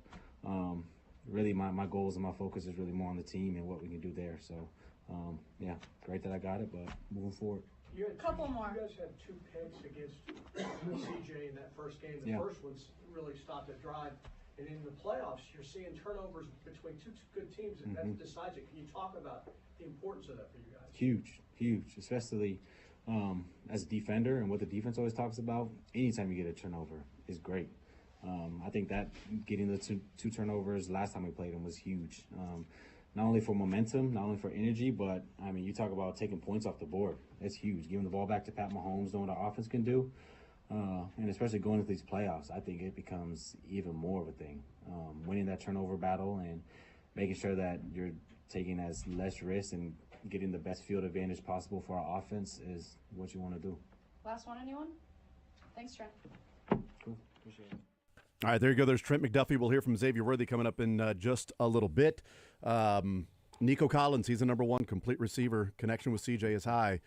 really, my goals and my focus is really more on the team and what we can do there. So, yeah, great that I got it, but moving forward. You had Couple more. You guys had 2 picks against CJ in that first game. The first one's really stopped the drive. And in the playoffs, you're seeing turnovers between two good teams, and that decides it. Can you talk about the importance of that for you guys? Huge, especially as a defender and what the defense always talks about. Anytime you get a turnover is great. I think that getting the two turnovers last time we played them was huge. Not only for momentum, not only for energy, but, I mean, you talk about taking points off the board. That's huge. Giving the ball back to Pat Mahomes, knowing what our offense can do. And especially going into these playoffs, I think it becomes even more of a thing. Winning that turnover battle and making sure that you're taking as less risk and getting the best field advantage possible for our offense is what you want to do. Last one, anyone? Thanks, Trent. Cool. Appreciate it. All right, there you go. There's Trent McDuffie. We'll hear from Xavier Worthy coming up in just a little bit. Nico Collins, he's the number one complete receiver. Connection with CJ is high.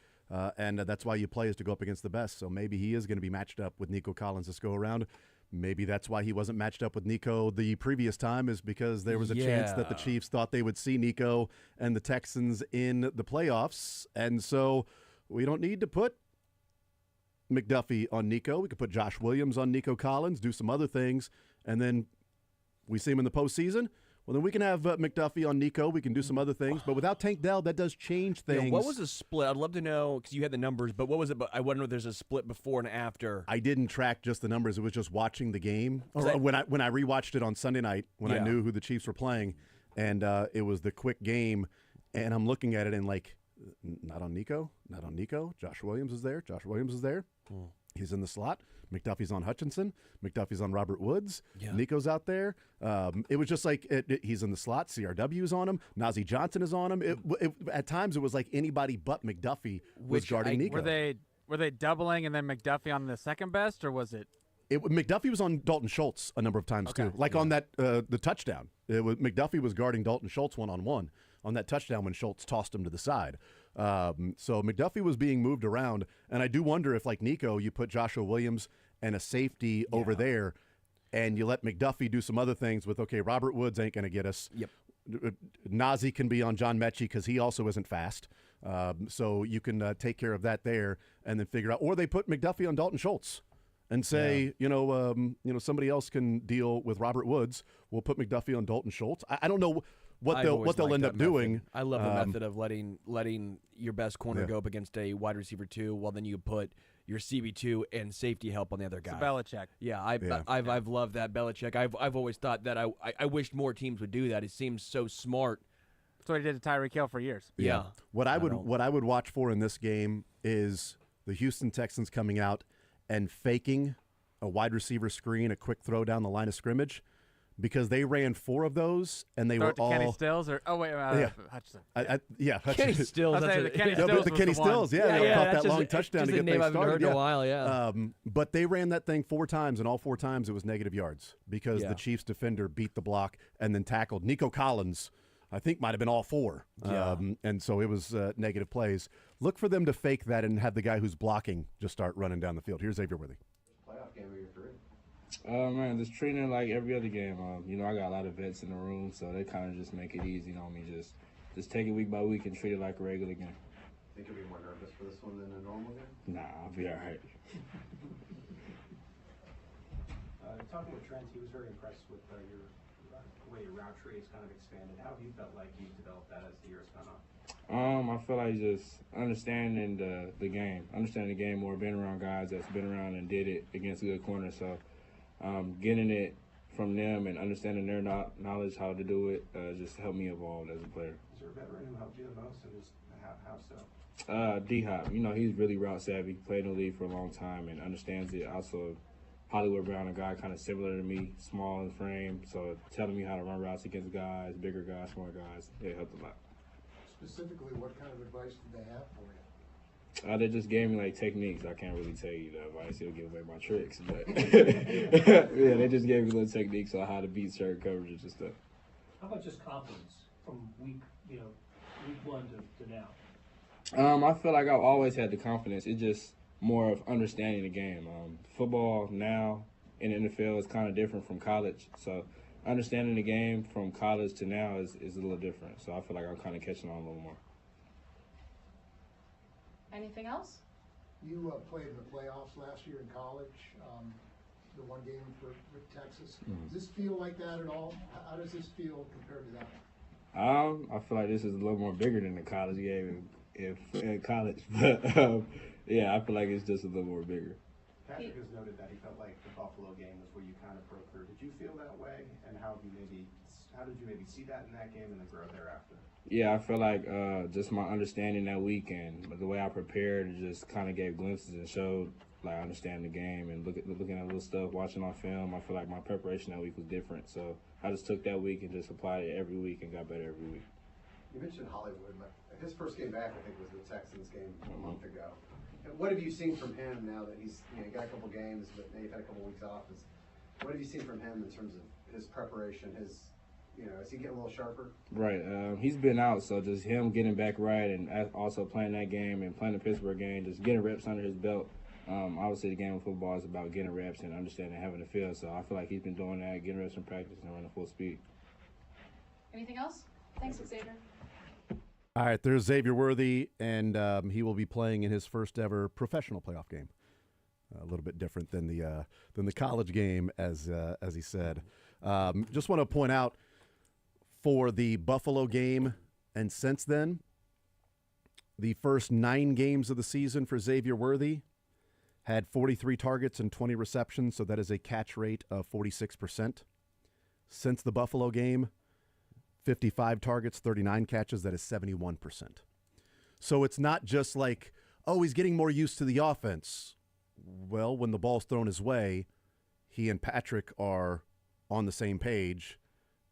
And that's why you play is to go up against the best. So maybe he is going to be matched up with Nico Collins this go around. Maybe that's why he wasn't matched up with Nico the previous time, is because there was a chance that the Chiefs thought they would see Nico and the Texans in the playoffs. And so we don't need to put McDuffie on Nico. We could put Josh Williams on Nico Collins, do some other things, and then we see him in the postseason. Well, then we can have McDuffie on Nico. We can do some other things. But without Tank Dell, that does change things. Yeah, what was the split? I'd love to know, because you had the numbers, but what was it? I wonder if there's a split before and after. I didn't track just the numbers. It was just watching the game. When I rewatched it on Sunday night, when I knew who the Chiefs were playing, and it was the quick game, and I'm looking at it and like, not on Nico. Josh Williams is there. He's in the slot. McDuffie's on Hutchinson. McDuffie's on Robert Woods. Yeah. Nico's out there. It was just like he's in the slot. CRW's on him. Najee Johnson is on him. At times it was like anybody but McDuffie was guarding Nico. Were they doubling and then McDuffie on the second best, or was it? McDuffie was on Dalton Schultz a number of times too. Like on that the touchdown. McDuffie was guarding Dalton Schultz one-on-one on that touchdown when Schultz tossed him to the side. So McDuffie was being moved around, and I do wonder if, like Nico, you put Joshua Williams and a safety over there, and you let McDuffie do some other things with, okay, Robert Woods ain't going to get us. Yep. Nazi can be on John Mechie because he also isn't fast. So you can take care of that there and then figure out. Or they put McDuffie on Dalton Schultz and say, somebody else can deal with Robert Woods. We'll put McDuffie on Dalton Schultz. I don't know what they'll end up doing. I love the method of letting your best corner go up against a wide receiver 2, while then you put your CB2 and safety help on the other guy. It's Belichick. Yeah, I've loved that Belichick. I've always thought that I wished more teams would do that. It seems so smart. That's what he did to Tyreek Hill for years. Yeah. What I would watch for in this game is the Houston Texans coming out and faking a wide receiver screen, a quick throw down the line of scrimmage, because they ran 4 of those, and they Throw were it to all Kenny Stills or Hutchinson. Hutchinson. Kenny Stills. Kenny No, but the Kenny Stills, they caught that long touchdown to get things started. Heard in a while, yeah. But they ran that thing 4 times, and all 4 times it was negative yards because the Chiefs defender beat the block and then tackled Nico Collins. I think might have been all 4. And so it was negative plays. Look for them to fake that and have the guy who's blocking just start running down the field. Here's Xavier Worthy. Playoff game of your career. Man, just treating it like every other game. I got a lot of vets in the room, so they kind of just make it easy on me. Just take it week by week and treat it like a regular game. Think you'll be more nervous for this one than a normal game? Nah, I'll be all right. Talking with Trent, he was very impressed with the way your route tree has kind of expanded. How have you felt like you've developed that as the years gone on? I feel like just understanding the game more, being around guys that's been around and did it against good corners. So getting it from them and understanding their knowledge how to do it just helped me evolve as a player. Is there a veteran who helped you the most, and just how so? D-Hop, he's really route savvy, played in the league for a long time and understands it. Also, Hollywood Brown, a guy kind of similar to me, small in frame, so telling me how to run routes against guys, bigger guys, smaller guys, it helped a lot. Specifically, what kind of advice did they have for you? They just gave me techniques. I can't really tell you the advice; it'll give away my tricks. But yeah, they just gave me little techniques on how to beat certain coverages and stuff. How about just confidence from week 1 to now? I feel like I've always had the confidence. It's just more of understanding the game. Football now in the NFL is kind of different from college, so understanding the game from college to now is a little different. So I feel like I'm kind of catching on a little more. Anything else? You played in the playoffs last year in college, the one game with Texas. Does this feel like that at all? How does this feel compared to that? I feel like this is a little more bigger than the college game in college, but yeah, I feel like it's just a little more bigger. Patrick has noted that he felt like the Buffalo game was where you kind of broke through. Did you feel that way? And how did you maybe see that in that game and then grow thereafter? Yeah, I feel like just my understanding that week and the way I prepared just kind of gave glimpses and showed I understand the game and looking at little stuff, watching on film. I feel like my preparation that week was different. So I just took that week and just applied it every week and got better every week. You mentioned Hollywood. His first game back, I think, was the Texans game a month ago. What have you seen from him now that he's got a couple games, but now you've had a couple weeks off? What have you seen from him in terms of his preparation? Is he getting a little sharper? Right. He's been out, so just him getting back right and also playing that game and playing the Pittsburgh game, just getting reps under his belt. Obviously, the game of football is about getting reps and understanding having the field. So I feel like he's been doing that, getting reps in practice and running full speed. Anything else? Thanks, Xavier. All right, there's Xavier Worthy, and he will be playing in his first ever professional playoff game. A little bit different than the college game, as he said. Just want to point out for the Buffalo game, and since then, the first 9 games of the season for Xavier Worthy had 43 targets and 20 receptions, so that is a catch rate of 46%. Since the Buffalo game, 55 targets, 39 catches, that is 71%. So it's not just like, oh, he's getting more used to the offense. Well, when the ball's thrown his way, he and Patrick are on the same page,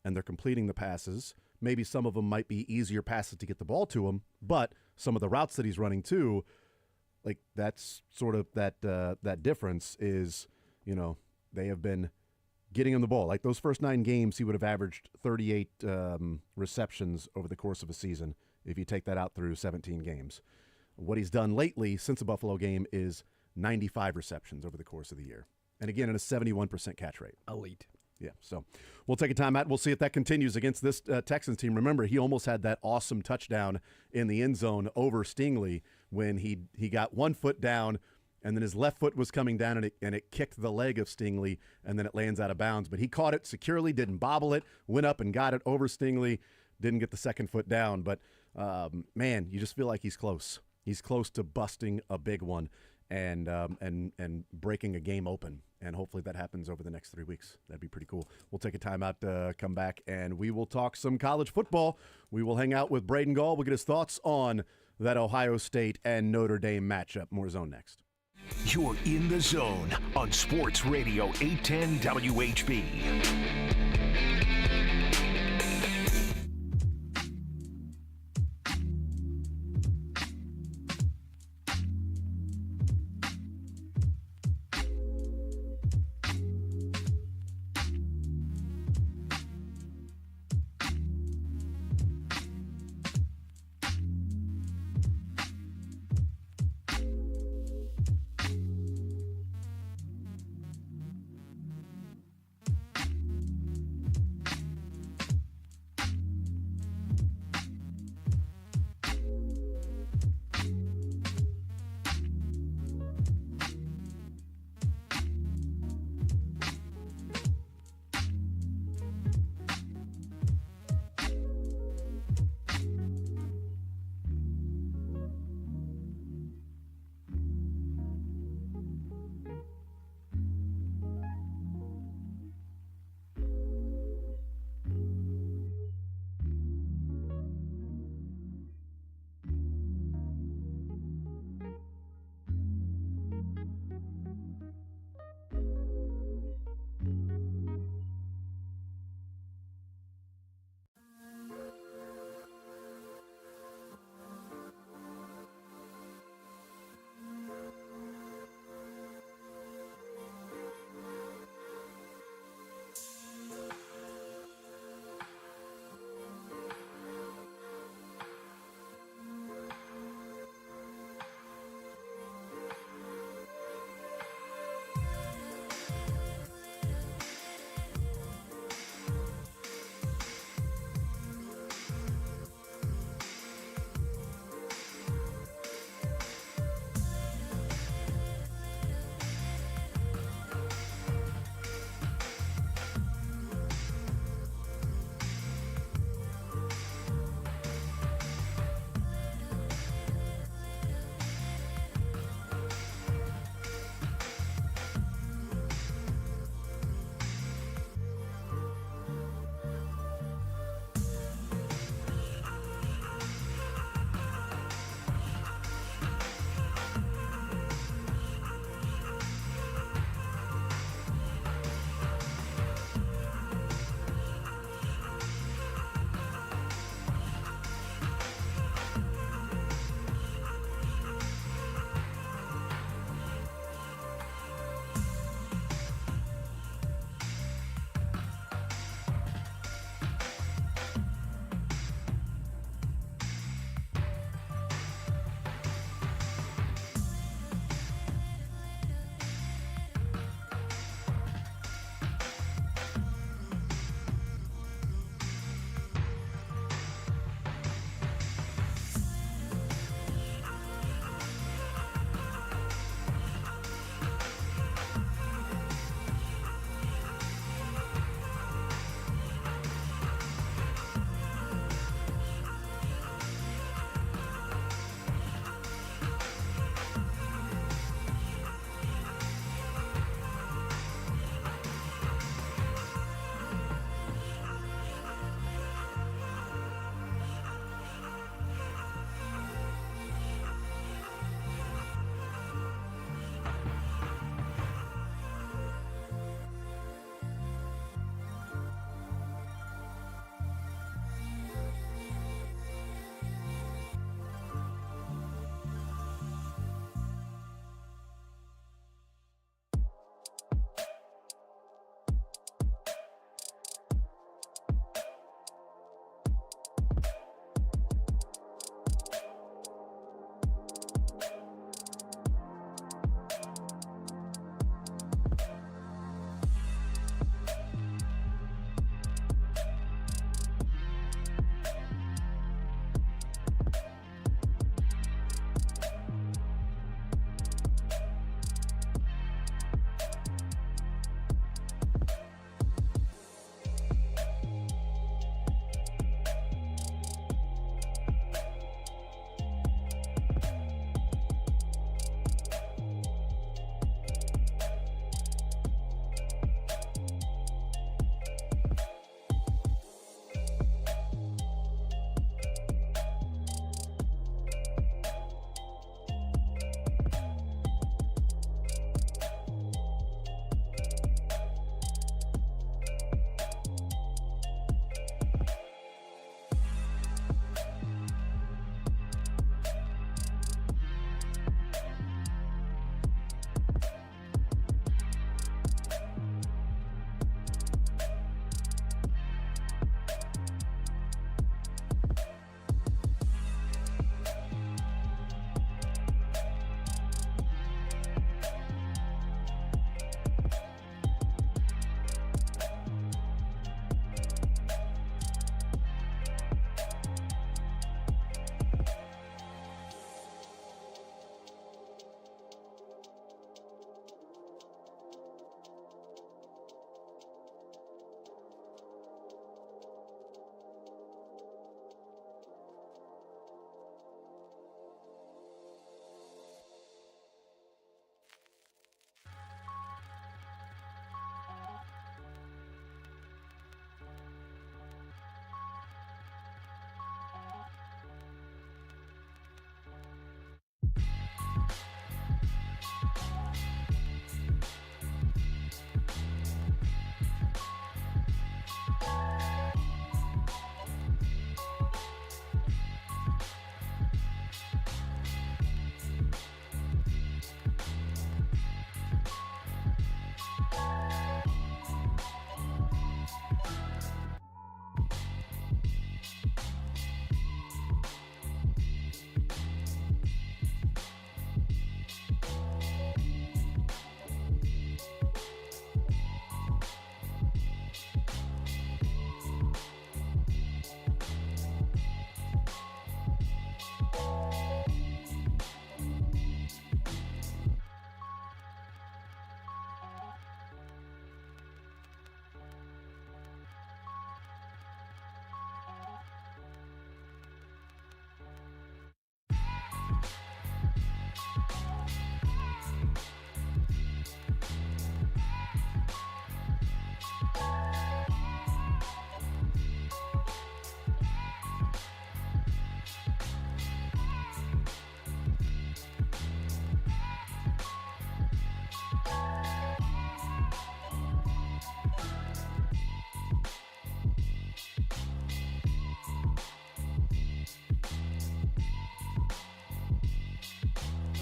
and they're completing the passes. Maybe some of them might be easier passes to get the ball to him, but some of the routes that he's running too, that's sort of that difference is, they have been getting him the ball. Like those first 9 games, he would have averaged 38 receptions over the course of a season if you take that out through 17 games. What he's done lately since the Buffalo game is 95 receptions over the course of the year. And again, in a 71% catch rate. Elite. Yeah, so we'll take a time out. We'll see if that continues against this Texans team. Remember, he almost had that awesome touchdown in the end zone over Stingley when he got one foot down, and then his left foot was coming down, and it kicked the leg of Stingley, and then it lands out of bounds. But he caught it securely, didn't bobble it, went up and got it over Stingley, didn't get the second foot down. But, man, you just feel like he's close. He's close to busting a big one and breaking a game open. And hopefully that happens over the next 3 weeks. That'd be pretty cool. We'll take a time out to come back, and we will talk some college football. We will hang out with Braden Gall. We'll get his thoughts on that Ohio State and Notre Dame matchup. More Zone next. You're in the Zone on Sports Radio 810 WHB.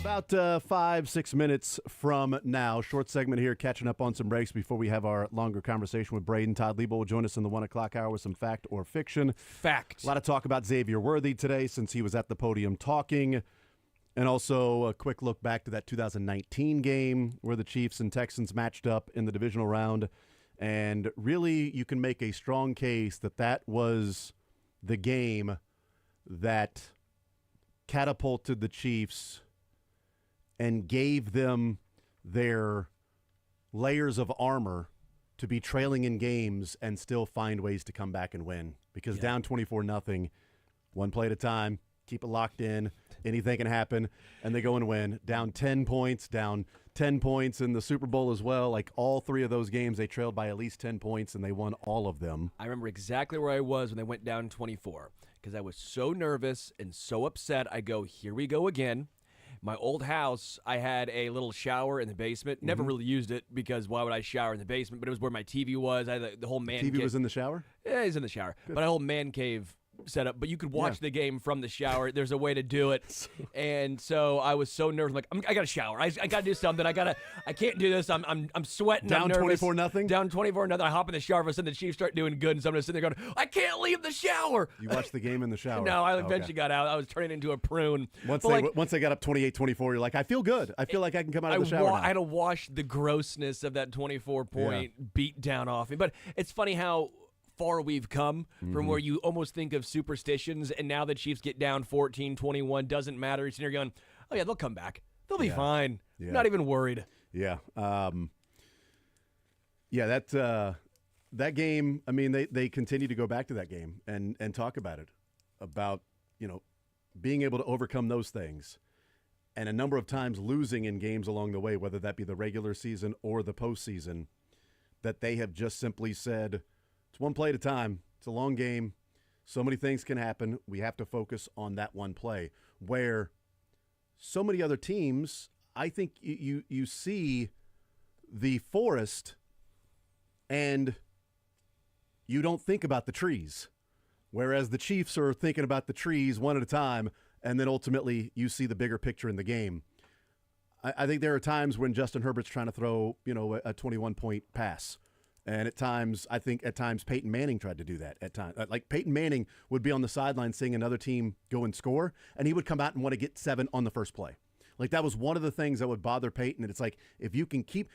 About 5-6 minutes from now, short segment here, catching up on some breaks before we have our longer conversation with Braden. Todd Lebo will join us in the 1 o'clock hour with some fact or fiction. Fact. A lot of talk about Xavier Worthy today since he was at the podium talking. And also a quick look back to that 2019 game where the Chiefs and Texans matched up in the divisional round. And really, you can make a strong case that that was the game that catapulted the Chiefs and gave them their layers of armor to be trailing in games and still find ways to come back and win. Because down 24-0, one play at a time, keep it locked in, anything can happen, and they go and win. Down 10 points, down 10 points in the Super Bowl as well. Like all three of those games, they trailed by at least 10 points, and they won all of them. I remember exactly where I was when they went down 24 because I was so nervous and so upset. I go, here we go again. My old house, I had a little shower in the basement. Never really used it because why would I shower in the basement? But it was where my TV was. I had the whole man cave. TV was in the shower? Yeah, he's in the shower. Good. But a whole man cave set up. But you could watch the game from the shower. There's a way to do it. And so I was so nervous. I'm like, I got to shower. I got to do something. I can't do this. I'm sweating. Down I'm nervous. 24-0? Down 24-0. I hop in the shower. All of a sudden the Chiefs start doing good. And so I'm just sitting there going, I can't leave the shower. You watched the game in the shower? No, I eventually got out. I was turning into a prune. Once they got up 28-24, you're like, I feel good. I feel like I can come out of the shower now. I had to wash the grossness of that 24-point beat down off me. But it's funny how far we've come from where you almost think of superstitions, and now the Chiefs get down 14-21, doesn't matter. You're sitting there going, oh, yeah, they'll come back. They'll be fine. Yeah. Not even worried. Yeah. That game, I mean, they continue to go back to that game and talk about it, about, being able to overcome those things. And a number of times losing in games along the way, whether that be the regular season or the postseason, that they have just simply said, it's one play at a time. It's a long game. So many things can happen. We have to focus on that one play. Where so many other teams, I think you see the forest and you don't think about the trees. Whereas the Chiefs are thinking about the trees one at a time, and then ultimately you see the bigger picture in the game. I think there are times when Justin Herbert's trying to throw, a 21-point pass. And at times Peyton Manning tried to do that at times. Like Peyton Manning would be on the sideline seeing another team go and score, and he would come out and want to get 7 on the first play. Like that was one of the things that would bother Peyton. And it's like, if you can keep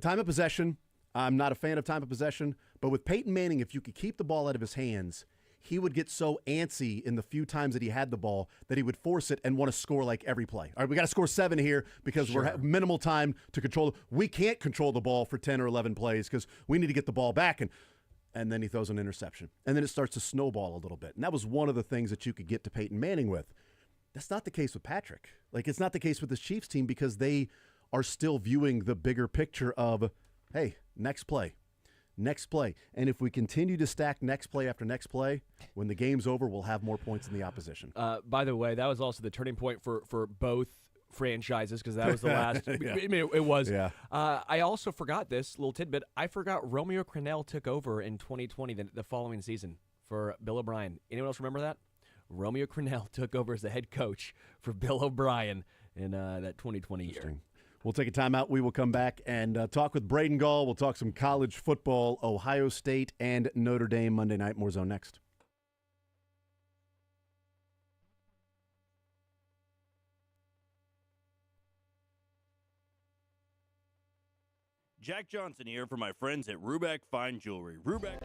time of possession, I'm not a fan of time of possession, but with Peyton Manning, if you could keep the ball out of his hands, he would get so antsy in the few times that he had the ball that he would force it and want to score like every play. All right, we got to score 7 here because we're minimal time to control. We can't control the ball for 10 or 11 plays because we need to get the ball back. And then he throws an interception. And then it starts to snowball a little bit. And that was one of the things that you could get to Peyton Manning with. That's not the case with Patrick. Like, it's not the case with this Chiefs team because they are still viewing the bigger picture of, hey, next play. Next play. And if we continue to stack next play after next play, when the game's over, we'll have more points than the opposition. By the way, that was also the turning point for both franchises because that was the last. I mean, it was. Yeah. I also forgot this little tidbit. I forgot Romeo Crennel took over in 2020, the following season, for Bill O'Brien. Anyone else remember that? Romeo Crennel took over as the head coach for Bill O'Brien in that 2020 year. We'll take a timeout. We will come back and talk with Braden Gall. We'll talk some college football, Ohio State and Notre Dame Monday night. More Zone next. Jack Johnson here for my friends at Rubeck Fine Jewelry. Rubeck.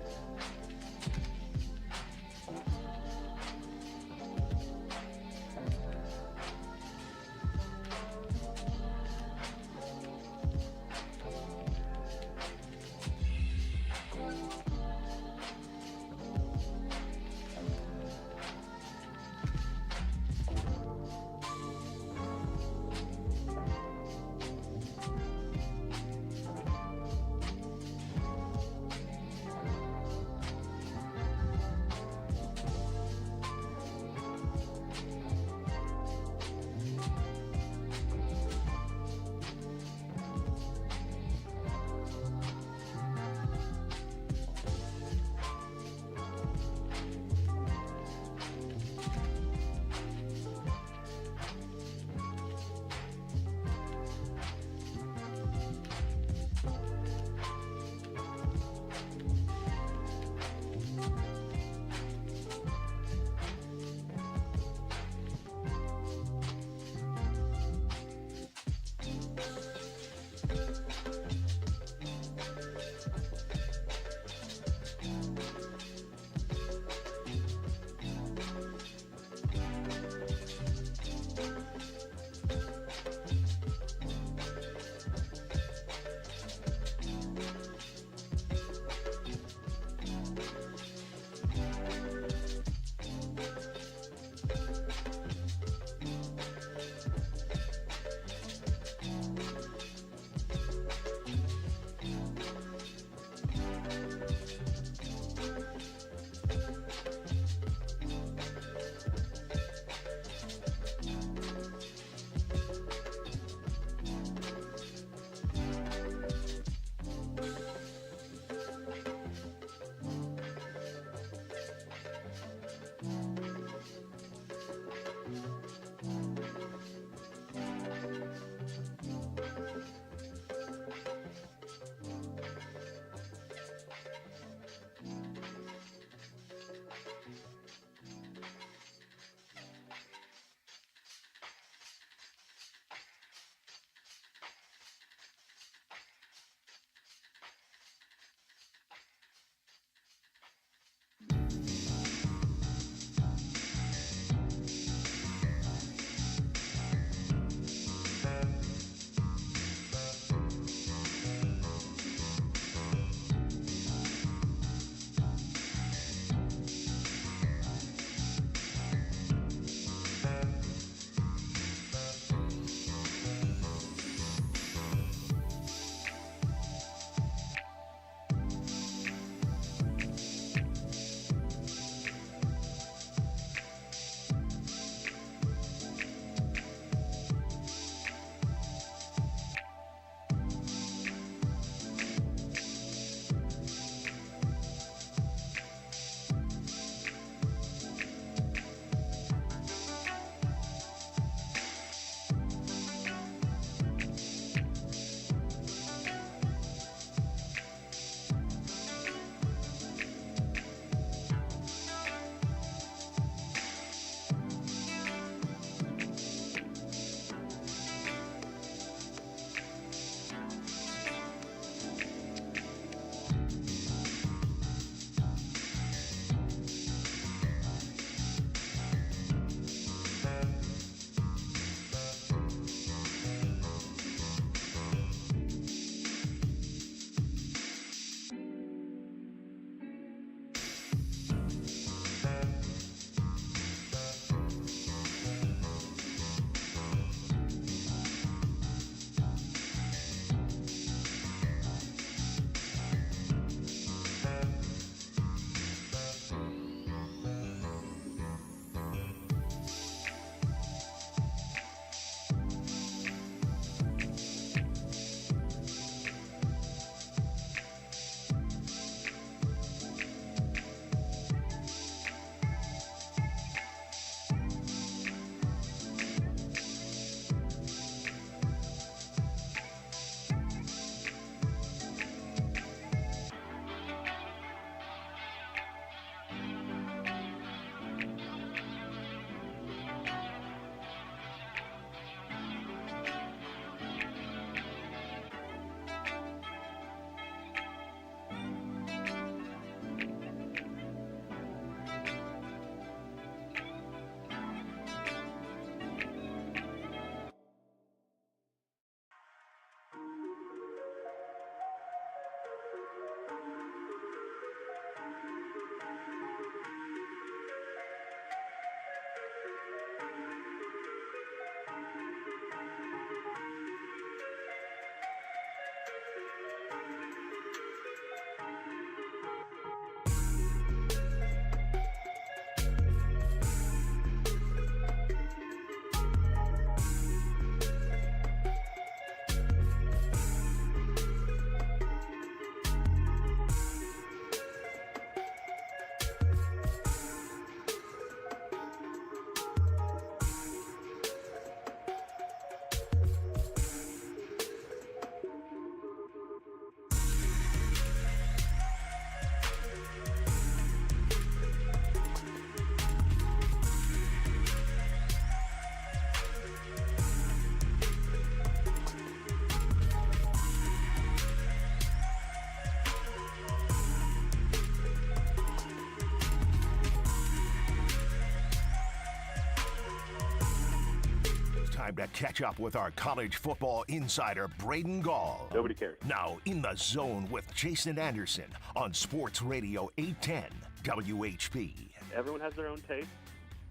time to catch up with our college football insider, Braden Gall. Nobody cares. Now, In the Zone with Jason Anderson on Sports Radio 810 WHP. Everyone has their own taste,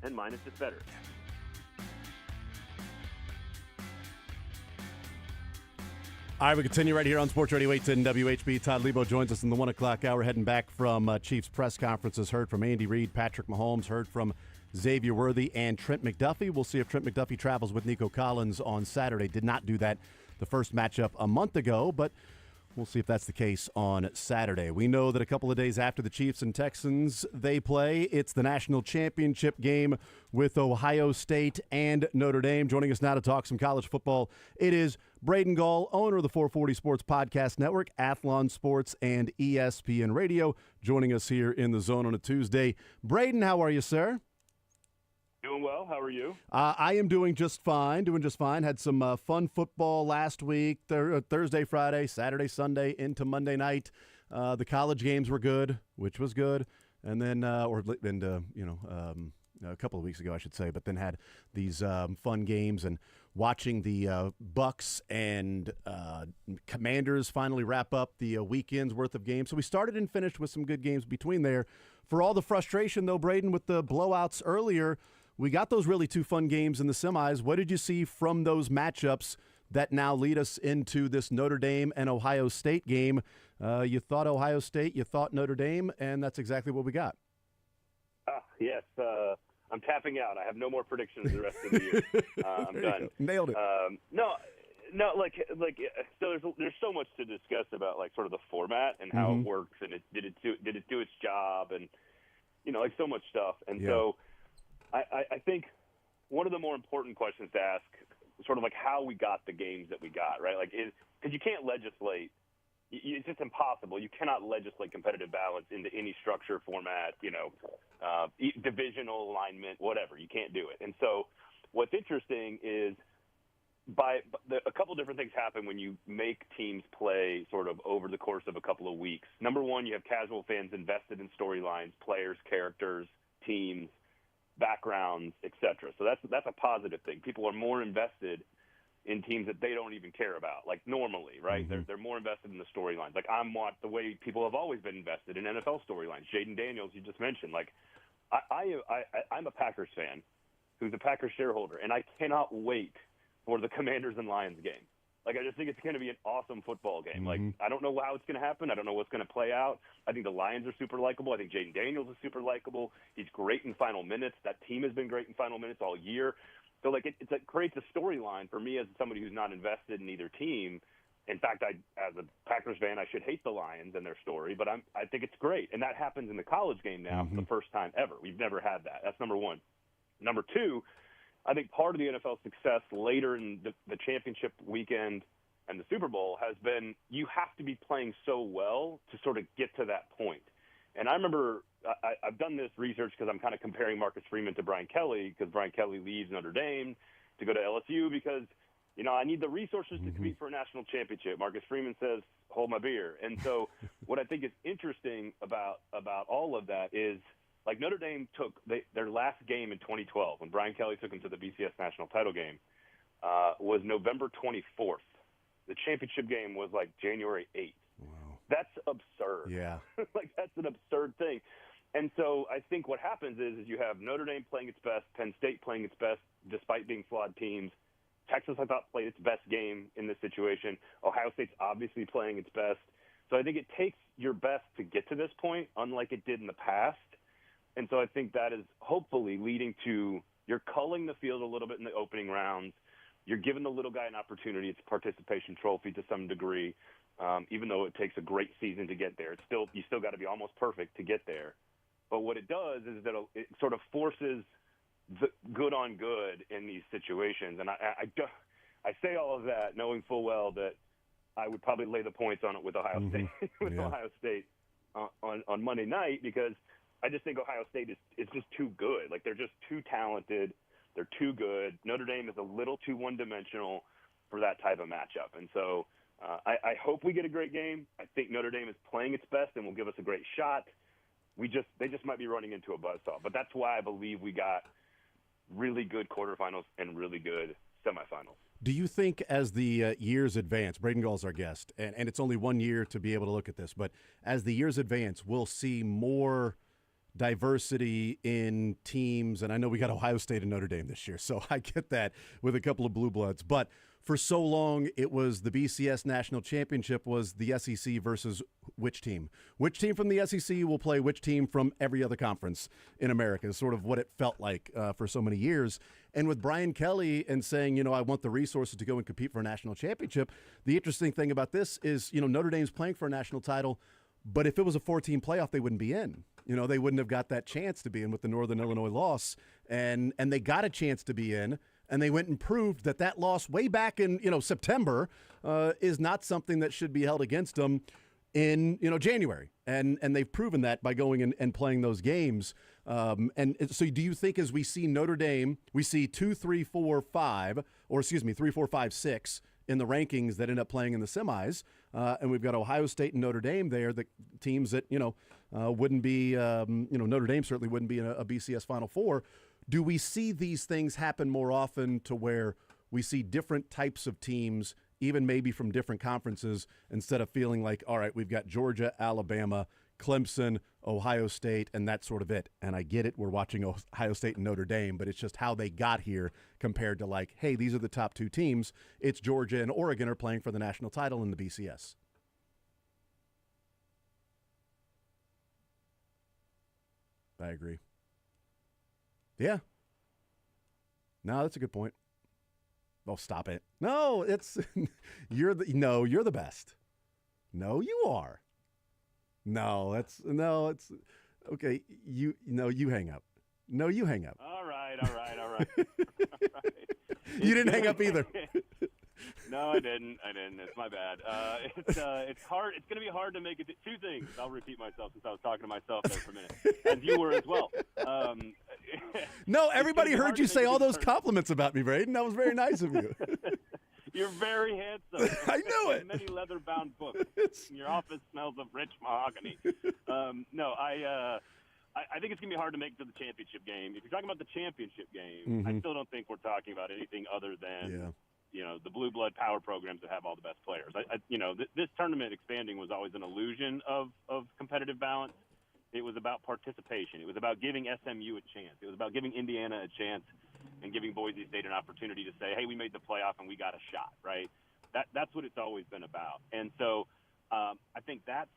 and mine is just better. All right, we continue right here on Sports Radio 810 WHB. Todd Lebo joins us in the 1 o'clock hour, heading back from Chiefs press conferences. Heard from Andy Reid, Patrick Mahomes, heard from Xavier Worthy and Trent McDuffie. We'll see if Trent McDuffie travels with Nico Collins on Saturday. Did not do that the first matchup a month ago, but we'll see if that's the case on Saturday. We know that a couple of days after the Chiefs and Texans, they play. It's the national championship game with Ohio State and Notre Dame. Joining us now to talk some college football, it is Braden Gall, owner of the 440 Sports Podcast Network, Athlon Sports, and ESPN Radio, joining us here in the Zone on a Tuesday. Braden, how are you, sir? Doing well. How are you? I am doing just fine. Had some fun football last week, Thursday, Friday, Saturday, Sunday, into Monday night. The college games were good, which was good. And then, a couple of weeks ago, I should say, but then had these fun games and watching the Bucks and Commanders finally wrap up the weekend's worth of games. So we started and finished with some good games between there. For all the frustration, though, Braden, with the blowouts earlier, we got those really two fun games in the semis. What did you see from those matchups that now lead us into this Notre Dame and Ohio State game? You thought Ohio State, you thought Notre Dame, and that's exactly what we got. Yes. I'm tapping out. I have no more predictions the rest of the year. I'm done. Nailed it. So there's so much to discuss about sort of the format and how it works, and did it do its job, and so much stuff. And so I think one of the more important questions to ask, sort of how we got the games that we got, right? Because you can't legislate. It's just impossible. You cannot legislate competitive balance into any structure, format, divisional alignment, whatever. You can't do it. And so what's interesting is a couple different things happen when you make teams play sort of over the course of a couple of weeks. Number one, you have casual fans invested in storylines, players, characters, teams, backgrounds, etc. So that's a positive thing. People are more invested in teams that they don't even care about, normally, right? They're more invested in the storylines. The way people have always been invested in NFL storylines. Jaden Daniels, you just mentioned. I'm a Packers fan who's a Packers shareholder, and I cannot wait for the Commanders and Lions game. I just think it's going to be an awesome football game. I don't know how it's going to happen. I don't know what's going to play out. I think the Lions are super likable. I think Jaden Daniels is super likable. He's great in final minutes. That team has been great in final minutes all year. So, it creates a storyline for me as somebody who's not invested in either team. In fact, as a Packers fan, I should hate the Lions and their story, but I think it's great. And that happens in the college game now for the first time ever. We've never had that. That's number one. Number two, I think part of the NFL success later in the championship weekend and the Super Bowl has been you have to be playing so well to sort of get to that point. And I remember I've done this research because I'm kind of comparing Marcus Freeman to Brian Kelly, because Brian Kelly leaves Notre Dame to go to LSU because, I need the resources to compete for a national championship. Marcus Freeman says, hold my beer. And so what I think is interesting about all of that is, Notre Dame took their last game in 2012 when Brian Kelly took them to the BCS national title game was November 24th. The championship game was January 8th. Wow. That's absurd. Yeah. That's an absurd thing. And so I think what happens is you have Notre Dame playing its best, Penn State playing its best despite being flawed teams. Texas, I thought, played its best game in this situation. Ohio State's obviously playing its best. So I think it takes your best to get to this point, unlike it did in the past. And so I think that is hopefully leading to you're culling the field a little bit in the opening rounds. You're giving the little guy an opportunity. It's a participation trophy to some degree, even though it takes a great season to get there. You still got to be almost perfect to get there. But what it does is that it sort of forces the good on good in these situations. And I say all of that knowing full well that I would probably lay the points on it with Ohio State Ohio State on Monday night, because I just think Ohio State is just too good. They're just too talented. They're too good. Notre Dame is a little too one-dimensional for that type of matchup. And so I hope we get a great game. I think Notre Dame is playing its best and will give us a great shot. They just might be running into a buzzsaw. But that's why I believe we got really good quarterfinals and really good semifinals. Do you think as the years advance, Braden Gall's our guest, and it's only 1 year to be able to look at this, but as the years advance, we'll see more diversity in teams, and I know we got Ohio State and Notre Dame this year, so I get that with a couple of blue bloods, but for so long it was the BCS National Championship was the SEC versus which team? Which team from the SEC will play which team from every other conference in America is sort of what it felt like for so many years. And with Brian Kelly and saying, I want the resources to go and compete for a national championship, the interesting thing about this is, Notre Dame's playing for a national title, but if it was a 4-team playoff, they wouldn't be in. They wouldn't have got that chance to be in with the Northern Illinois loss, and they got a chance to be in, and they went and proved that loss way back in September is not something that should be held against them in January, and they've proven that by going and playing those games. And so, do you think as we see Notre Dame, we see 2, 3, 4, 5, or 3, 4, 5, 6 in the rankings that end up playing in the semis, and we've got Ohio State and Notre Dame there, the teams that wouldn't be, Notre Dame certainly wouldn't be in a BCS Final Four. Do we see these things happen more often to where we see different types of teams, even maybe from different conferences, instead of feeling like, all right, we've got Georgia, Alabama, Clemson, Ohio State, and that's sort of it. And I get it, we're watching Ohio State and Notre Dame, but it's just how they got here compared to like, hey, these are the top two teams. It's Georgia and Oregon are playing for the national title in the BCS. I agree. Yeah. No, that's a good point. Oh, stop it. No, it's you're the best. No, you are. No, it's okay. You hang up. No, you hang up. All right. You didn't hang up either. No, I didn't. It's my bad. It's hard. It's going to be hard to make it. Two things. I'll repeat myself since I was talking to myself there for a minute, and you were as well. No, everybody heard you say all those compliments about me, Braden. That was very nice of you. You're very handsome. I knew it. Many leather-bound books. Your office smells of rich mahogany. No, I think it's going to be hard to make it to the championship game. If you're talking about the championship game, I still don't think we're talking about anything other than the blue blood power programs that have all the best players. This tournament expanding was always an illusion of competitive balance. It was about participation. It was about giving SMU a chance. It was about giving Indiana a chance and giving Boise State an opportunity to say, hey, we made the playoff and we got a shot, right? That's what it's always been about. And so I think that's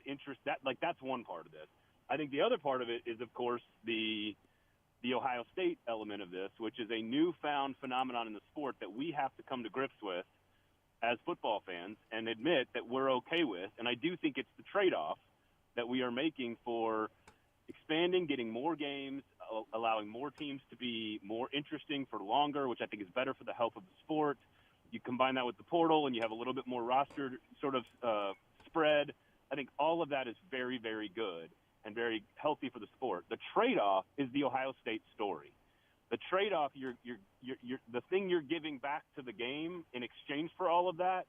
interest. That's one part of this. I think the other part of it is, of course, the Ohio State element of this, which is a newfound phenomenon in the sport that we have to come to grips with as football fans and admit that we're okay with. And I do think it's the trade-off that we are making for expanding, getting more games, allowing more teams to be more interesting for longer, which I think is better for the health of the sport. You combine that with the portal and you have a little bit more roster sort of spread. I think all of that is very, very good and very healthy for the sport. The trade-off is the Ohio State story. The trade-off, the thing you're giving back to the game in exchange for all of that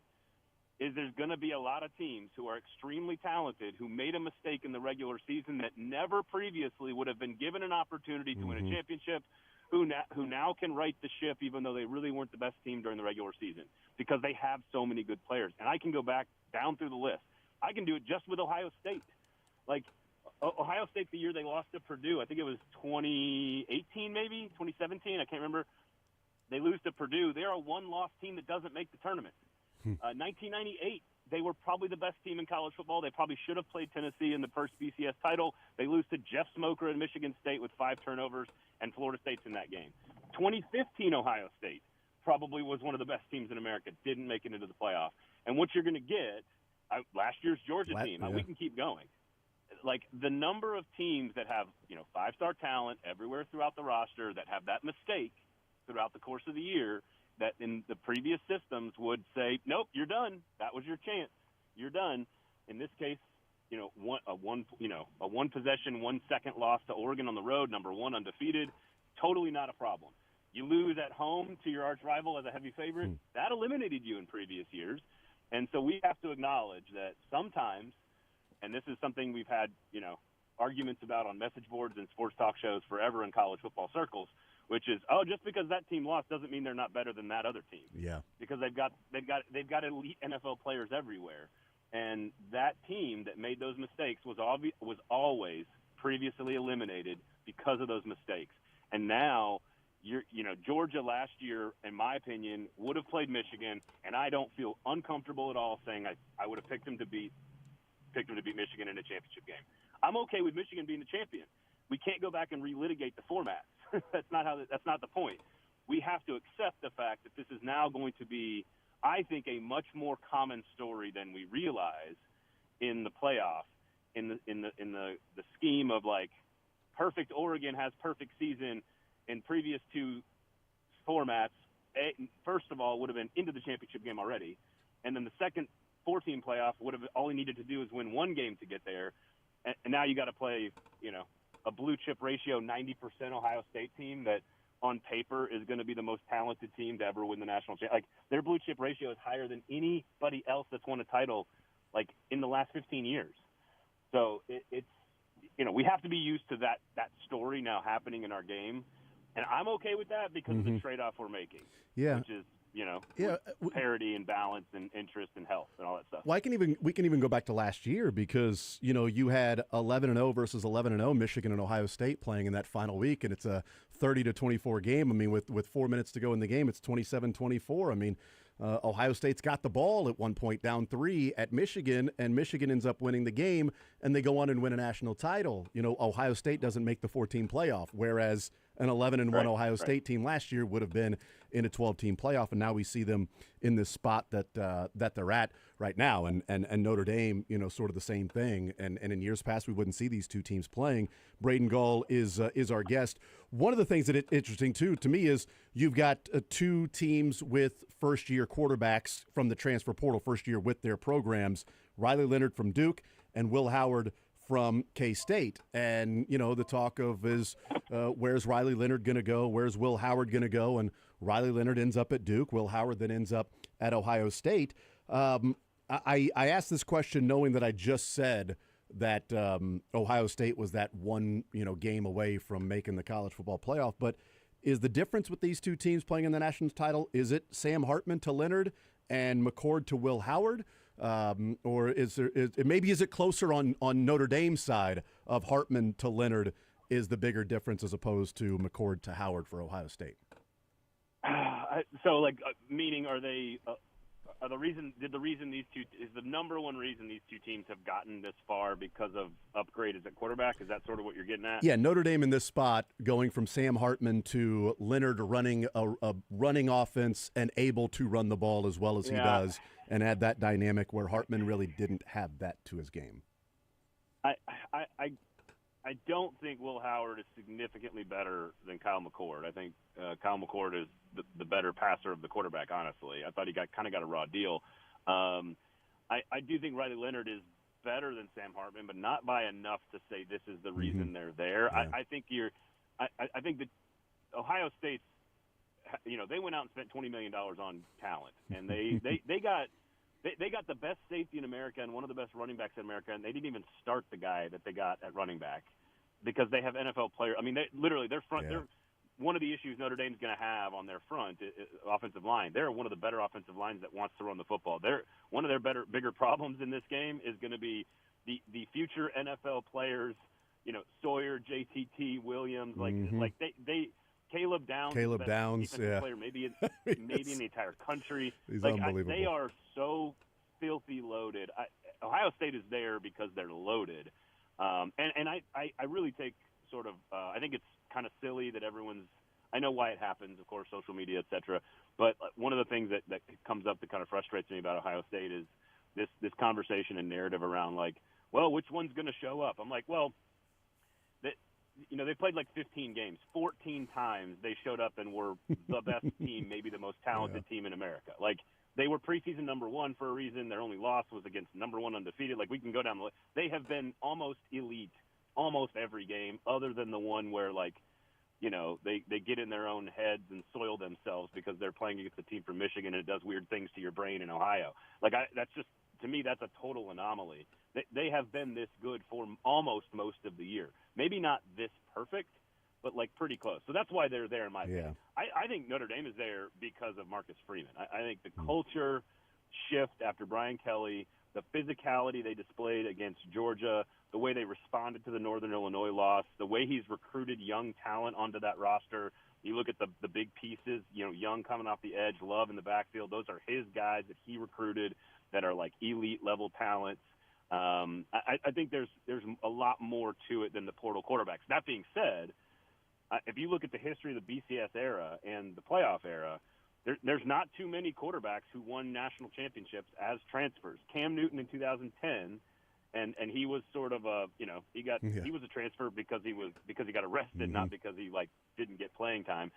is there's going to be a lot of teams who are extremely talented who made a mistake in the regular season that never previously would have been given an opportunity to win a championship, who now can right the ship even though they really weren't the best team during the regular season because they have so many good players. And I can go back down through the list. I can do it just with Ohio State. Like, Ohio State, the year they lost to Purdue, I think it was 2018 maybe, 2017, I can't remember. They lose to Purdue. They're a one-loss team that doesn't make the tournament. 1998, they were probably the best team in college football. They probably should have played Tennessee in the first BCS title. They lose to Jeff Smoker in Michigan State with 5 turnovers, and Florida State's in that game. 2015 Ohio State probably was one of the best teams in America, didn't make it into the playoff. And what you're going to get, last year's Georgia team, we can keep going. Like, the number of teams that have, 5-star talent everywhere throughout the roster that have that mistake throughout the course of the year that in the previous systems would say, nope, you're done. That was your chance. You're done. In this case, a one possession, 1 second loss to Oregon on the road, number 1 undefeated, totally not a problem. You lose at home to your arch rival as a heavy favorite, that eliminated you in previous years. And so we have to acknowledge that sometimes, and this is something we've had, arguments about on message boards and sports talk shows forever in college football circles, which is just because that team lost doesn't mean they're not better than that other team. Yeah. Because they've got elite NFL players everywhere, and that team that made those mistakes was always previously eliminated because of those mistakes. And now Georgia last year, in my opinion, would have played Michigan, and I don't feel uncomfortable at all saying I would have picked them to beat Michigan in a championship game. I'm okay with Michigan being the champion. We can't go back and relitigate the format. That's not the point. We have to accept the fact that this is now going to be, I think, a much more common story than we realize in the playoff, in the scheme of like perfect Oregon has perfect season. In previous two formats, first of all, would have been into the championship game already, and then the second 4-team playoff would have all he needed to do is win one game to get there, and now you got to play, a blue chip ratio 90% Ohio State team that on paper is going to be the most talented team to ever win the national championship. Like their blue chip ratio is higher than anybody else that's won a title like in the last 15 years. So it's we have to be used to that story now happening in our game. And I'm okay with that because of the trade-off we're making, which is, parity and balance and interest and health and all that stuff. Well, we can even go back to last year because, you had 11-0 versus 11-0 Michigan and Ohio State playing in that final week, and it's a 30-24 game. I mean, with 4 minutes to go in the game, it's 27-24. I mean, Ohio State's got the ball at one point down 3 at Michigan, and Michigan ends up winning the game, and they go on and win a national title. Ohio State doesn't make the 14 playoff, whereas an 11-1 Ohio State team last year would have been in a 12-team playoff, and now we see them in this spot that they're at right now. And Notre Dame, sort of the same thing. And in years past, we wouldn't see these two teams playing. Braden Gall is our guest. One of the things that is interesting, too, to me is you've got two teams with first-year quarterbacks from the transfer portal, first year with their programs, Riley Leonard from Duke and Will Howard from K-State. And, the talk of is where's Riley Leonard going to go? Where's Will Howard going to go? And Riley Leonard ends up at Duke. Will Howard then ends up at Ohio State. I asked this question knowing that I just said that Ohio State was that one, game away from making the college football playoff. But is the difference with these two teams playing in the national title, is it Sam Hartman to Leonard and McCord to Will Howard? Or is it closer on Notre Dame's side of Hartman to Leonard is the bigger difference as opposed to McCord to Howard for Ohio State? So, meaning are they is the number one reason these two teams have gotten this far because of upgrades at quarterback? Is that sort of what you're getting at? Yeah, Notre Dame in this spot going from Sam Hartman to Leonard running a running offense and able to run the ball as well as he does, and add that dynamic where Hartman really didn't have that to his game. I don't think Will Howard is significantly better than Kyle McCord. I think Kyle McCord is the better passer of the quarterback, honestly. I thought he got a raw deal. I do think Riley Leonard is better than Sam Hartman, but not by enough to say this is the reason they're there. Yeah. I think I think that Ohio State's, they went out and spent $20 million on talent, and they got the best safety in America and one of the best running backs in America, and they didn't even start the guy that they got at running back because they have NFL players. I mean, their front. They're one of the issues Notre Dame's going to have on their front offensive line. They're one of the better offensive lines that wants to run the football. One of their bigger problems in this game is going to be the future NFL players. Sawyer, JTT, Williams, they. Caleb Downs, player maybe in the entire country. He's unbelievable. They are so filthy loaded. Ohio State is there because they're loaded, and I really take sort of I think it's kind of silly that everyone's. I know why it happens, of course, social media, etc. But one of the things that comes up that kind of frustrates me about Ohio State is this conversation and narrative around which one's going to show up? I'm like, well. They played 15 games. 14 times they showed up and were the best team, maybe the most talented team in America. They were preseason number one for a reason. Their only loss was against number one undefeated. We can go down the list. They have been almost elite almost every game other than the one where, they get in their own heads and soil themselves because they're playing against a team from Michigan and it does weird things to your brain in Ohio. That's just, to me, that's a total anomaly. They have been this good for almost most of the year. Maybe not this perfect, but like pretty close. So that's why they're there in my opinion. Yeah. I think Notre Dame is there because of Marcus Freeman. I think the culture shift after Brian Kelly, the physicality they displayed against Georgia, the way they responded to the Northern Illinois loss, the way he's recruited young talent onto that roster. You look at the big pieces, Young coming off the edge, Love in the backfield. Those are his guys that he recruited that are like elite level talents. I think there's a lot more to it than the portal quarterbacks. That being said, if you look at the history of the BCS era and the playoff era, there's not too many quarterbacks who won national championships as transfers. Cam Newton in 2010, and he was sort of he was a transfer because he got arrested, not because he didn't get playing time.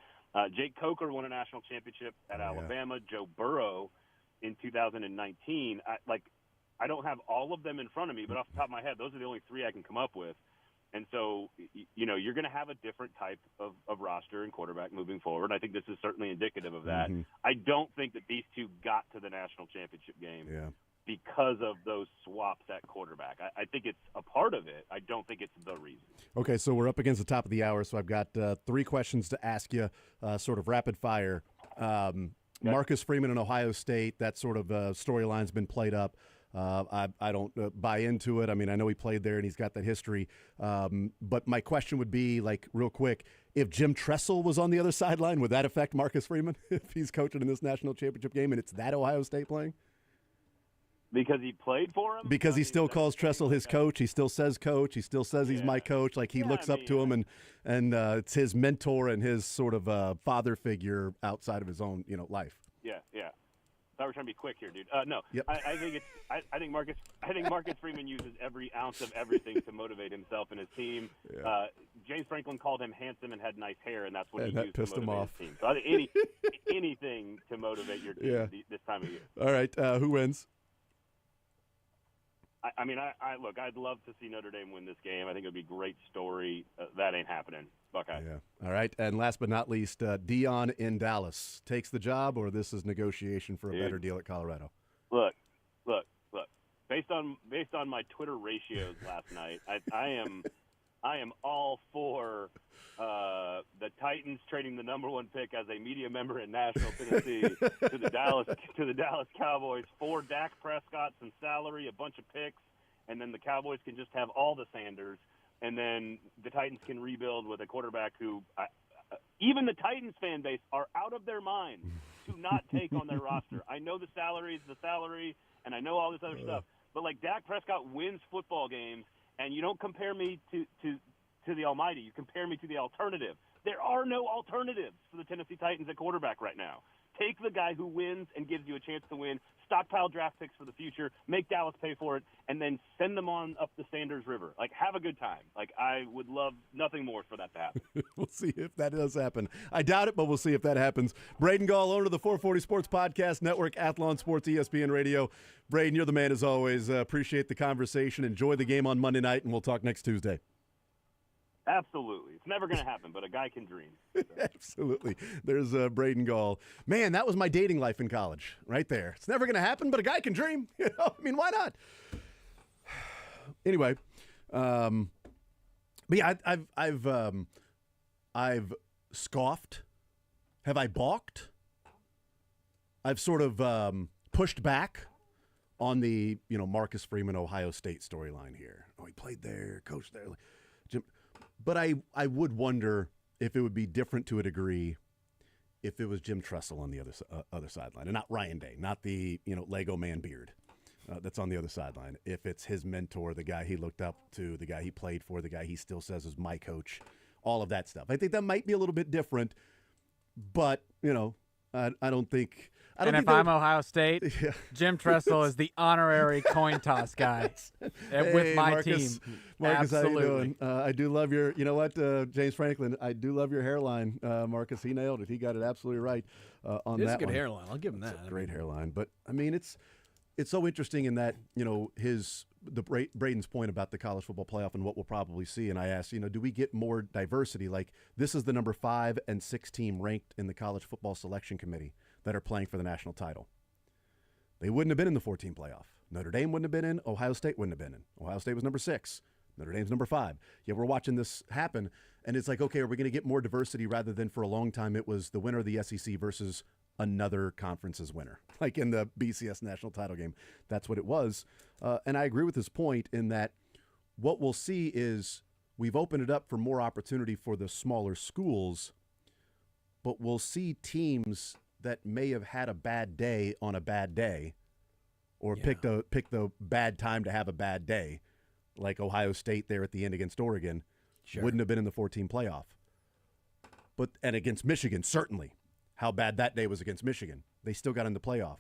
Jake Coker won a national championship at Alabama. Joe Burrow in 2019. I don't have all of them in front of me, but off the top of my head, those are the only three I can come up with. And so, you're going to have a different type of roster and quarterback moving forward. I think this is certainly indicative of that. I don't think that these two got to the national championship game because of those swaps at quarterback. I think it's a part of it. I don't think it's the reason. Okay, so we're up against the top of the hour, so I've got 3 questions to ask you, sort of rapid fire. Marcus Freeman in Ohio State, that sort of storyline's been played up. I don't buy into it. I mean, I know he played there and he's got that history. But my question would be, real quick, if Jim Tressel was on the other sideline, would that affect Marcus Freeman if he's coaching in this national championship game and it's that Ohio State playing? Because he played for him? Because he still calls Tressel his coach. He still says coach. He still says he's my coach. He looks up to him, and it's his mentor and his sort of father figure outside of his own life. Yeah. I thought we're trying to be quick here, dude. No, Yep. I think Marcus Freeman uses every ounce of everything to motivate himself and his team. James Franklin called him handsome and had nice hair, and that's what he used to motivate his team. So I think anything to motivate your team this time of year. All right, who wins? Look, I'd love to see Notre Dame win this game. I think it would be a great story. That ain't happening. Buckeye. Yeah. All right. And last but not least, Dion in Dallas takes the job, or this is negotiation for a better deal at Colorado? Look. Based on my Twitter ratios last night, I am all for the Titans trading the number 1 pick as a media member in Nashville, Tennessee, to the Dallas Cowboys for Dak Prescott, some salary, a bunch of picks, and then the Cowboys can just have all the Sanders, and then the Titans can rebuild with a quarterback who even the Titans fan base are out of their mind to not take on their roster. I know the salary is the salary, and I know all this other stuff, but Dak Prescott wins football games, and you don't compare me to the almighty. You compare me to the alternative. There are no alternatives for the Tennessee Titans at quarterback right now. Take the guy who wins and gives you a chance to win, stockpile draft picks for the future, make Dallas pay for it, and then send them on up the Sanders River. Have a good time. I would love nothing more for that to happen. We'll see if that does happen. I doubt it, but we'll see if that happens. Braden Gall, owner of the 440 Sports Podcast Network, Athlon Sports, ESPN Radio. Braden, you're the man as always. Appreciate the conversation. Enjoy the game on Monday night, and we'll talk next Tuesday. Absolutely. It's never going to happen, but a guy can dream. Absolutely. There's Braden Gall. Man, that was my dating life in college right there. It's never going to happen, but a guy can dream. Why not? Anyway, but yeah, I've scoffed. Have I balked? I've sort of pushed back on the Marcus Freeman Ohio State storyline here. Oh, he played there, coached there. But I would wonder if it would be different to a degree if it was Jim Tressel on the other sideline, and not Ryan Day, not the Lego man beard that's on the other sideline. If it's his mentor, the guy he looked up to, the guy he played for, the guy he still says is my coach, all of that stuff. I think that might be a little bit different, but I don't think. And if I'm Ohio State, Jim Tressel is the honorary coin toss guy with my Marcus, team. Marcus, Absolutely. how you doing? I do love your, James Franklin, I do love your hairline, Marcus. He nailed it. He got it absolutely right on that one. It's a good hairline. I'll give him that. It's a great hairline. But, it's so interesting in that, Braden's point about the college football playoff and what we'll probably see. And I asked, do we get more diversity? This is the number 5 and 6 team ranked in the college football selection committee that are playing for the national title. They wouldn't have been in the 14 playoff. Notre Dame wouldn't have been in. Ohio State wouldn't have been in. Ohio State was number 6. Notre Dame's number 5. Yeah, we're watching this happen, and it's like, okay, are we going to get more diversity rather than for a long time it was the winner of the SEC versus another conference's winner, like in the BCS national title game. That's what it was. And I agree with his point in that what we'll see is we've opened it up for more opportunity for the smaller schools, but we'll see teams that may have had a bad day on a bad day or picked the bad time to have a bad day, like Ohio State there at the end against Oregon, wouldn't have been in the 14 playoff. And against Michigan, certainly, how bad that day was against Michigan. They still got in the playoff.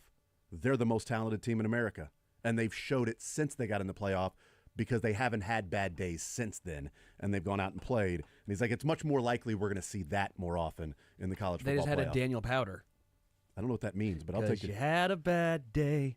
They're the most talented team in America, and they've showed it since they got in the playoff because they haven't had bad days since then, and they've gone out and played. And he's like, it's much more likely we're going to see that more often in the college football playoff. They just had a Daniel Powder. I don't know what that means, but I'll take it. You had a bad day.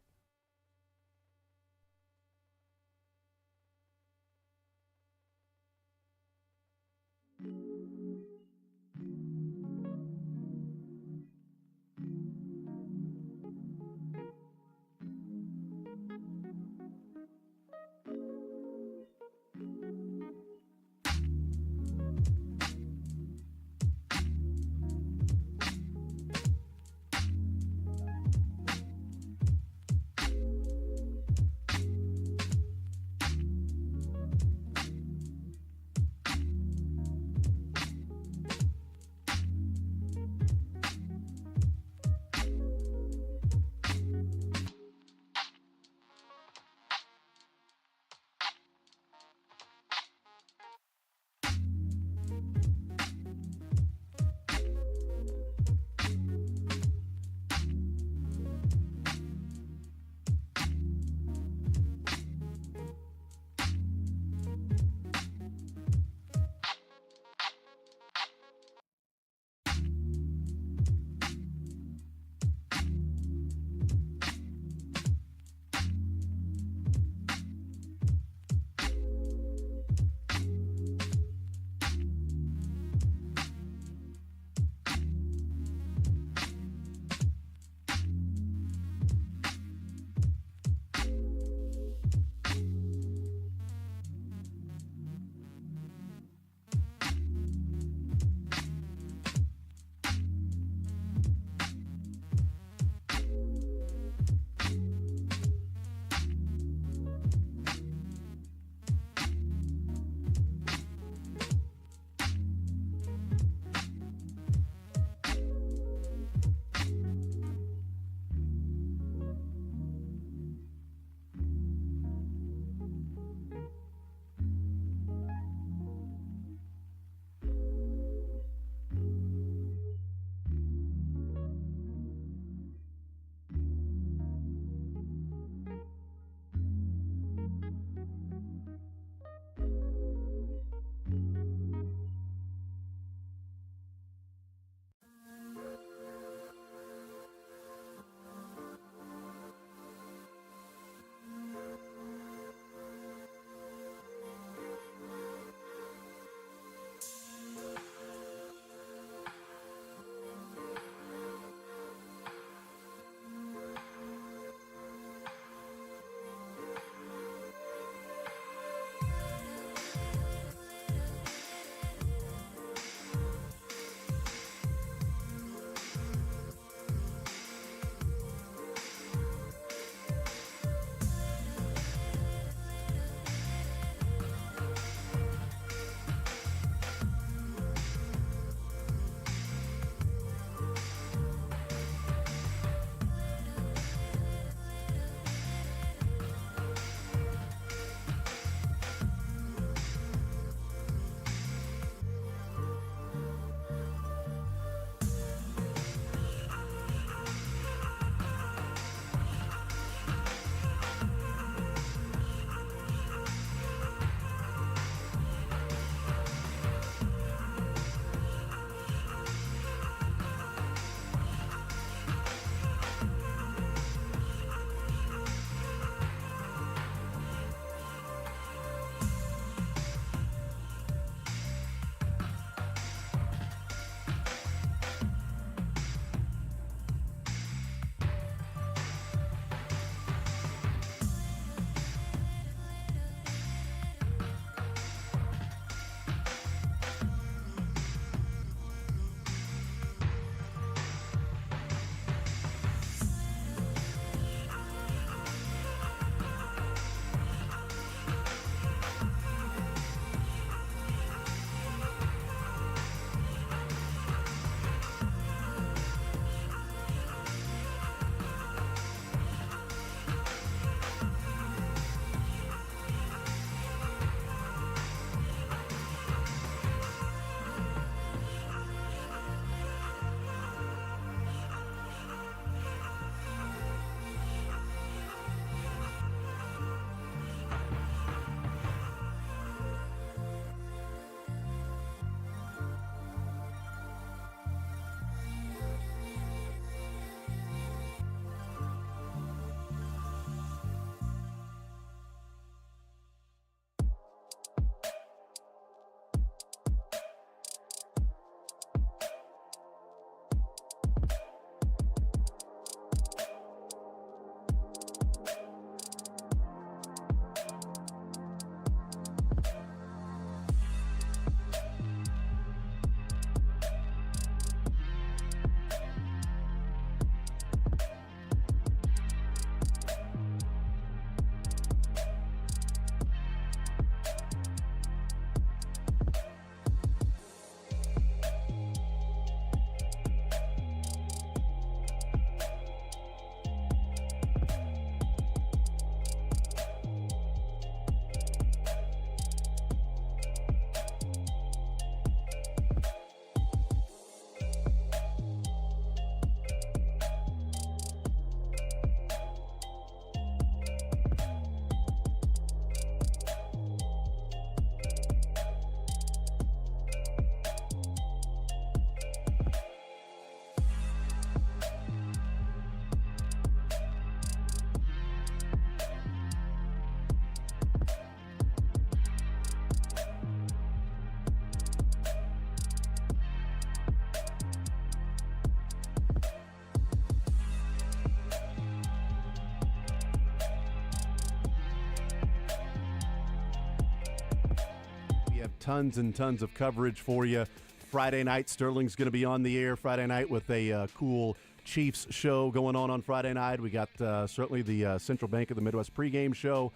tons and tons of coverage for you. Friday night, Sterling's going to be on the air Friday night with a cool Chiefs show going on Friday night. We got certainly the Central Bank of the Midwest pregame show.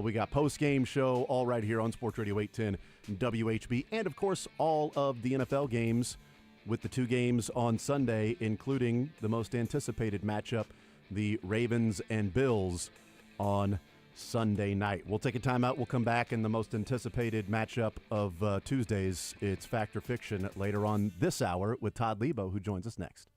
We got postgame show, all right here on Sports Radio 810 WHB. And, of course, all of the NFL games with the 2 games on Sunday, including the most anticipated matchup, the Ravens and Bills on Sunday night. We'll take a timeout. We'll come back in the most anticipated matchup of Tuesdays. It's Fact or Fiction later on this hour with Todd Lebo, who joins us next.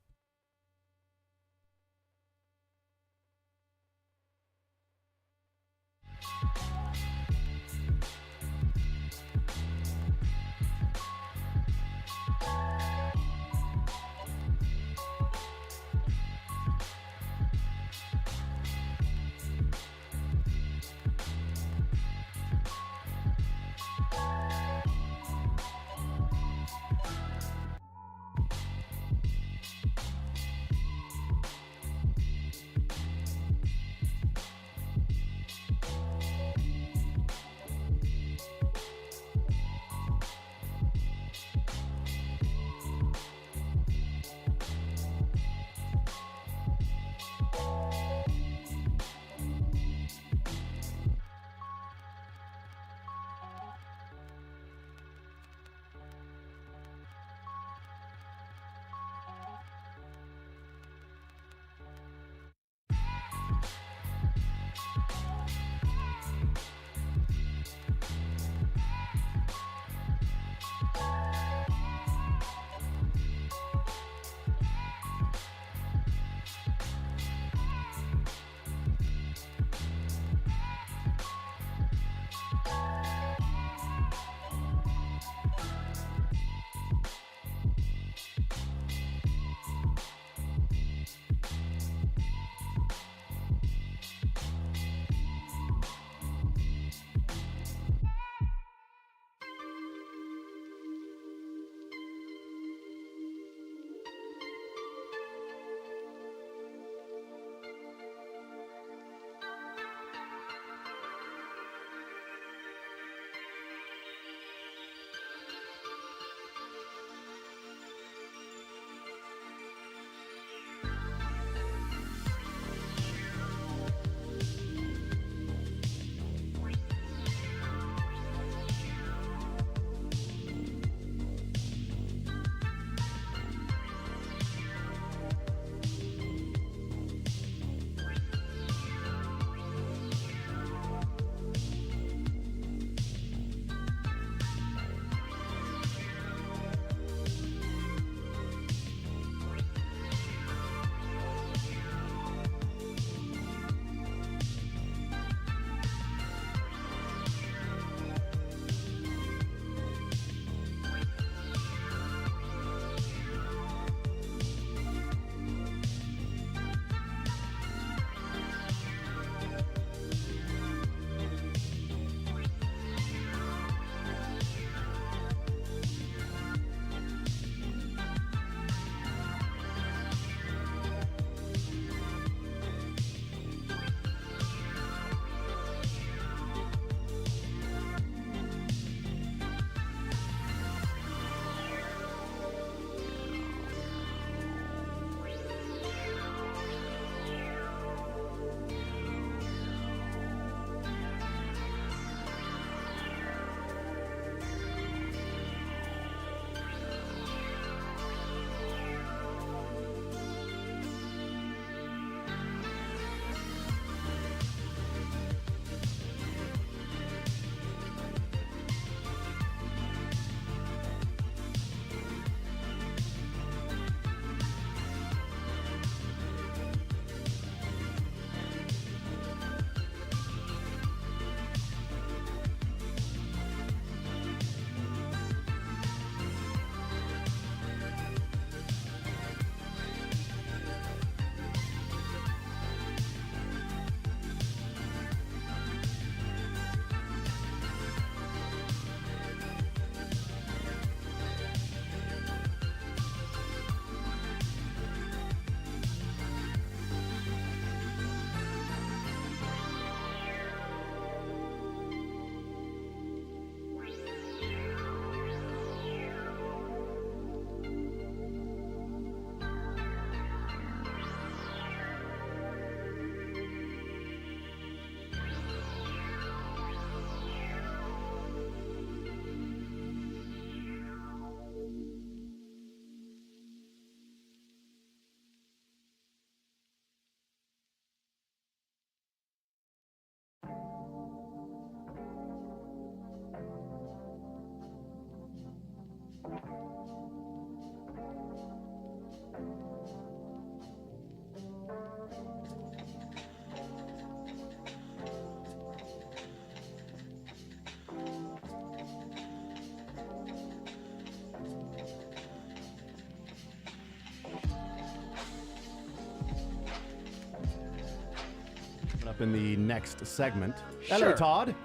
in the next segment. Sure. Hello, Todd.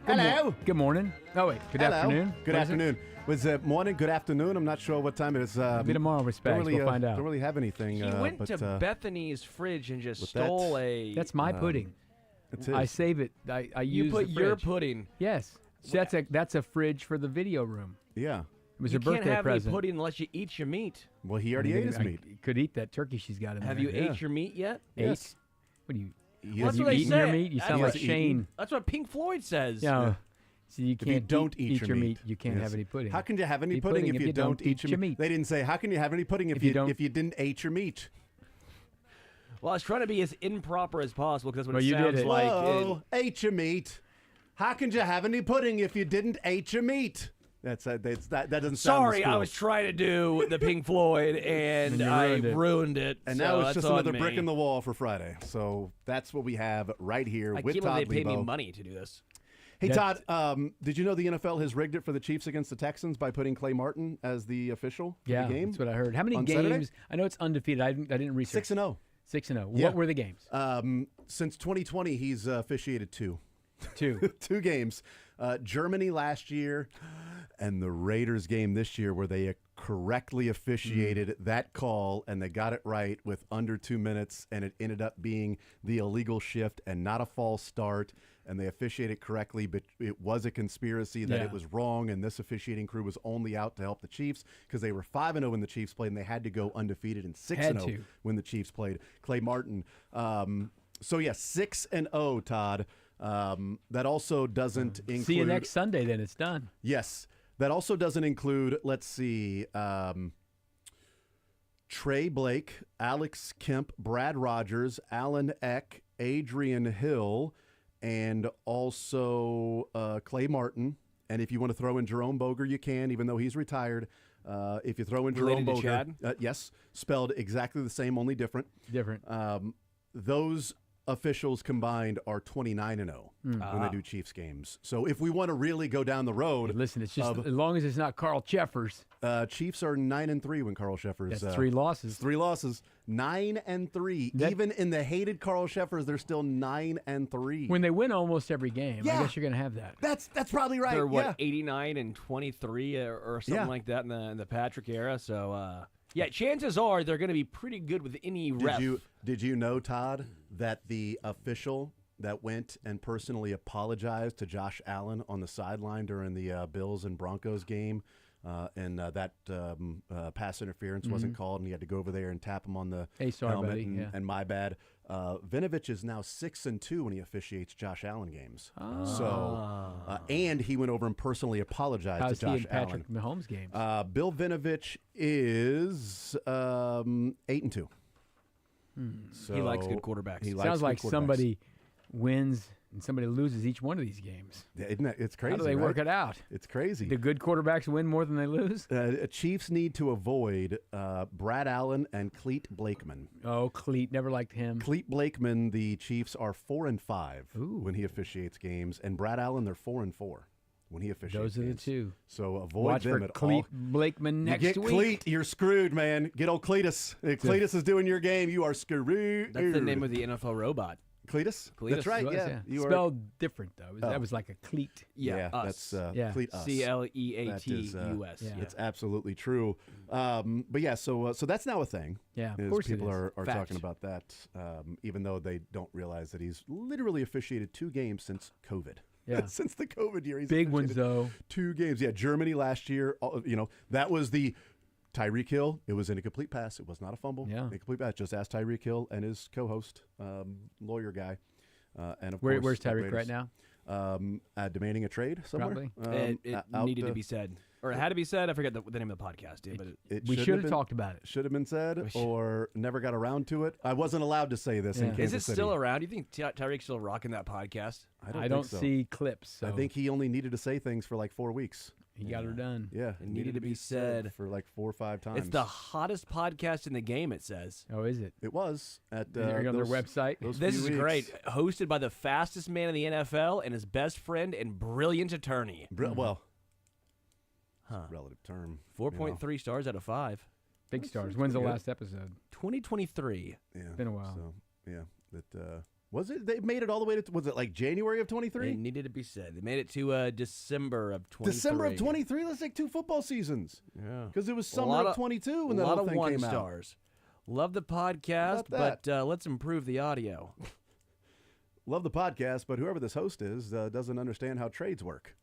Hello. Good morning. Oh, wait. Good Hello. afternoon. Good What is it? afternoon. Was it morning? Good afternoon? I'm not sure what time it is. Maybe tomorrow, respect. Don't really, We'll find out. Don't really have anything. He went but, to Bethany's fridge and just with stole that- a. That's my pudding. It's I his. save it. I You use put the your fridge. pudding. Yes. So that's a fridge for the video room. Yeah. It was You her birthday can't have present. any pudding unless you eat your meat. Well, he already ate his I meat. could eat that turkey she's got in Have there. you ate your meat yet? Ate? Yes. What do you? He Well, has that's what they eaten say. your meat? You sound He like has Shane. eaten. That's what Pink Floyd says. Yeah. So you If can't you don't eat your meat. meat, You can't yes. have any pudding. How can you have any Eat pudding if you don't eat your meat? They didn't say, how can you have any pudding if you didn't eat your meat? Well, I was trying to be as improper as possible because what Well, it you did sounds it. like. Whoa, ate your meat. How can you have any pudding if you didn't eat your meat? That doesn't sound Sorry, the I was trying to do the Pink Floyd and you I ruined it. ruined it. And so now it's that's just on another me. brick in the wall for Friday. So that's what we have right here I with can't Todd believe they paid me Lebo. money to do this. Hey, Todd, did you know the NFL has rigged it for the Chiefs against the Texans by putting Clay Martin as the official for Yeah, the game? that's what I heard. How many on games? Saturday? I know it's undefeated. I didn't research. 6-0. 6-0. Yeah. What were the games? Since 2020, he's officiated two. Two. Two games. Germany last year and the Raiders game this year where they correctly officiated that call and they got it right with under 2 minutes and it ended up being the illegal shift and not a false start and they officiated correctly, but it was a conspiracy that it was wrong and this officiating crew was only out to help the Chiefs because they were 5-0 when the Chiefs played and they had to go undefeated and 6-0 when the Chiefs played. Clay Martin. So, yeah, 6-0, Todd. That also doesn't include. See you next Sunday. Then it's done. Yes, that also doesn't include. Let's see, Trey Blake, Alex Kemp, Brad Rogers, Alan Eck, Adrian Hill, and also Clay Martin. And if you want to throw in Jerome Boger, you can, even though he's retired. If you throw in Jerome Related to Boger, Chad? yes, spelled exactly the same, only different. Different. Those officials combined are 29-0 when they do Chiefs games. So if we want to really go down the road, Hey, listen, it's just as long as it's not Carl Cheffers. Chiefs are 9-3 when Carl Sheffers. That's 3 losses. 3 losses. 9-3. Even in the hated Carl Sheffers, they're still 9-3. When they win almost every game, Yeah. I guess you're going to have that. That's probably right. They're what, yeah. 89-23 or something Yeah. like that in the Patrick era. So yeah, chances are they're going to be pretty good with any ref. Did you know, Todd, that the official that went and personally apologized to Josh Allen on the sideline during the Bills and Broncos game, and that pass interference wasn't called, and he had to go over there and tap him on the Hey, sorry, helmet buddy. and, Yeah. and my bad. Vinovich is now 6-2 when he officiates Josh Allen games. So, and he went over and personally apologized How's to he Josh in Patrick Allen. Mahomes games? Bill Vinovich is 8-2. So He likes good quarterbacks. He likes Sounds good like quarterbacks. somebody wins and somebody loses each one of these games. Yeah, isn't that, it's crazy. How do they work right? it out? It's crazy. The good quarterbacks win more than they lose? Chiefs need to avoid Brad Allen and Cleet Blakeman. Oh, Cleet. Never liked him. Cleet Blakeman, the Chiefs are 4-5 when he officiates games, and Brad Allen, they're 4-4 when he officiates Those are the games. two. So avoid Watch them for at Cleet all. Blakeman next you get week. Cleet, you're screwed, man. Get old Cletus. If Cletus is doing your game, you are screwed. That's the name of the NFL robot. Cletus? Cletus. That's right, Was, yeah. You are- Spelled different, though. Oh. That was like a cleat. Yeah, that's Yeah. Cleat us. CLEATUS. That is, Yeah. It's absolutely true. But yeah, so that's now a thing. Yeah, of is course it people is. are Fact. talking about that, even though they don't realize that he's literally officiated 2 games since COVID. Yeah. Since the COVID year, he's Big ones, officiated though. 2 games. Yeah, Germany last year. That was the Tyreek Hill. It was an incomplete pass. It was not a fumble. Yeah. Incomplete pass. Just ask Tyreek Hill and his co-host, lawyer guy. And of Where's course, Tyreek right now? Demanding a trade somewhere. Probably. It out needed to be said. Or it had to be said. I forget the name of the podcast. Yeah, but We shouldn't should have been- talked about it. Should have been said, or never got around to it. I wasn't allowed to say this in Yeah. Kansas is it City. still around? Do you think Tyreek's still rocking that podcast? I don't think so. see clips. So I think he only needed to say things for like 4 weeks. he got her done. Yeah, It needed to be said. for like 4 or 5 times. It's the hottest podcast in the game, it says. Oh, is it? It was at Is it on their those- website? those This few is weeks. great. Hosted by the fastest man in the NFL and his best friend and brilliant attorney. Well, Huh. relative term. 4.3 stars out of 5. Big stars. When's the pretty good. last episode? 2023. Yeah, Been a while. So yeah, that Was it? They made it all the way to, was it like January of 23? It needed to be said. They made it to December of 23. December of 23? That's like 2 football seasons. Yeah. Because it was summer of 22 when that whole thing came out. A lot of 1 stars. Love the podcast, but let's improve the audio. Love the podcast, but whoever this host is doesn't understand how trades work.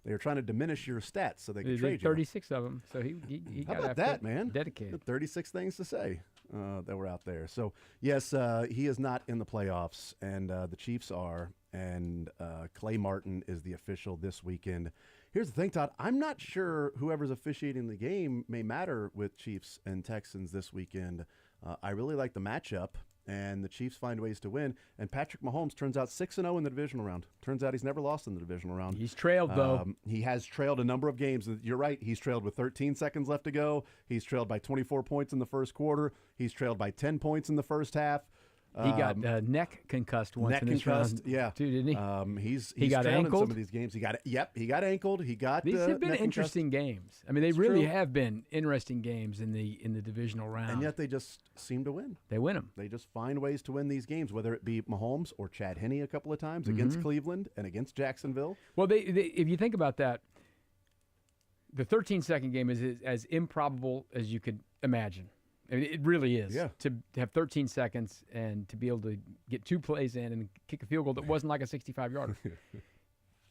They were trying to diminish your stats so they could trade you. 36 of them, so he How got about that, man? dedicated. 36 things to say that were out there. So, yes, he is not in the playoffs, and the Chiefs are, and Clay Martin is the official this weekend. Here's the thing, Todd. I'm not sure whoever's officiating the game may matter with Chiefs and Texans this weekend. I really like the matchup, and the Chiefs find ways to win. And Patrick Mahomes turns out 6-0 in the divisional round. Turns out he's never lost in the divisional round. He's trailed, though. He has trailed a number of games. You're right. He's trailed with 13 seconds left to go. He's trailed by 24 points in the first quarter. He's trailed by 10 points in the first half. He got neck concussed once in this round, too, didn't he? He's got trailed ankled in some of these games. He got ankled. He got these have been neck interesting games. I mean, they really have been interesting games in the divisional round. And yet they just seem to win. They win them. They just find ways to win these games, whether it be Mahomes or Chad Henne a couple of times against Cleveland and against Jacksonville. Well, they if you think about that, the 13-second game is as improbable as you could imagine. I mean, it really is. Yeah. To have 13 seconds and to be able to get 2 plays in and kick a field goal that wasn't like a 65-yarder.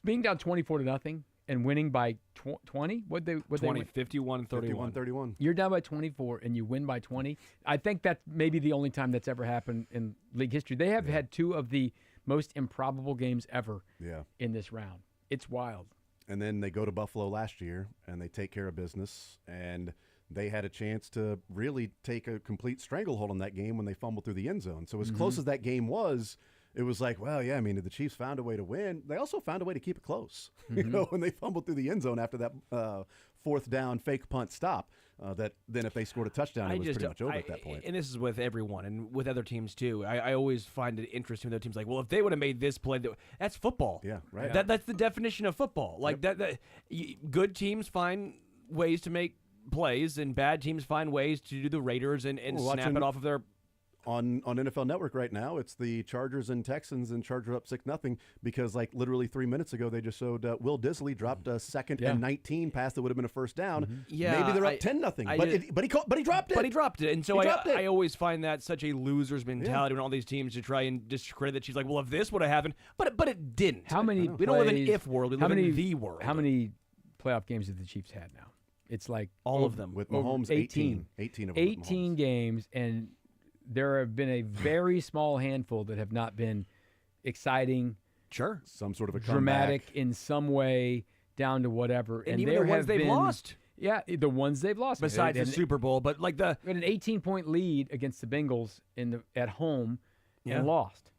Being down 24-0 and winning by 20, what they 51-31. 51-31. You're down by 24 and you win by 20. I think that's maybe the only time that's ever happened in league history. They have had 2 of the most improbable games ever in this round. It's wild. And then they go to Buffalo last year and they take care of business, and they had a chance to really take a complete stranglehold on that game when they fumbled through the end zone. So as close as that game was, it was like, well, yeah, I mean, the Chiefs found a way to win. They also found a way to keep it close. You know, when they fumbled through the end zone after that 4th down fake punt stop, that then if they scored a touchdown, it was pretty much over at that point. And this is with everyone and with other teams too. I always find it interesting when other teams like, well, if they would have made this play, that's football. Yeah, right. That's the definition of football. Like good teams find ways to make plays, and bad teams find ways to do the Raiders and snap it off of their. On NFL Network right now, it's the Chargers and Texans, and Chargers up 6-0 because like literally 3 minutes ago they just showed Will Disley dropped a 2nd and 19 pass that would have been a first down. Yeah, maybe they're up 10-0, but he dropped it. But he dropped it, and so I always find that such a loser's mentality when all these teams to try and discredit that. She's like, well, if this would have happened, but it didn't. How many? We don't live in if world. We live in the world. How many playoff games have the Chiefs had now? It's like all of them with Mahomes. 18 of them. 18 games, and there have been a very small handful that have not been exciting. Sure, some sort of a dramatic comeback in some way, down to whatever. And even the ones they've lost. Yeah, the ones they've lost. Besides the Super Bowl, but like an 18-point lead against the Bengals at home and lost.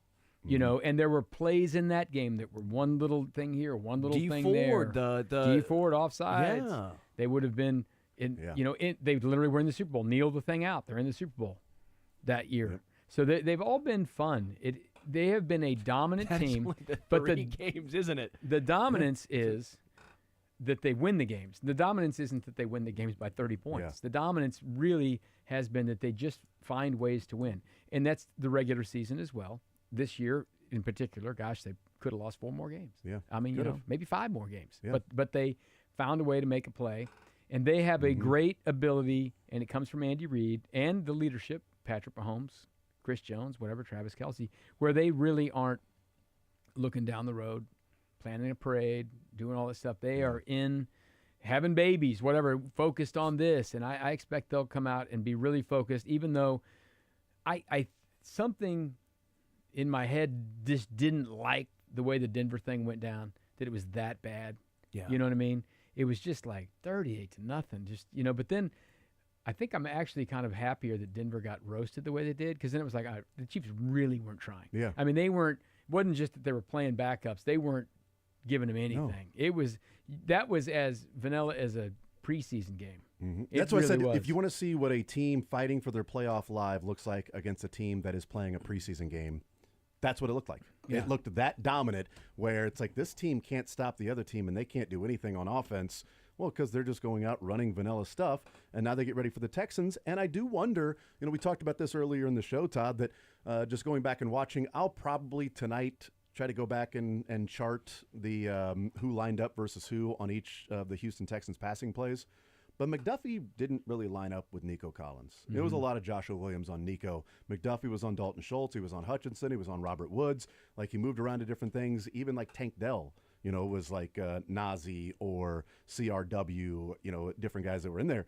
You know, and there were plays in that game that were one little thing here, one little thing there. The D Ford offsides. Yeah. They would have been in. You know, they literally were in the Super Bowl. Kneel the thing out. They're in the Super Bowl that year. Yep. So they've all been fun. They have been a dominant team. Only the but three games, isn't it? The dominance is that they win the games. The dominance isn't that they win the games by 30 points. The dominance really has been that they just find ways to win, and that's the regular season as well. This year in particular, gosh, they could have lost 4 more games. Yeah, I mean, could've. maybe 5 more games. Yeah. But they found a way to make a play, and they have a great ability, and it comes from Andy Reid and the leadership, Patrick Mahomes, Chris Jones, whatever, Travis Kelce, where they really aren't looking down the road, planning a parade, doing all this stuff. They are in having babies, whatever, focused on this, and I expect they'll come out and be really focused, even though I something in my head just didn't like the way the Denver thing went down, that it was that bad. Yeah. You know what I mean? It was just like 38-0, just, but then I think I'm actually kind of happier that Denver got roasted the way they did, because then it was like the Chiefs really weren't trying. Yeah. I mean, it wasn't just that they were playing backups. They weren't giving them anything. No. That was as vanilla as a preseason game. That's what I said. was. If you want to see what a team fighting for their playoff live looks like against a team that is playing a preseason game, that's what it looked like. Yeah. It looked that dominant, where it's like this team can't stop the other team and they can't do anything on offense. Well, because they're just going out running vanilla stuff, and now they get ready for the Texans. And I do wonder, we talked about this earlier in the show, Todd, that just going back and watching, I'll probably tonight try to go back and chart the who lined up versus who on each of the Houston Texans passing plays. But McDuffie didn't really line up with Nico Collins. It was a lot of Joshua Williams on Nico. McDuffie was on Dalton Schultz. He was on Hutchinson. He was on Robert Woods. Like, he moved around to different things. Even like Tank Dell, was like Nazi or CRW, different guys that were in there.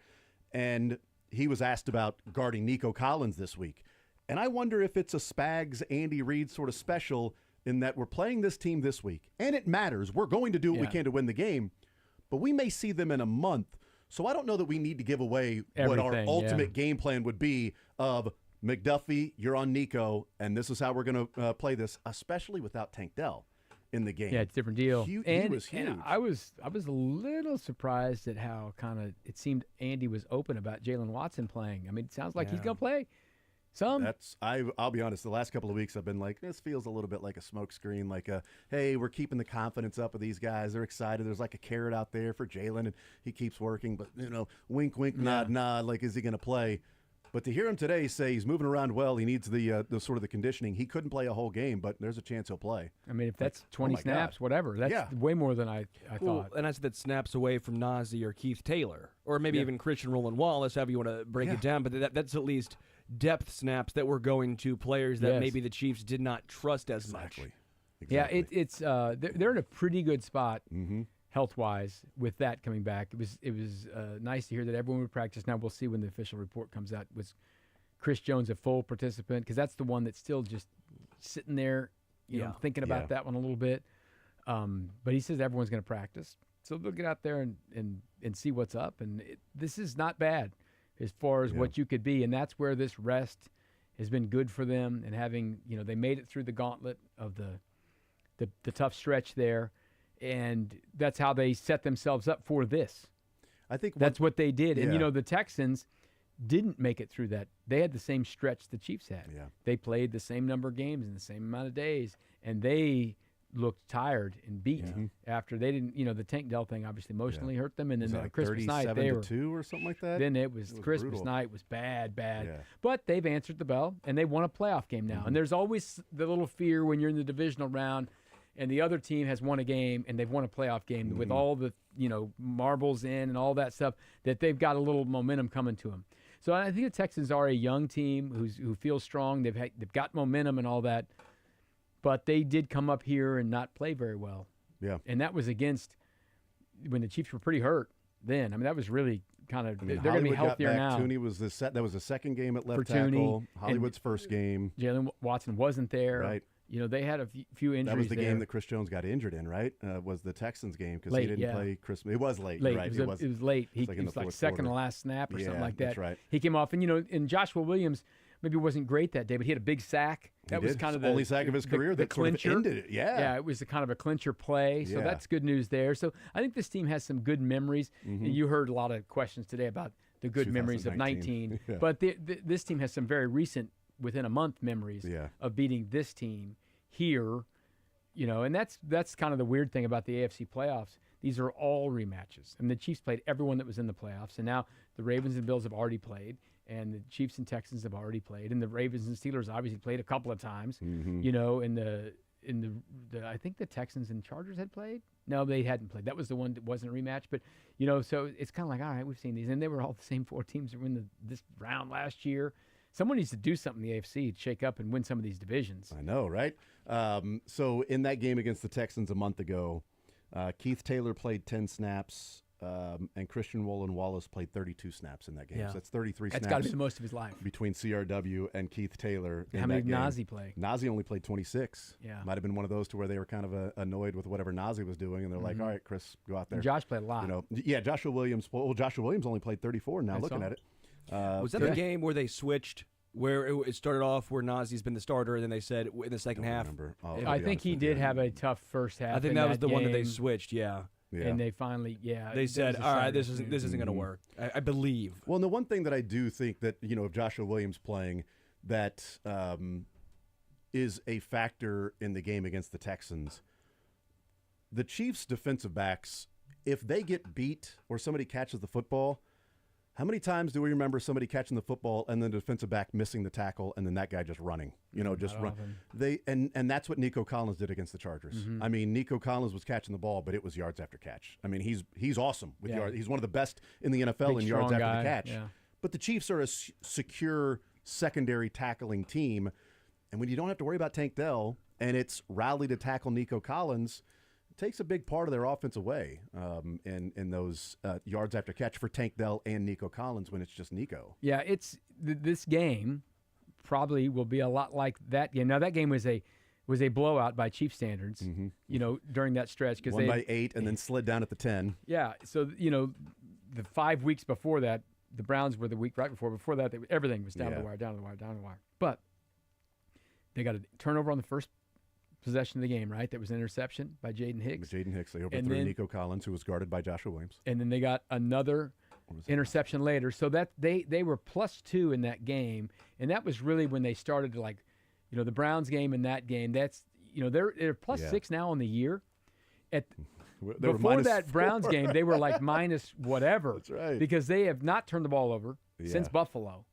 And he was asked about guarding Nico Collins this week. And I wonder if it's a Spags, Andy Reid sort of special in that we're playing this team this week. And it matters. We're going to do what we can to win the game. But we may see them in a month. So I don't know that we need to give away what our ultimate game plan would be of McDuffie, you're on Nico, and this is how we're going to play this, especially without Tank Dell in the game. Yeah, it's a different deal. He was huge. And I was a little surprised at how kind of it seemed Andy was open about Jalen Watson playing. I mean, it sounds like he's going to play. I'll be honest, the last couple of weeks I've been like, this feels a little bit like a smokescreen, like hey, we're keeping the confidence up of these guys. They're excited. There's like a carrot out there for Jalen, and he keeps working, but, wink, wink, nod, nod, like, is he going to play? But to hear him today say he's moving around well, he needs the sort of the conditioning. He couldn't play a whole game, but there's a chance he'll play. I mean, if that's 20 snaps, whatever, that's way more than I thought. And I said that snaps away from Nazi or Keith Taylor, or maybe even Christian Roland Wallace, however you want to break it down. But that's at least depth snaps that were going to players that maybe the Chiefs did not trust as much. Yeah, it's they're in a pretty good spot health-wise with that coming back. It was nice to hear that everyone would practice. Now we'll see when the official report comes out. Was Chris Jones a full participant? Because that's the one that's still just sitting there, thinking about that one a little bit. But he says everyone's going to practice, so they'll get out there and see what's up. And this is not bad as far as what you could be, and that's where this rest has been good for them. And having, they made it through the gauntlet of the tough stretch there, and that's how they set themselves up for this. I think that's what they did. And the Texans didn't make it through that. They had the same stretch the Chiefs had. Yeah. They played the same number of games in the same amount of days, and they looked tired and beat after they didn't. The Tank Dell thing obviously emotionally hurt them, and then like Christmas night they were 2 or something like that. Then it was Christmas brutal. night was bad. Yeah. But they've answered the bell and they won a playoff game now. And there's always the little fear when you're in the divisional round, and the other team has won a game and they've won a playoff game with all the marbles in and all that stuff, that they've got a little momentum coming to them. So I think the Texans are a young team who feels strong. They've got momentum and all that. But they did come up here and not play very well. Yeah. And that was against when the Chiefs were pretty hurt then. I mean, that was really kind of they're going to be healthier now. Tooney was that was the second game at left For Tooney, tackle. Hollywood's first game. Jalen Watson wasn't there. Right. They had a few injuries. That was the there. game that Chris Jones got injured in, right? Was the Texans game because he Late, didn't play Christmas. It was late. Late. Right. It was late. He like in was the like fourth second quarter. to last snap or something like that. That's right. He came off, and and Joshua Williams maybe wasn't great that day, but he had a big sack. That was kind of the only sack of his career that clincher. Sort of ended it. Yeah. Yeah, it was a kind of a clincher play. So that's good news there. So I think this team has some good memories. And you heard a lot of questions today about the good memories of 19. Yeah. But this team has some very recent, within a month, memories of beating this team here. And that's kind of the weird thing about the AFC playoffs. These are all rematches. And the Chiefs played everyone that was in the playoffs. And now the Ravens and Bills have already played. And the Chiefs and Texans have already played. And the Ravens and Steelers obviously played a couple of times. And I think the Texans and Chargers had played. No, they hadn't played. That was the one that wasn't a rematch. But, so it's kind of like, all right, we've seen these. And they were all the same 4 teams that were in this round last year. Someone needs to do something in the AFC to shake up and win some of these divisions. I know, right? So in that game against the Texans a month ago, Keith Taylor played 10 snaps, and Christian Roland Wallace played 32 snaps in that game. Yeah. So that's 33 That's snaps. got to be the most of his life. Between CRW and Keith Taylor. How many did Nazi play? Nazi only played 26. Yeah. Might have been one of those to where they were kind of annoyed with whatever Nazi was doing, and they're like, all right, Chris, go out there. And Josh played a lot. Joshua Williams. Well, Joshua Williams only played 34 now, looking at it. Was that the game where they switched? Where it started off where Nazi's been the starter, and then they said in the second half. I think he did have a tough first half. I think that was the one that they switched, And they finally, they said, all right, this isn't going to work. I believe. Well, and the one thing that I do think that, if Joshua Williams playing, that is a factor in the game against the Texans. The Chiefs' defensive backs if they get beat or somebody catches the football, how many times do we remember somebody catching the football and then the defensive back missing the tackle and then that guy just running? Just run. And that's what Nico Collins did against the Chargers. I mean, Nico Collins was catching the ball, but it was yards after catch. I mean, he's awesome with yards. He's one of the best in the NFL in yards after the catch. Yeah. But the Chiefs are a secure secondary tackling team, and when you don't have to worry about Tank Dell and it's rally to tackle Nico Collins, takes a big part of their offense away in those yards after catch for Tank Dell and Nico Collins when it's just Nico. Yeah, it's this game probably will be a lot like that game. Now that game was a blowout by Chief standards. During that stretch because won by 8 and then slid down at the 10. Yeah, so the 5 weeks before that, the Browns were the week right before. Before that, everything was down to the wire, down to the wire, down to the wire. But they got a turnover on the first possession of the game, right? That was an interception by Jaden Hicks. They overthrew Nico Collins, who was guarded by Joshua Williams. And then they got another interception later. So that they were +2 in that game, and that was really when they started to the Browns game and that game. That's they're +6 now on the year. Before that Browns game, they were like minus whatever. That's right. Because they have not turned the ball over since Buffalo,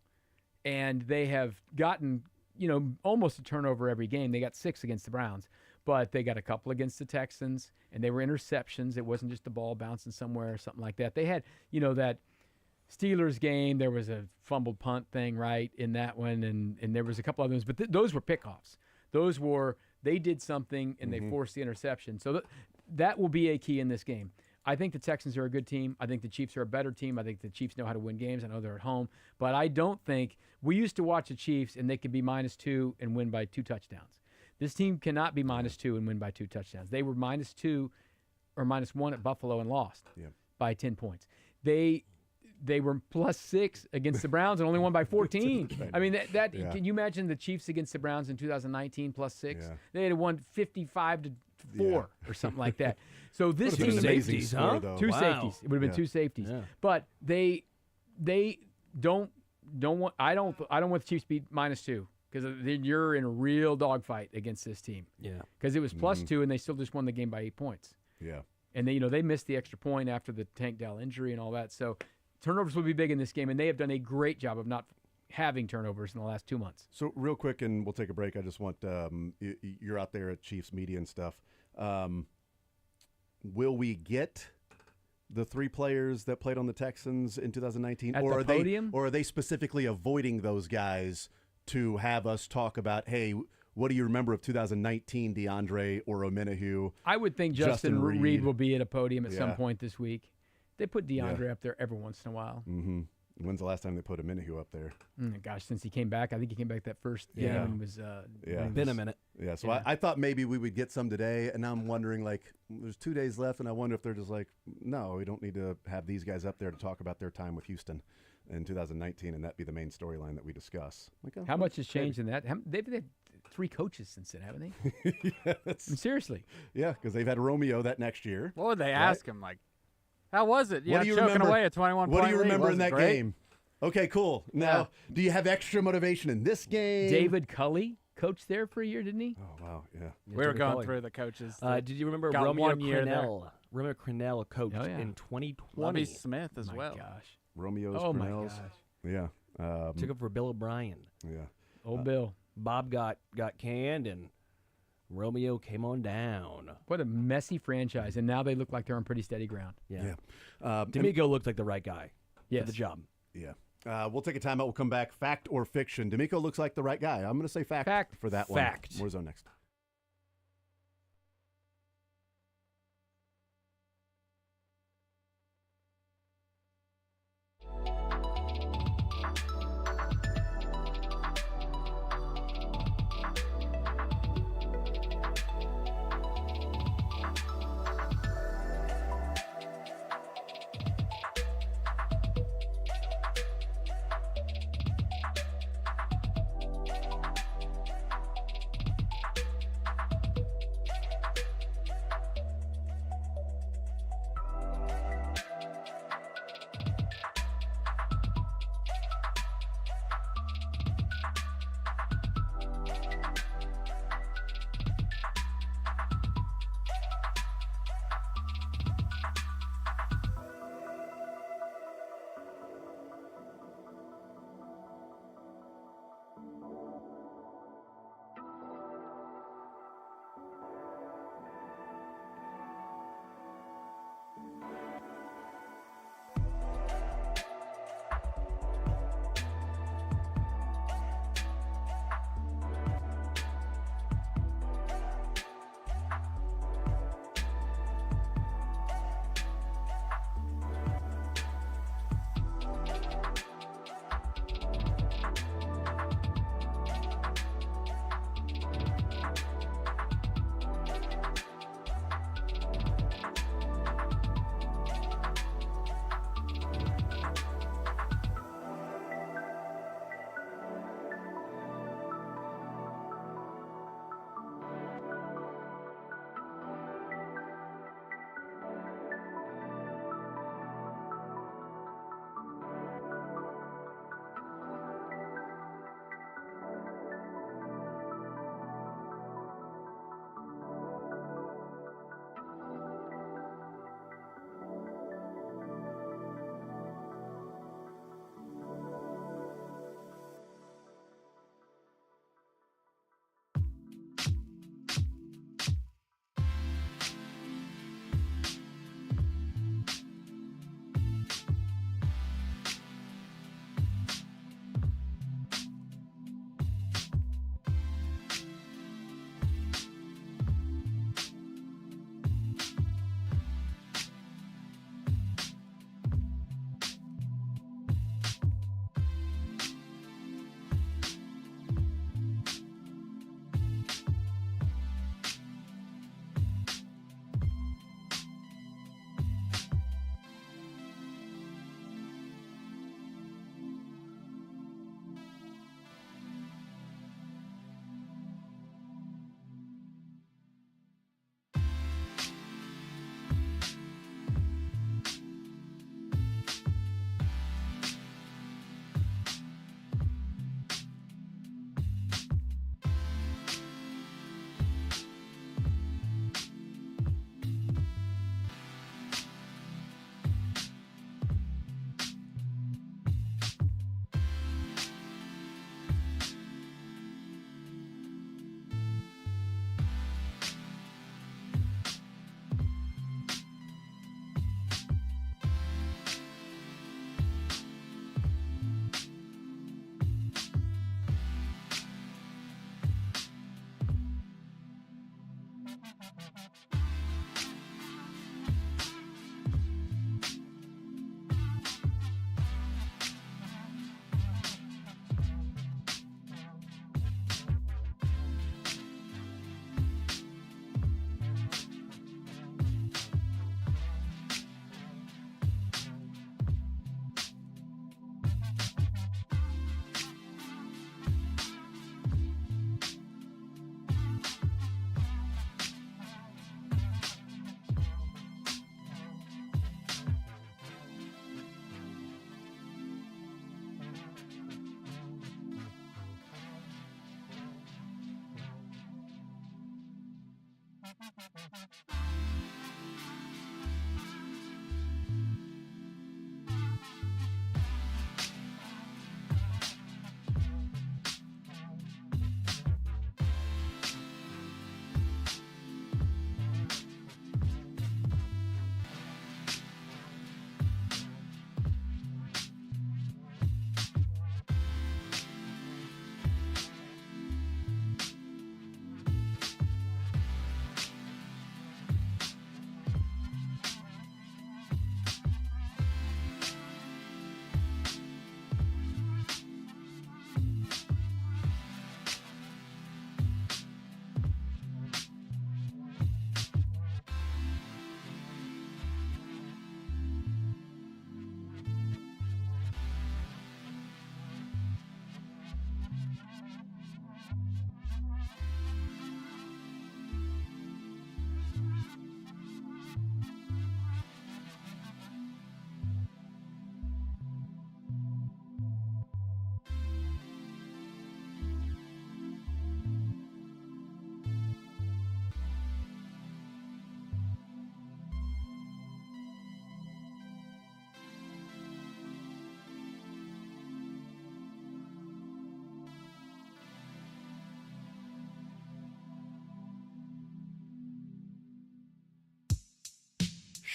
and they have gotten almost a turnover every game. They got 6 against the Browns, but they got a couple against the Texans, and they were interceptions. It wasn't just the ball bouncing somewhere or something like that. They had, that Steelers game, there was a fumbled punt thing, right, in that one, and there was a couple other ones, but those were pickoffs. They did something, and they forced the interception. So that will be a key in this game. I think the Texans are a good team. I think the Chiefs are a better team. I think the Chiefs know how to win games. I know they're at home. But I don't think – we used to watch the Chiefs, and they could be -2 and win by 2 touchdowns. This team cannot be -2 and win by 2 touchdowns. They were -2 or -1 at Buffalo and lost by 10 points. They were +6 against the Browns and only won by 14. I mean, can you imagine the Chiefs against the Browns in 2019 +6? Yeah. They had won 55-4 or something like that. So this team, safeties, huh? Two safeties. It would have been 2 safeties. Yeah. But they don't want. I don't want the Chiefs to be -2 because then you're in a real dogfight against this team. Yeah. Because it was +2 and they still just won the game by 8 points. Yeah. And they missed the extra point after the Tank Dell injury and all that. So turnovers will be big in this game, and they have done a great job of not having turnovers in the last 2 months. So real quick, and we'll take a break. I just want you're out there at Chiefs media and stuff. Will we get the 3 players that played on the Texans in 2019, at the podium? Or are they specifically avoiding those guys to have us talk about, hey, what do you remember of 2019 DeAndre or Omenihu? I would think Justin Reed will be at a podium at some point this week. They put DeAndre up there every once in a while. Mm-hmm. When's the last time they put Omenihu up there? Gosh, since he came back. I think he came back that first game and was been a minute. Yeah, so I thought maybe we would get some today, and now I'm wondering, there's 2 days left, and I wonder if they're just like, no, we don't need to have these guys up there to talk about their time with Houston in 2019, and that be the main storyline that we discuss. How much has changed in that? They've had 3 coaches since then, haven't they? Seriously. Yeah, because they've had Romeo that next year. What would they ask him, how was it? What do you choking remember, away a 21-point What do you remember lead. in that Great. game? Okay, cool. Now, do you have extra motivation in this game? David Culley coached there for a year, didn't he? Oh, wow, yeah. We were going through the coaches. Did you remember Romeo Crennel? Romeo Crennel coached in 2020. Lovie Smith as well. Gosh. Romeo's Oh, my Crennels. gosh. Yeah. Took up for Bill O'Brien. Yeah. Old Bill. Bob got canned, and Romeo came on down. What a messy franchise, and now they look like they're on pretty steady ground. Yeah. D'Amico looked like the right guy for the job. Yeah. We'll take a timeout. We'll come back. Fact or fiction? D'Amico looks like the right guy. I'm going to say fact for that one. Fact. More zone next.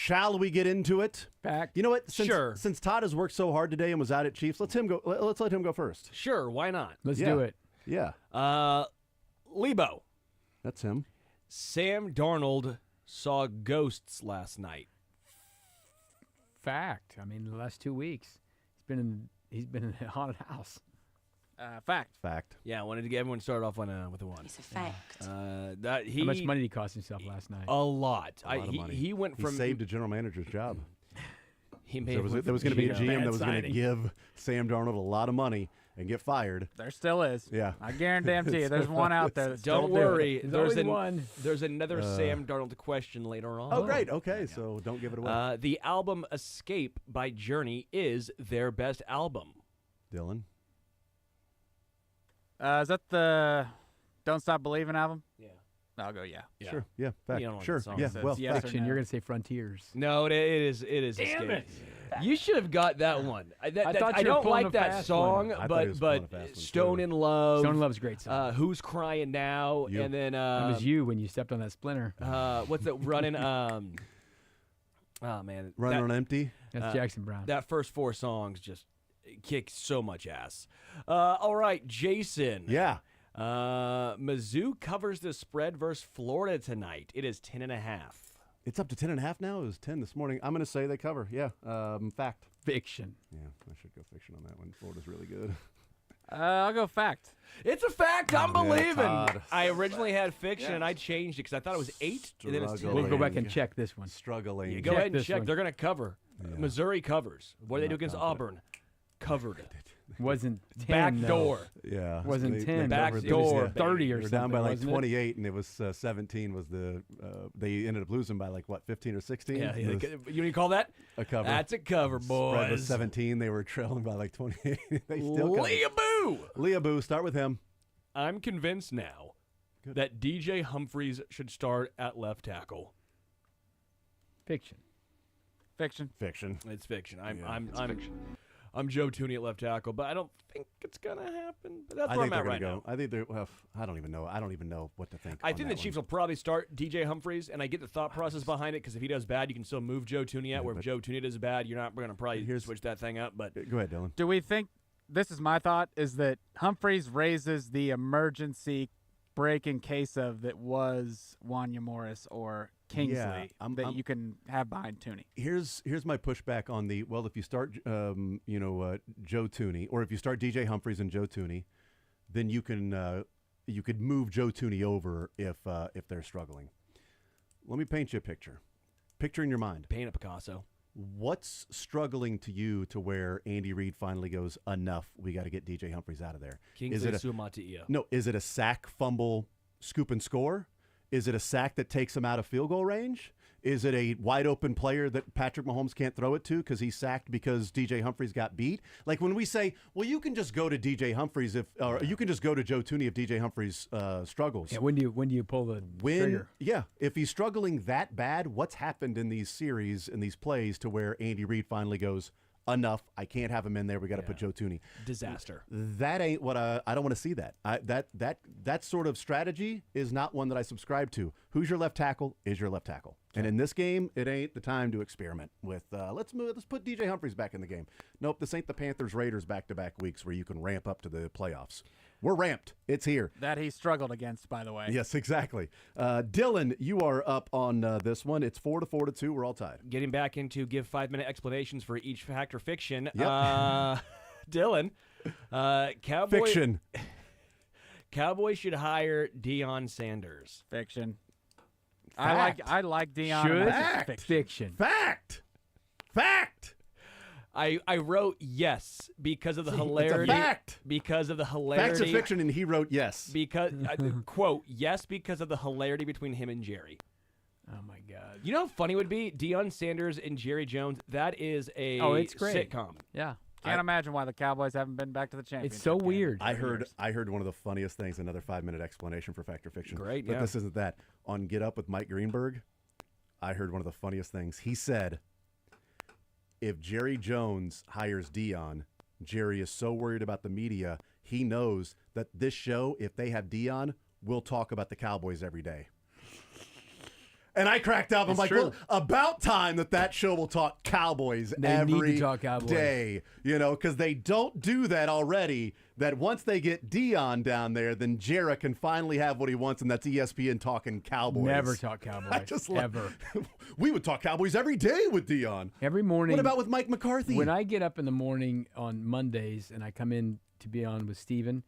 Shall we get into it? Fact. You know what? Sure. Since Todd has worked so hard today and was out at Chiefs, let's let him go first. Sure, why not? Let's do it. Yeah. Lebo. That's him. Sam Darnold saw ghosts last night. Fact. I mean, the last 2 weeks, he's been in a haunted house. Fact. Fact. Yeah, I wanted to get everyone started off with a 1. It's a fact. How much money did he cost himself last night? A lot. A lot of money. He went from He saved a general manager's job. He made there was going to be a GM that was going to give Sam Darnold a lot of money and get fired. There still is. Yeah. I guarantee you, there's one out there. That's Don't still worry. doing it. There's another Sam Darnold question later on. Oh, great. Okay, so don't give it away. The album Escape by Journey is their best album. Dylan? Is that the Don't Stop Believing album? Yeah. I'll go, yeah. Sure. Yeah. Fact. You don't know what Sure. the song Yeah. says. Well, Yes or Fiction. no? You're going to say Frontiers. No, it is Damn Escape. it. You should have got that one. I thought I you were don't pulling like a that fast song, one. I thought he was pulling a but fast one, Stone too. in Love. Stone in Love's a great song. Who's Crying Now? Yep. And then It was you when you stepped on that splinter. what's that running? Oh man, Running on empty? That's Jackson Brown. That first 4 songs just kick so much ass. All right, Jason. Yeah. Mizzou covers the spread versus Florida tonight. It is 10.5. It's up to 10.5 now. It was 10 this morning. I'm going to say they cover. Yeah. Fact. Fiction. Yeah, I should go fiction on that one. Florida's really good. I'll go fact. It's a fact. I'm Yeah, believing. Todd. I originally had fiction, and I changed it because I thought it was 8, and then it's 10. We'll go back and check this one. Struggling. Yeah, go Check ahead and this check. one. They're going to cover. Yeah. Missouri covers. What do they do Not against confident. Auburn? Covered. Wasn't 10. Back though. door. Yeah. Wasn't They 10. Back covered. door, It was, 30 or They were down by something, like wasn't it? 28, and it was 17 was the they ended up losing by like, what, 15 or 16? Yeah, It was you know you call that? a cover. That's a cover, Spread was boys. 17. They were trailing by like 28. They still covered. Leaboo! Leaboo, start with him. I'm convinced now that DJ Humphries should start at left tackle. Fiction. Fiction. Fiction. It's fiction. Fiction. I'm Joe Tooney at left tackle, but I don't think it's gonna happen. But that's I where think I'm they're at going right to go. now. I think they're, well, I don't even know. I don't even know what to think. I on think the that Chiefs one. will probably start DJ Humphries, and I get the thought process behind it because if he does bad, you can still move Joe Tooney out. Where if but- Joe Tooney does bad, you're not going to probably switch that thing up. But Go ahead, Dylan. Do we think, this is my thought, is that Humphreys raises the emergency break in case of that was Wanya Morris or Kingsley that you can have behind Tooney? Here's my pushback on the, well, if you start Joe Tooney, or if you start DJ Humphries and Joe Tooney, then you could move Joe Tooney over if they're struggling. Let me paint you a picture. Picture in your mind. paint a Picasso. What's struggling to you to where Andy Reid finally goes, enough, we got to get DJ Humphries out of there? Kingsley Suamataia. No, is it a sack, fumble, scoop and score? Is it a sack that takes him out of field goal range? Is it a wide open player that Patrick Mahomes can't throw it to because he's sacked because DJ Humphries got beat? Like when we say, well, you can just go to DJ Humphries or you can just go to Joe Tooney if DJ Humphries struggles. Yeah, when do you pull the trigger? Yeah, if he's struggling that bad, what's happened in these series and these plays to where Andy Reid finally goes, enough, I can't have him in there. We got to put Joe Tooney. Disaster. That ain't what I don't want to see. That sort of strategy is not one that I subscribe to. Who's your left tackle is your left tackle. And in this game, it ain't the time to experiment with let's put DJ Humphries back in the game. Nope, this ain't the Panthers Raiders back-to-back weeks where you can ramp up to the playoffs. We're ramped. It's here. That he struggled against, by the way. Yes, exactly. Dylan, you are up on this one. It's 4-2. We're all tied. Getting back into give 5-minute explanations for each fact or fiction. Yep. Dylan, Cowboy Fiction. Cowboys should hire Deion Sanders. Fiction. Fact. I like Deion. Should? and that's Fact. Fiction. Fact. I wrote yes because of the It's a hilarity. fact. Because of the hilarity. Facts of fiction, and he wrote yes. Because quote yes because of the hilarity between him and Jerry. Oh my God. You know how funny it would be Deion Sanders and Jerry Jones. That is a it's great. sitcom. Yeah. Can't imagine why the Cowboys haven't been back to the championship. It's so game. weird. I heard one of the funniest things, another 5-minute explanation for fact or fiction. Great, But yeah. this isn't that. On Get Up with Mike Greenberg, I heard one of the funniest things. He said, if Jerry Jones hires Deion, Jerry is so worried about the media, he knows that this show, if they have Deion, we'll talk about the Cowboys every day. And I cracked up. I'm It's like, true. well, about time that show will talk Cowboys They need to every talk Cowboys. day, because they don't do that already. That once they get Dion down there, then Jarrah can finally have what he wants, and that's ESPN talking Cowboys. Never talk Cowboys. I just ever. We would talk Cowboys every day with Dion. Every morning. What about with Mike McCarthy? When I get up in the morning on Mondays and I come in to be on with Steven,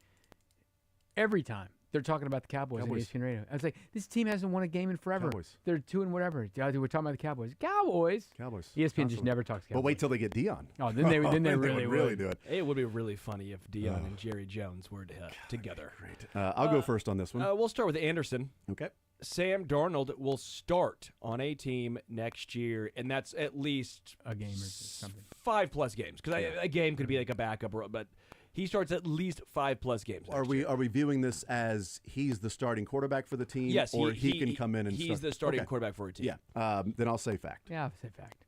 every time they're talking about the Cowboys on ESPN Radio. I was like, this team hasn't won a game in forever. Cowboys. They're 2 and whatever. We're talking about the Cowboys. Cowboys. Cowboys. ESPN just Constantly. never talks Cowboys. But wait till they get Dion. Oh, then they really would do it. It would be really funny if Dion and Jerry Jones were together. Great. I'll go first on this one. We'll start with Anderson. Okay. Sam Darnold will start on a team next year, and that's at least a game or something. 5+ games. Because a game could be like a backup, but he starts at least 5+ games. Are we viewing this as he's the starting quarterback for the team? Yes, or he can come in and he's the starting quarterback for a team. Yeah. Then I'll say fact. Yeah, I'll say fact.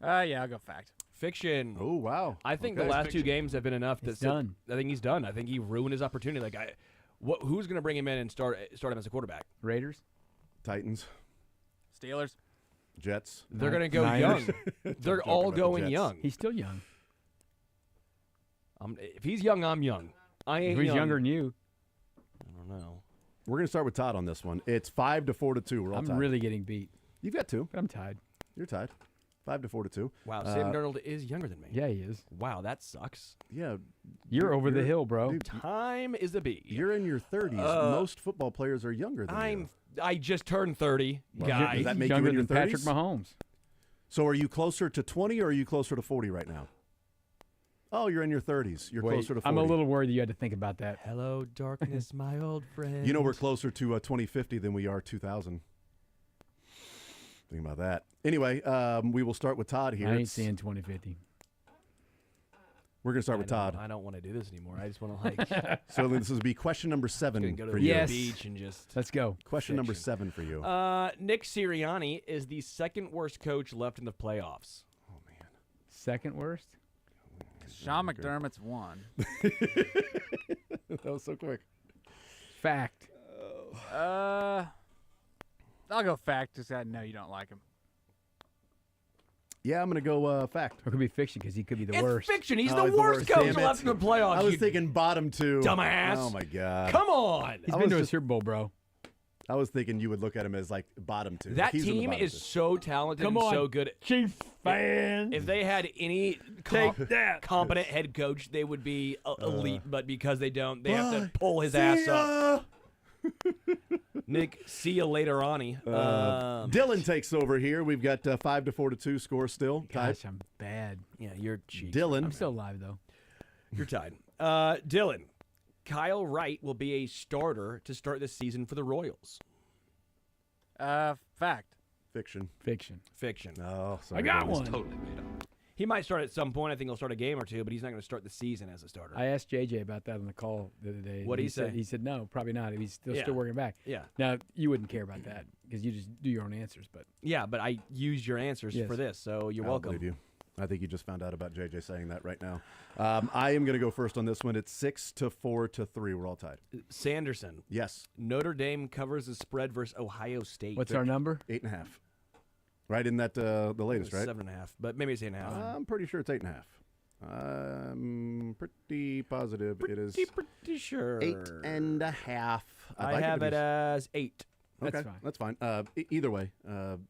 Yeah, I'll go fact. Fiction. Oh wow! I think Okay. the last 2 games have been enough. It's done. I think he's done. I think he ruined his opportunity. Who's going to bring him in and start him as a quarterback? Raiders. Titans. Steelers. Jets. They're going to go Niners. young. They're all going Jets. young. He's still young. If he's young, I'm young. I ain't He's young. younger than you. I don't know. We're gonna start with Todd on this one. It's 5 to 4 to 2. We're all I'm tied. really getting beat. You've got 2. But I'm tied. You're tied. 5 to 4 to 2. Wow, Sam Darnold is younger than me. Yeah, he is. Wow, that sucks. Yeah. You're over the hill, bro. Dude, Time is a bee. you're in your 30s. Most football players are younger than you. I just turned 30, guys. Does that make younger you in your than 30s? Patrick Mahomes. So are you closer to 20 or are you closer to 40 right now? Oh, you're in your 30s. You're Wait, closer to 40. I'm a little worried you had to think about that. Hello, darkness, my old friend. You know we're closer to 2050 than we are 2000. Think about that. Anyway, we will start with Todd here. I ain't seeing 2050. We're going to start with Todd. I don't want to do this anymore. I just want to So this will be question number 7 go to for the you. Yes. beach and just. Let's go. Question number 7 for you. Nick Sirianni is the second worst coach left in the playoffs. Oh, man. Second worst? Sean McDermott's 1. That was so quick. Fact. I'll go fact. Just I know you don't like him. Yeah, I'm going to go fact. Or it could be fiction because he could be the It's worst. fiction. He's Oh, the worst coach Damn it. left in the playoffs. I was you thinking bottom 2. dumbass. Oh, my God. Come on. He's I been was to a just- Super Bowl, bro. I was thinking you would look at him as like bottom 2. That He's in the team bottom is 2. so talented Come and on, so good. Chiefs fans. If they had any competent head coach, they would be elite. But because they don't, they have to pull his ass up. Nick, see you later, Ronnie. Dylan takes over here. We've got 5 to 4 to 2 score still. Tied. Gosh, I'm bad. Yeah, you're cheap. Dylan. I'm still alive, though. You're tied. Dylan, Kyle Wright will be a starter to start the season for the Royals. Fact. Fiction. Fiction. Fiction. Oh, sorry. I got Dennis. one. Totally made up. He might start at some point. I think he'll start a game or two, but he's not going to start the season as a starter. I asked JJ about that on the call the other day. What'd he said, say? He said no, probably not. He's still Yeah. working back. Yeah. Now you wouldn't care about that because you just do your own answers. But Yeah, but I used your answers Yes. for this, so you're I'll welcome. believe you. I think you just found out about JJ saying that right now. I am going to go first on this one. It's 6 to 4 to 3. We're all tied. Sanderson. Yes. Notre Dame covers the spread versus Ohio State. what's our number? 8.5. Right in that the latest, right? 7.5, but maybe it's 8.5. I'm pretty sure it's 8.5. I'm pretty positive it is Pretty sure. 8.5. I have it as 8. Okay, fine. that's fine. Either way,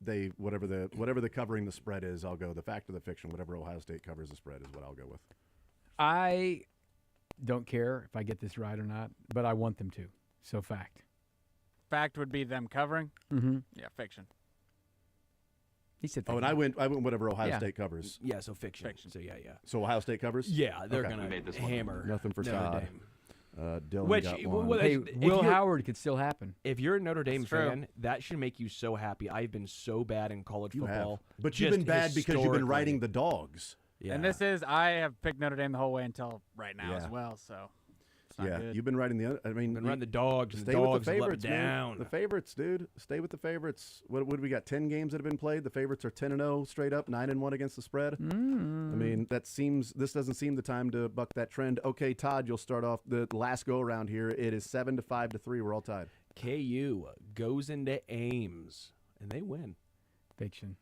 they whatever the covering the spread is, I'll go. The fact or the fiction, whatever Ohio State covers the spread is what I'll go with. I don't care if I get this right or not, but I want them to. So fact. Fact would be them covering. Mm-hmm. Yeah, fiction. He said. Oh, and I went whatever Ohio Yeah. State covers. Yeah, so fiction. So yeah. So Ohio State covers. Yeah, they're Okay. going to hammer Nothing for Notre Todd. Dame. Dylan Which, got one. well, Hey, if Will you're- Howard could still happen. If you're a Notre Dame That's true. fan, that should make you so happy. I've been so bad in college You have. football. But you've just been bad because you've been historically. writing the dogs. Yeah. And this is I have picked Notre Dame the whole way until right now Yeah. as well. So it's not Yeah, good. you've been writing the other. I mean, been running the dogs, and stay the with dogs the have let me favorites, man. down. The favorites, dude. Stay with the favorites. What do we got? 10 games that have been played. The favorites are 10-0 straight up, 9-1 against the spread. I mean, this doesn't seem the time to buck that trend. Okay, Todd, you'll start off the last go around here. It is 7 to 5 to 3. We're all tied. KU goes into Ames, and they win. Fiction.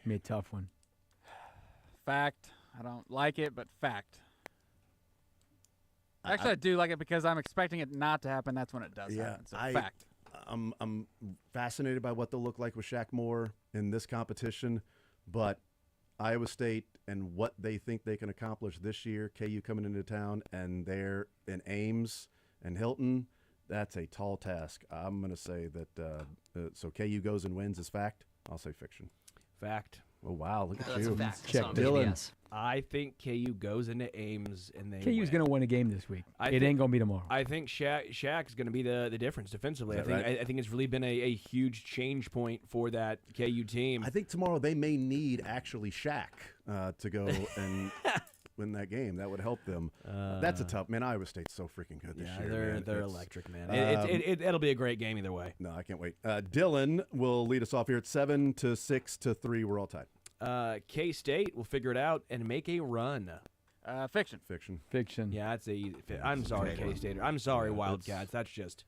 Be a tough one. Fact. I don't like it, but fact. Actually, I do like it because I'm expecting it not to happen. That's when it does happen. So fact. I'm fascinated by what they'll look like with Shaq Moore in this competition, but Iowa State and what they think they can accomplish this year, KU coming into town, and they're in Ames and Hilton, that's a tall task. I'm going to say that so KU goes and wins is fact. I'll say fiction. Fact. Oh, wow. Look at That's you. a fact. Check Dylan. I think KU goes into Ames and they KU's going to win a game this week. It ain't going to be tomorrow. I think Shaq's going to be the difference defensively. Is that right? I think it's really been a huge change point for that KU team. I think tomorrow they may need actually Shaq to go and win that game. That would help them. That's a tough man. Iowa State's so freaking good this year. They're electric, man. It'll be a great game either way. No, I can't wait. Dylan will lead us off here at 7-6-3. We're all tied. K-State will figure it out and make a run. Fiction. Fiction. Yeah, that's I'm sorry, K-State. I'm sorry, Wildcats. That's just.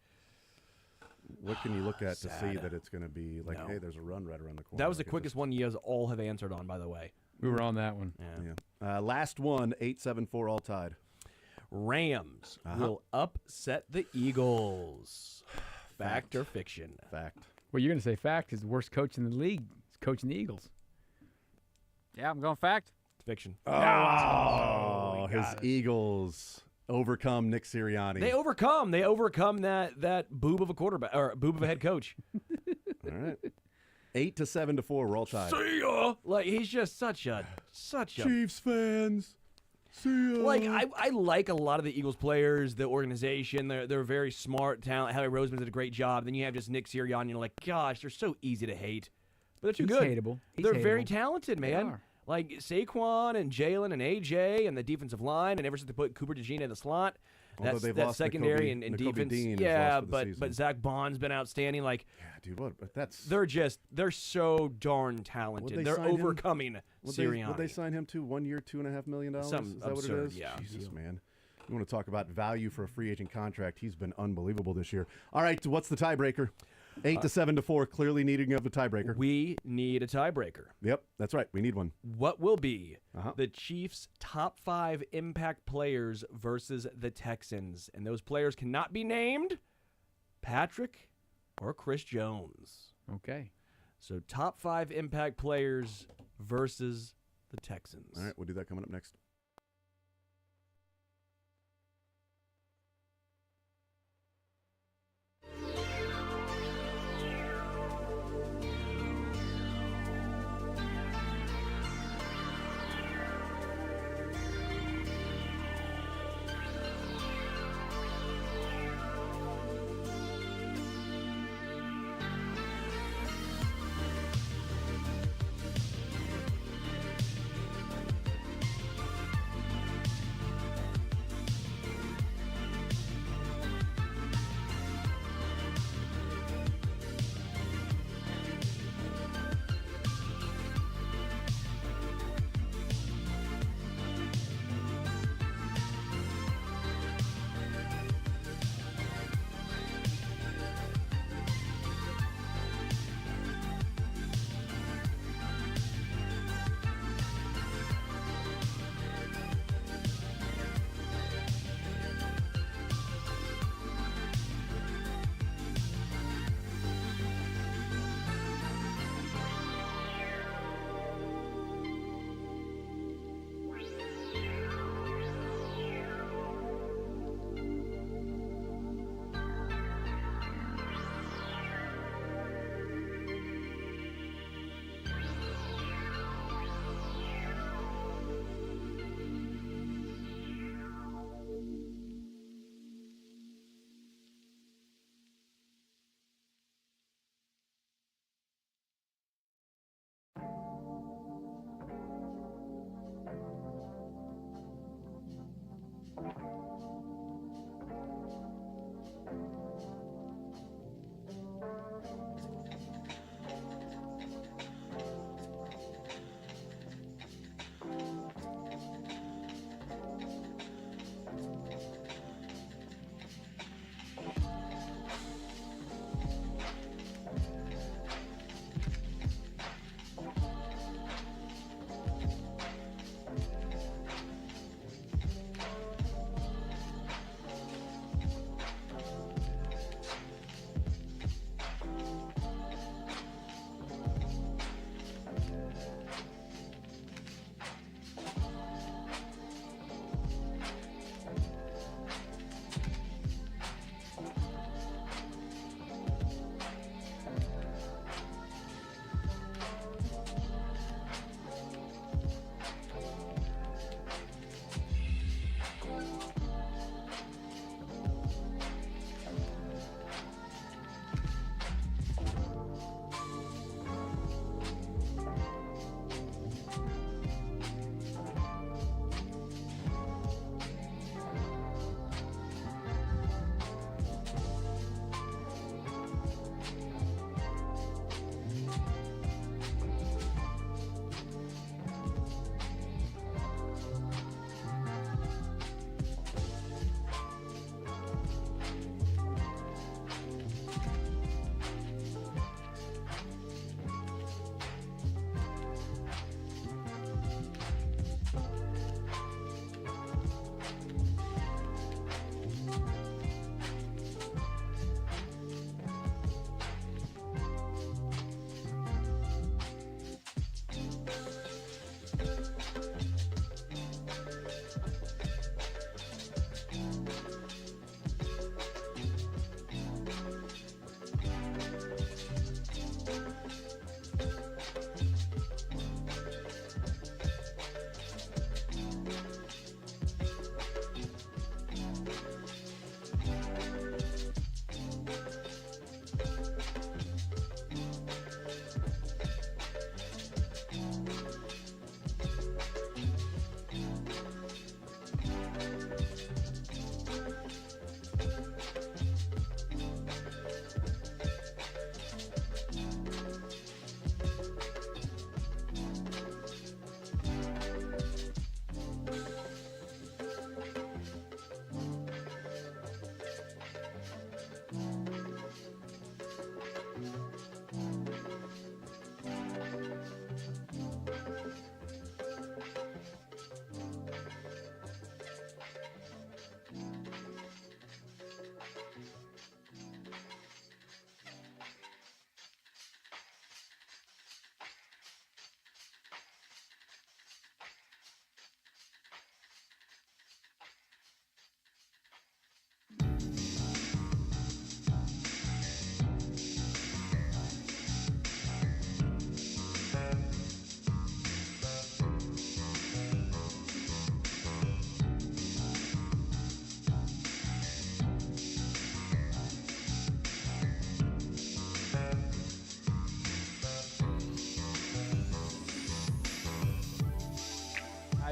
What can you look at to see sad. that it's going to be like, hey, there's a run right around the corner? That was the quickest one you guys all have answered on, by the way. We were on that one. Yeah. Last one, 8-7-4, all tied. Rams will upset the Eagles. Fact or fiction? Fact. Well, you're going to say fact is the worst coach in the league. He's coaching the Eagles. Yeah, I'm going fact. Fiction. Oh, his Eagles overcome Nick Sirianni. They overcome that boob of a quarterback or boob of a head coach. All right. 8-7-4, we're all tied. See ya. Like he's just such a Chiefs fans. See ya. Like I like a lot of the Eagles players, the organization. They're very smart, talent. Howie Roseman did a great job. Then you have just Nick Sirianni. You're like, gosh, they're so easy to hate, but they're too He's good. hateable. They're He's very hateable. talented, man. They are. Like Saquon and Jalen and AJ and the defensive line, and ever since they put Cooper DeJean in the slot, Although they've that's lost secondary Nakobe- and Nakobe defense. Dean has Yeah, lost for the but season. Zach Bond's been outstanding. Like, dude, what? That's they're so darn talented. They're overcoming Sirianni. Would they sign him to 1 year, $2.5 million? Something Is that absurd, what it is? yeah. Jesus, man. You want to talk about value for a free agent contract? He's been unbelievable this year. All right, what's the tiebreaker? 8-7-4, clearly needing of a tiebreaker. We need a tiebreaker. Yep, that's right. We need one. What will be the Chiefs' top 5 impact players versus the Texans? And those players cannot be named Patrick or Chris Jones. Okay. So top 5 impact players versus the Texans. All right, we'll do that coming up next.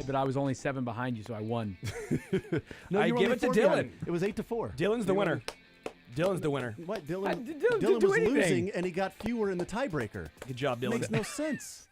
but I was only 7 behind you, so I won. No, I you were give only it to 4 behind. Dylan. It was 8-4. Dylan's the You were winner. Dylan's the winner. What? Dylan Dylan didn't do was anything. losing, and he got fewer in the tiebreaker. Good job, Dylan. Makes no sense.